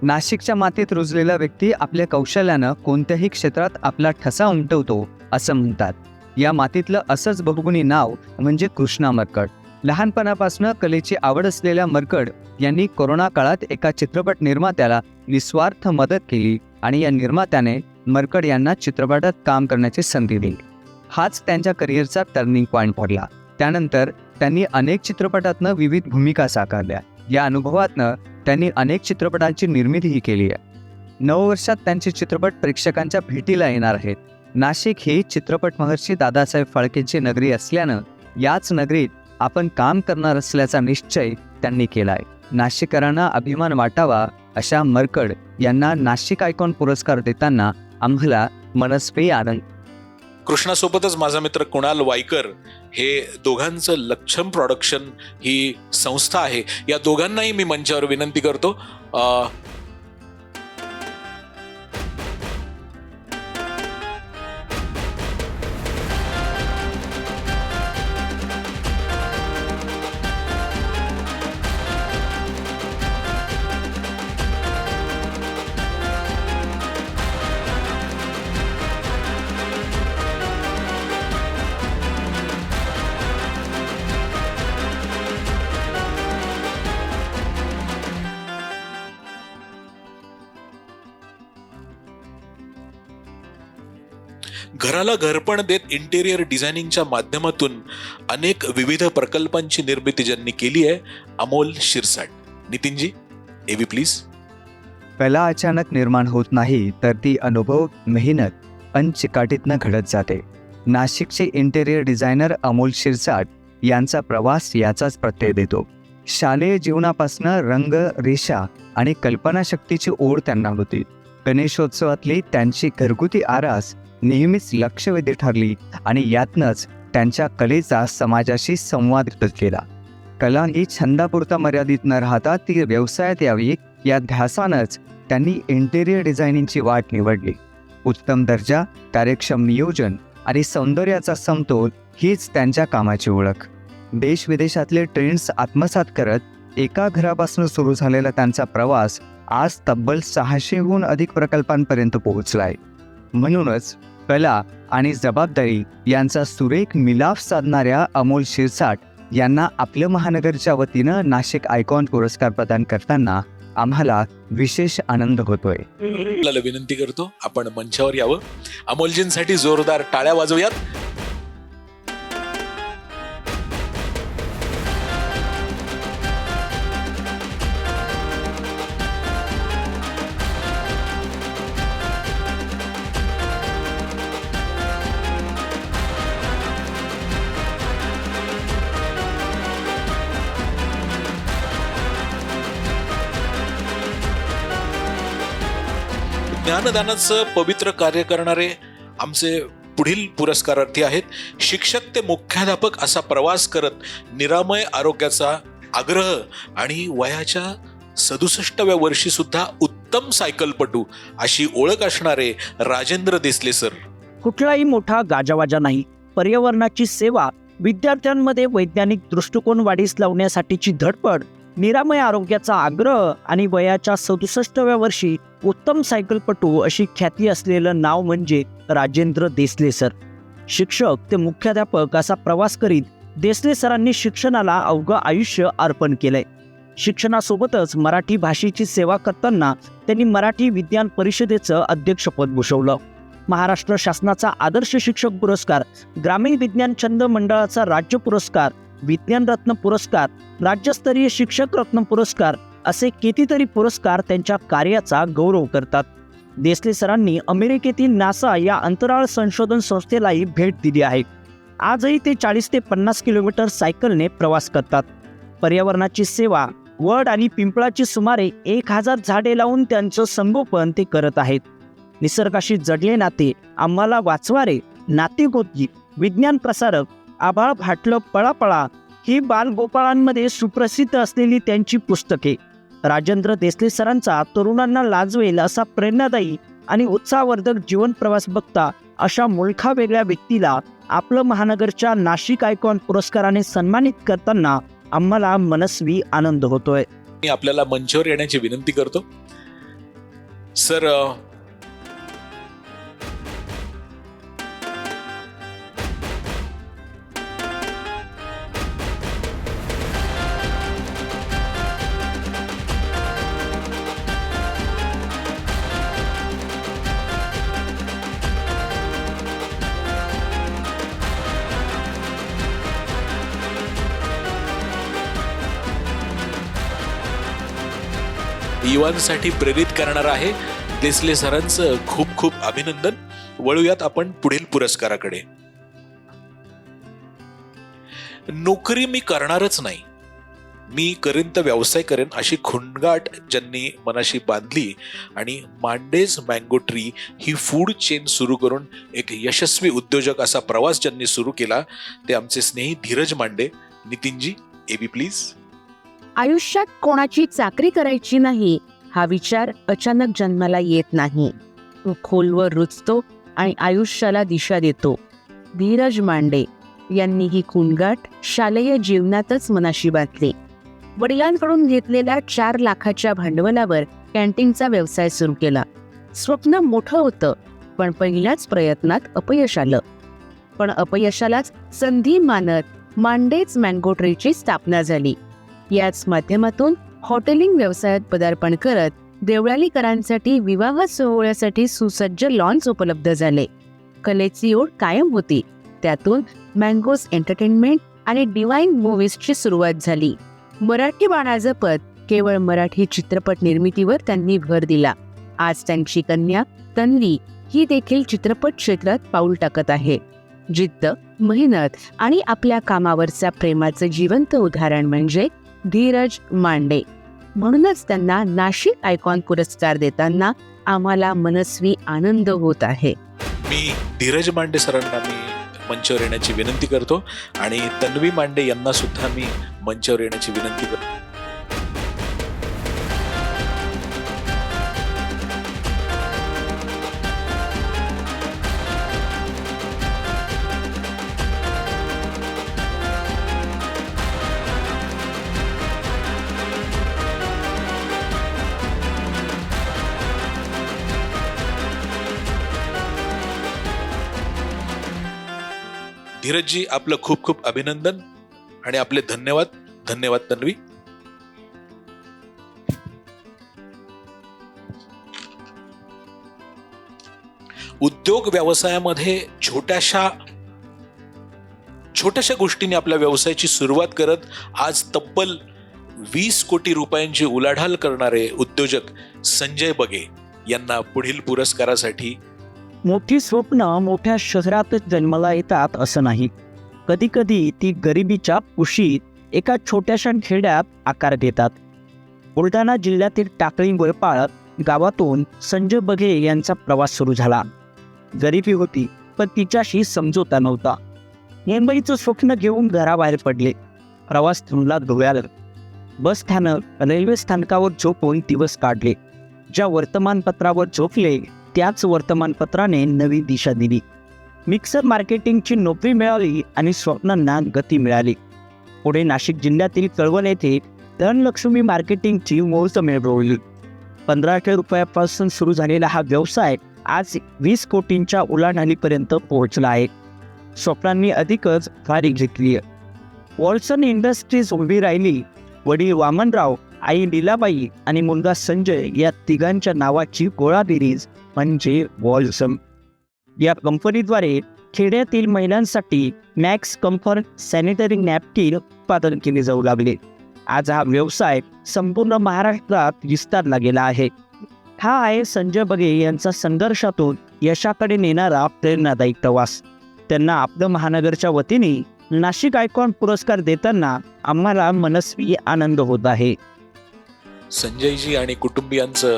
नाशिकच्या मातीत रुजलेला व्यक्ती आपल्या कौशल्यानं कोणत्याही क्षेत्रात आपला ठसा उमटवतो असं म्हणतात. या मातीतलं असंच बहुगुणी नाव म्हणजे कृष्णा मरकड. लहानपणापासून कलेची आवड असलेल्या मरकड यांनी कोरोना काळात एका चित्रपट निर्मात्याला निस्वार्थ मदत केली आणि या निर्मात्याने मरकड यांना चित्रपटात काम करण्याची संधी दिली. हाच त्यांच्या करिअरचा टर्निंग पॉईंट ठरला. त्यानंतर त्यांनी अनेक चित्रपटातनं विविध भूमिका साकारल्या. या अनुभवातनं त्यांनी अनेक चित्रपटांची निर्मितीही केली आहे. नववर्षात त्यांचे चित्रपट प्रेक्षकांच्या भेटीला येणार आहेत. नाशिक ही चित्रपट महर्षी दादासाहेब फाळकेंची नगरी असल्यानं याच नगरीत आपण काम करणार असल्याचा निश्चय त्यांनी केलाय. नाशिककरांना अभिमान वाटावा अशा मरकड यांना नाशिक आयकॉन पुरस्कार देताना आम्हाला मनस्वी आनंद. कृष्णासोबतच माझा मित्र कुणाल वायकर हे दोघांचं लक्षम प्रोडक्शन ही संस्था आहे. या दोघांनाही मी मंचावर विनंती करतो. घराला घरपण देत इंटेरियर डिझायनिंगच्या माध्यमातून अनेक विविध प्रकल्पांची निर्मिती ज्यांनी केली आहे, अमोल शिरसाट. नितीनजी, एव्ही प्लीज. कला अचानक निर्माण होत नाही, तर ती अनुभव, मेहनत आणि चिकाटीतनं घडत जाते. नाशिकचे इंटेरियर डिझायनर अमोल शिरसाट यांचा प्रवास याचाच प्रत्यय देतो. शालेय जीवनापासून रंग, रेषा आणि कल्पनाशक्तीची ओढ त्यांना होती. गणेशोत्सवातली त्यांची घरगुती आरास नेहमीच लक्षवेधी ठरली आणि यातनंच त्यांच्या कलेचा समाजाशी संवाद केला. कला ही छंदापुरता मर्यादित न राहता ती व्यवसायात यावी या ध्यासानंच त्यांनी इंटेरियर डिझायनिंगची वाट निवडली. उत्तम दर्जा, कार्यक्षम नियोजन आणि सौंदर्याचा समतोल हीच त्यांच्या कामाची ओळख. देशविदेशातले ट्रेंड्स आत्मसात करत एका घरापासून सुरू झालेला त्यांचा प्रवास आज तब्बल 600हून अधिक प्रकल्पांपर्यंत पोहोचलाय. म्हणूनच कला आणि जबाबदारी यांचा सुरेख मिलाफ साधणाऱ्या अमोल शिरसाट यांना आपलं महानगरच्या वतीनं नाशिक आयकॉन पुरस्कार प्रदान करताना आम्हाला विशेष आनंद होतोय. आपल्याला विनंती करतो आपण मंचावर यावं. अमोलजींसाठी जोरदार टाळ्या वाजवूयात. ज्ञानदानाचं पवित्र कार्य करणारे आमचे पुढील पुरस्कारार्थी आहेत. शिक्षक ते मुख्याध्यापक असा प्रवास करत निरामय आरोग्याचा आग्रह आणि वयाच्या 67व्या वर्षी सुद्धा उत्तम सायकलपटू अशी ओळख असणारे राजेंद्र देसले सर. कुठलाही मोठा गाजावाजा नाही, पर्यावरणाची सेवा, विद्यार्थ्यांमध्ये वैज्ञानिक दृष्टिकोन वाढीस लावण्यासाठीची धडपड, निरामय आरोग्याचा आग्रह आणि वयाच्या 67व्या वर्षी उत्तम सायकलपटू अशी ख्याती असलेलं नाव म्हणजे राजेंद्र देसले सर. शिक्षक ते मुख्याध्यापक असा प्रवास करीत देसले सरांनी शिक्षणाला अवघं आयुष्य अर्पण केलंय. शिक्षणासोबतच मराठी भाषेची सेवा करताना त्यांनी मराठी विज्ञान परिषदेचं अध्यक्षपद भूषवलं. महाराष्ट्र शासनाचा आदर्श शिक्षक पुरस्कार, ग्रामीण विज्ञान छंद मंडळाचा राज्य पुरस्कार, विज्ञान रत्न पुरस्कार, राज्यस्तरीय शिक्षक रत्न पुरस्कार असे कितीतरी पुरस्कार त्यांच्या कार्याचा गौरव करतात. देसले सरांनी अमेरिकेतील नासा या अंतराळ संशोधन संस्थेलाही भेट दिली आहे. आजही ते 40 ते 50 किलोमीटर सायकलने प्रवास करतात. पर्यावरणाची सेवा, वड आणि पिंपळाची सुमारे 1000 झाडे लावून त्यांचं संगोपन ते करत आहेत. निसर्गाशी जडले नाते, आम्हाला वाचवारे, नातेगोती, विज्ञान प्रसारक, आभाळ फाटलं पळापळा ही बालगोपाळांमध्ये सुप्रसिद्ध असलेली त्यांची पुस्तके. राजेंद्र देसले सरांचा तरुणांना लाजवेल असा प्रेरणादायी आणि उत्साहवर्धक जीवन प्रवास बघता अशा मुलखा वेगळ्या व्यक्तीला आपलं महानगरच्या नाशिक आयकॉन पुरस्काराने सन्मानित करताना आम्हाला मनस्वी आनंद होतोय. मी आपल्याला मंचावर येण्याची विनंती करतो. सर, युवांसाठी प्रेरित करणार आहे. देसले सरांचं खूप खूप अभिनंदन. वळूयात आपण पुढील पुरस्काराकडे. नोकरी मी करणारच नाही, मी करेन तर व्यवसाय करेन, अशी खुणगाट ज्यांनी मनाशी बांधली आणि मांडेज मँगो ट्री ही फूड चेन सुरू करून एक यशस्वी उद्योजक असा प्रवास ज्यांनी सुरू केला, ते आमचे स्नेही धीरज मांडे. Nitinji, AB please. आयुष्यात कोणाची चाकरी करायची नाही हा विचार अचानक जन्माला येत नाही. तो खोलवर रुजतो आणि आयुष्याला दिशा देतो. धीरज मांडे यांनी ही खुणगाठ शालेय जीवनातच मनाशी बांधली. वडिलांकडून घेतलेल्या 4 लाखाच्या भांडवलावर कॅन्टीनचा व्यवसाय सुरू केला. स्वप्न मोठं होतं, पण पहिल्याच प्रयत्नात अपयश आलं. पण अपयशालाच संधी मानत मांडेज मँगो ट्रीची स्थापना झाली. याच माध्यमातून हॉटेलिंग व्यवसायात पदार्पण करत देवळालीकरांसाठी विवाह सोहळ्यासाठी सुसज्ज लॉन्स उपलब्ध झाले. कलेची ओढ कायम होती. त्यातून मँगोज एंटरटेनमेंट आणि डिवाइन मूव्हीजची सुरुवात झाली. मराठी बाणा जपत केवळ मराठी चित्रपट निर्मितीवर त्यांनी भर दिला. आज त्यांची कन्या तन्वी ही देखील चित्रपट क्षेत्रात पाऊल टाकत आहे. जिद्द, मेहनत आणि आपल्या कामावरच्या प्रेमाचं जिवंत उदाहरण म्हणजे धीरज मांडे. म्हणूनच त्यांना नाशिक आयकॉन पुरस्कार देताना आम्हाला मनस्वी आनंद होत आहे. मी धीरज मांडे सरांना मी मंचावर येण्याची विनंती करतो आणि तन्वी मांडे यांना सुद्धा मी मंचावर येण्याची विनंती करतो. धीरजजी, आपलं खूप खूप अभिनंदन आणि आपले धन्यवाद. धन्यवाद तन्वी. उद्योग व्यवसायामध्ये छोट्याशा गोष्टीने आपल्या व्यवसायाची सुरुवात करत आज तब्बल 20 कोटी रुपयांची उलाढाल करणारे उद्योजक संजय बगे यांना पुढील पुरस्कारासाठी. मोठी स्वप्न मोठ्या शहरातच जन्माला येतात असं नाही. कधी कधी ती गरिबीच्या कुशीत एका छोट्याशा खेड्यात आकार घेतात. बुलढाणा जिल्ह्यातील टाकळी वळपाळ गावातून संजय बगे यांचा प्रवास सुरू झाला. गरिबी होती, पण तिच्याशी समझोता नव्हता. मुंबईचं स्वप्न घेऊन घराबाहेर पडले. प्रवास थांबला धुळ्याला. बस स्थानक, रेल्वे स्थानकावर झोपून दिवस काढले. ज्या वर्तमानपत्रावर झोपले त्याच वर्तमानपत्राने नवी दिशा दिली. मिक्सर मार्केटिंगची नोकरी मिळाली आणि स्वप्नांना गती मिळाली. पुढे नाशिक जिल्ह्यातील कळवण येथे धनलक्ष्मी मार्केटिंगची मोहीम मिळवली. 15,000 रुपयापासून सुरू झालेला हा व्यवसाय आज 20 कोटींच्या उलाढालीपर्यंत पोहोचला आहे. स्वप्नांनी अधिकच भारी घेतली. वॉल्सन इंडस्ट्रीज उभी राहिली. वडील वामनराव, आई लीलाबाई आणि मुलगा संजय या तिघांच्या नावाची गोळाबेरीज म्हणजे वॉल्सन. या कंपनीद्वारे खेड्यातील महिलांसाठी मॅक्स कम्फर्ट सॅनिटरी नॅपकिन उत्पादन केले जाऊ लागले. आज हा व्यवसाय संपूर्ण महाराष्ट्रात विस्तारला गेला आहे. हा आहे संजय बगे यांचा संघर्षातून यशाकडे नेणारा प्रेरणादायी प्रवास. त्यांना आपलं महानगरच्या वतीने नाशिक आयकॉन पुरस्कार देताना आम्हाला मनस्वी आनंद होत आहे. संजयजी आणि कुटुंबियांचं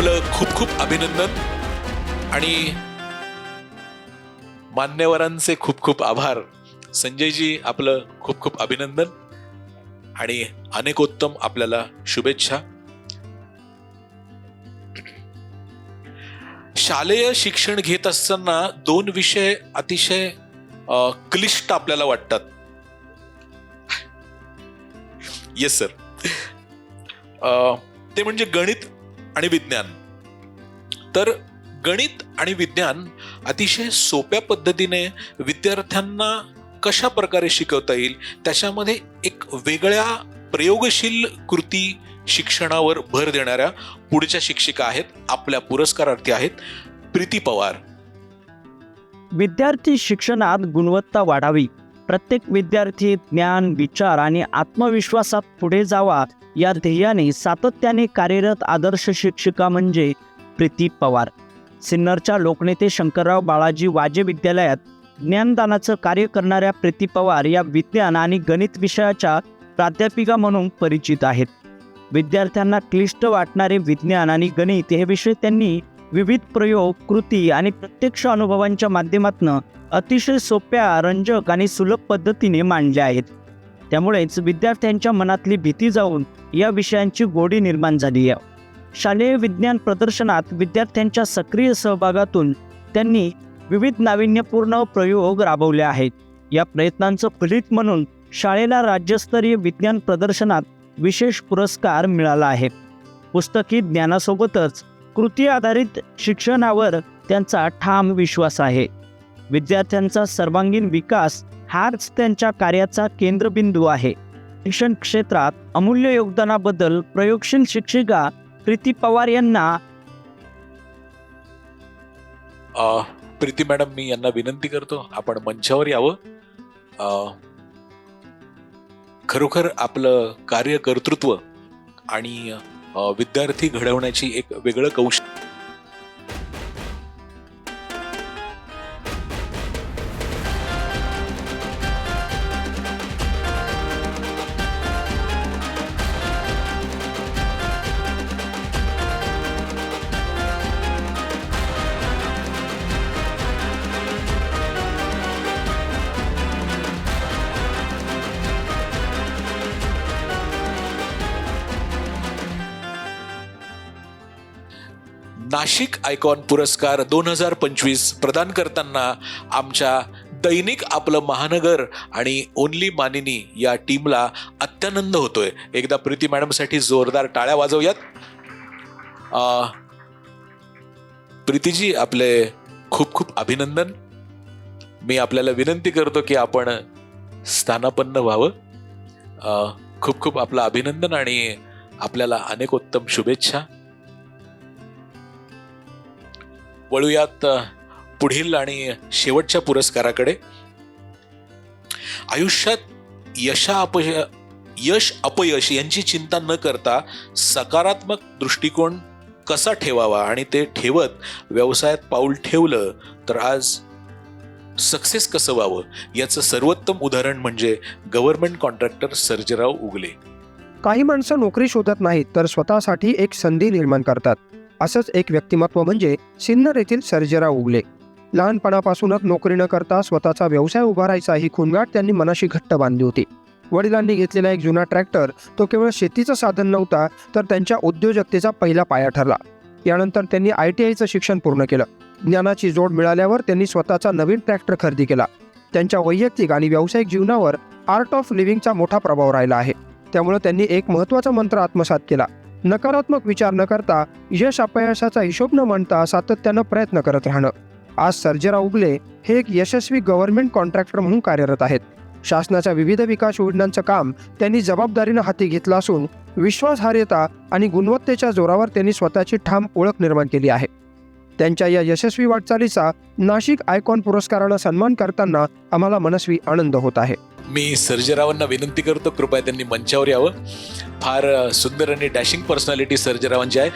आपलं खूप खूप अभिनंदन आणि मान्यवरांचे खूप खूप आभार. संजयजी आपलं खूप खूप अभिनंदन आणि अनेकोत्तम आपल्याला शुभेच्छा. शालेय शिक्षण घेत असताना 2 विषय अतिशय क्लिष्ट आपल्याला वाटतात. Yes sir. ते म्हणजे गणित आणि विज्ञान. तर गणित आणि विज्ञान अतिशय सोप्या पद्धतीने विद्यार्थ्यांना कशा प्रकारे शिकवता येईल त्याच्यामध्ये एक वेगळ्या प्रयोगशील कृती शिक्षणावर भर देणाऱ्या पुढच्या शिक्षिका आहेत. आपल्या पुरस्कारार्थी आहेत प्रीती पवार. विद्यार्थी शिक्षणात गुणवत्ता वाढावी, प्रत्येक विद्यार्थी ज्ञान, विचार आणि आत्मविश्वासात पुढे जावा या ध्येयाने सातत्याने कार्यरत आदर्श शिक्षिका म्हणजे प्रीती पवार. सिन्नरच्या लोकनेते शंकरराव बाळाजी वाजे विद्यालयात ज्ञानदानाचं कार्य करणाऱ्या प्रीती पवार या विज्ञान आणि गणित विषयाच्या प्राध्यापिका म्हणून परिचित आहेत. विद्यार्थ्यांना क्लिष्ट वाटणारे विज्ञान आणि गणित हे विषय त्यांनी विविध प्रयोग, कृती आणि प्रत्यक्ष अनुभवांच्या माध्यमातून अतिशय सोप्या, रंजक आणि सुलभ पद्धतीने मांडले आहेत. त्यामुळेच विद्यार्थ्यांच्या मनातली भीती जाऊन या विषयांची गोडी निर्माण झाली आहे. शालेय विज्ञान प्रदर्शनात विद्यार्थ्यांच्या सक्रिय सहभागातून त्यांनी विविध नाविन्यपूर्ण प्रयोग राबवले आहेत. या प्रयत्नांचं फलित म्हणून शाळेला राज्यस्तरीय विज्ञान प्रदर्शनात विशेष पुरस्कार मिळाला आहे. पुस्तकी ज्ञानासोबतच कृती आधारित शिक्षणावर त्यांचा ठाम विश्वास आहे. विद्यार्थ्यांचा सर्वांगीण विकास हाच त्यांच्या कार्याचा केंद्रबिंदू आहे. शिक्षण क्षेत्रात अमूल्य योगदानाबद्दल प्रयोगशील शिक्षिका प्रीती पवार यांना प्रीती मॅडम, मी यांना विनंती करतो आपण मंचावर यावं. खरोखर आपलं कार्यकर्तृत्व आणि विद्यार्थी घडवण्याची एक वेगळं कौशल्य. नाशिक आयकॉन पुरस्कार 2025 प्रदान करताना आमच्या दैनिक आपलं महानगर आणि ओनली मानिनी या टीमला अत्यानंद होतोय. एकदा प्रीती मॅडमसाठी जोरदार टाळ्या वाजवूयात. प्रीतीजी आपले खूप खूप अभिनंदन. मी आपल्याला विनंती करतो की आपण स्थानापन्न व्हावं. खूप खूप आपलं अभिनंदन आणि आपल्याला अनेक उत्तम शुभेच्छा. वळूयात पुढील आणि शेवटच्या पुरस्काराकडे. आयुष्यात यश अपयश यांची चिंता न करता सकारात्मक दृष्टिकोन कसा ठेवावा आणि ते ठेवत व्यवसायात पाऊल ठेवलं तर आज सक्सेस कसं व्हावं याचं सर्वोत्तम उदाहरण म्हणजे गव्हर्नमेंट कॉन्ट्रॅक्टर सर्जेराव उगले. काही माणसं नोकरी शोधत नाहीत तर स्वतःसाठी एक संधी निर्माण करतात. असंच एक व्यक्तिमत्व म्हणजे सिन्नर येथील सर्जेराव उगले. लहानपणापासूनच नोकरी न करता स्वतःचा व्यवसाय उभारायचा ही खूणगाठ त्यांनी मनाशी घट्ट बांधली होती. वडिलांनी घेतलेला एक जुना ट्रॅक्टर तो केवळ शेतीचं साधन नव्हता तर त्यांच्या उद्योजकतेचा पहिला पाया ठरला. यानंतर त्यांनी ITIचं शिक्षण पूर्ण केलं. ज्ञानाची जोड मिळाल्यावर त्यांनी स्वतःचा नवीन ट्रॅक्टर खरेदी केला. त्यांच्या वैयक्तिक आणि व्यावसायिक जीवनावर आर्ट ऑफ लिव्हिंगचा मोठा प्रभाव राहिला आहे. त्यामुळे त्यांनी एक महत्त्वाचा मंत्र आत्मसात केला. नकारात्मक विचार न करता, यश अपयशाचा हिशोब न मांडता सातत्यानं प्रयत्न करत राहणं. आज सर्जेराव उगले हे एक यशस्वी गव्हर्नमेंट कॉन्ट्रॅक्टर म्हणून कार्यरत आहेत. शासनाच्या विविध विकास योजनांचं काम त्यांनी जबाबदारीनं हाती घेतलं असून विश्वासार्हता आणि गुणवत्तेच्या जोरावर त्यांनी स्वतःची ठाम ओळख निर्माण केली आहे. त्यांच्या या यशस्वी वाटचालीचा नाशिक आयकॉन पुरस्कारानं सन्मान करताना आम्हाला मनस्वी आनंद होत आहे. मी सर्जेरावांना विनंती करतो कृपया त्यांनी मंचावर यावं. फार सुंदर आणि डॅशिंग पर्सनॅलिटी सर्जेरावांची आहे.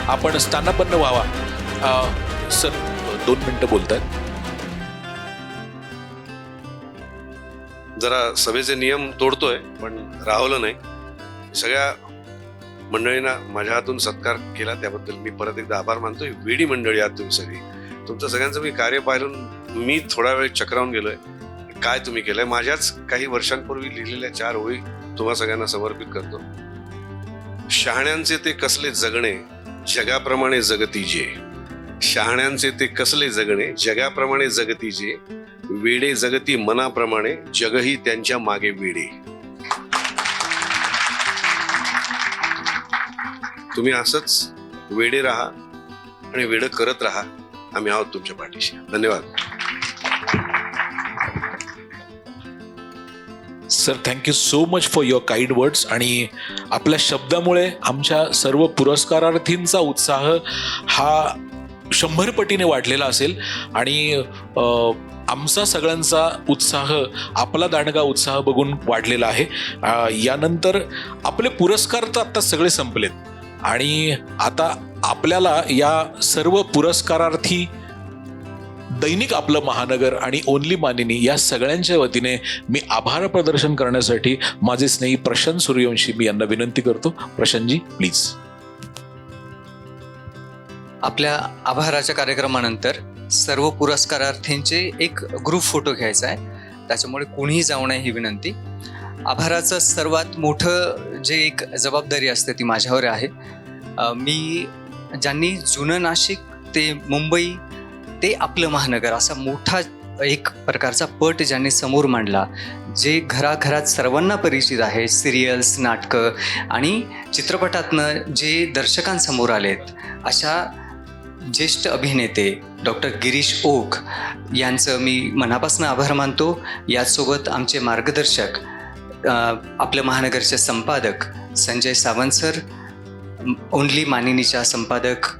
आपण स्थानापन्न व्हावा. सर 2 मिनिटं बोलतायत. जरा सभेचे नियम तोडतोय पण राहवलं नाही. सगळ्या मंडळींना माझ्या हातून सत्कार केला त्याबद्दल मी परत एकदा आभार मानतोय. वेडी मंडळी आहात तुम्ही सगळी. तुमचं सगळ्यांचं मी कार्य पाहिलं मी थोडा वेळ चक्रावून गेलोय. काय तुम्ही केलंय. माझ्याच काही वर्षांपूर्वी लिहिलेल्या 4 ओळी तुम्हा सगळ्यांना समर्पित करतो. शहाण्यांचे ते कसले जगणे जगाप्रमाणे जगती जे. शहाण्यांचे ते कसले जगणे जगाप्रमाणे जगती जे. वेडे जगती मनाप्रमाणे जगही त्यांच्या मागे वेडे. तुम्ही असंच वेडे राहा आणि वेड करत राहा. आम्ही आहोत तुमच्या पाठीशी. धन्यवाद. Sir thank you so much for your kind words. आणि आपल्या शब्दामुळे आमच्या सर्व पुरस्कारार्थींचा उत्साह हा 100 पटीने वाढलेला असेल. आणि आमचा सगळ्यांचा उत्साह, आपला दांडगा उत्साह बघून वाढलेला आहे. यानंतर आपले पुरस्कार तर आता सगळे संपलेत आणि आता आपल्याला या सर्व पुरस्कारार्थी दैनिक आपलं महानगर आणि ओनली मानिनी या सगळ्यांच्या वतीने मी आभार प्रदर्शन करण्यासाठी माझे स्नेही प्रशांत सूर्यवंशी मी यांना विनंती करतो. प्रशांतजी प्लीज. आपल्या आभाराच्या कार्यक्रमानंतर सर्व पुरस्कारार्थींचे एक ग्रुप फोटो घ्यायचा आहे. त्याच्यामुळे कोणीही जाऊ नये ही विनंती. आभाराचं सर्वात मोठं जे एक जबाबदारी असते ती माझ्यावर आहे. मी ज्यांनी जुनं नाशिक ते मुंबई ते आपलं महानगर असा मोठा एक प्रकारचा पट ज्यांनी समोर मांडला, जे घराघरात सर्वांना परिचित आहे. सिरियल्स, नाटकं आणि चित्रपटातनं जे दर्शकांसमोर आलेत अशा ज्येष्ठ अभिनेते डॉक्टर गिरीश ओक यांचं मी मनापासून आभार मानतो. याचसोबत आमचे मार्गदर्शक आपल्या महानगरचे संपादक संजय सावंत सर, ओनली मानिनीच्या संपादक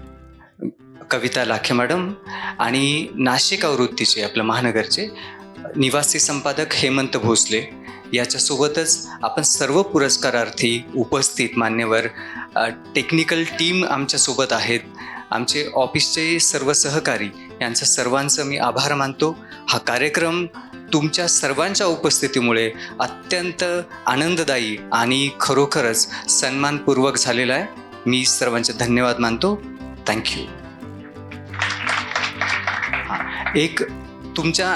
कविता लाखे मॅडम आणि नाशिक आवृत्तीचे आपल्या महानगरचे निवासी संपादक हेमंत भोसले. याच्यासोबतच आपण सर्व पुरस्कारार्थी उपस्थित मान्यवर, टेक्निकल टीम आमच्यासोबत आहेत, आमचे ऑफिसचे सर्व सहकारी, यांचं सर्वांचं मी आभार मानतो. हा कार्यक्रम तुमच्या सर्वांच्या उपस्थितीमुळे अत्यंत आनंददायी आणि खरोखरच सन्मानपूर्वक झालेला आहे. मी सर्वांचे धन्यवाद मानतो. थँक्यू. एक तुमच्या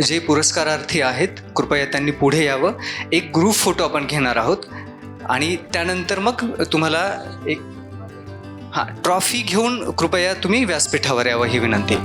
जे पुरस्कारार्थी आहेत कृपया त्यांनी पुढे यावं. एक ग्रुप फोटो आपण घेणार आहोत आणि त्यानंतर मग तुम्हाला एक ट्रॉफी घेऊन कृपया तुम्ही व्यासपीठावर यावं ही विनंती.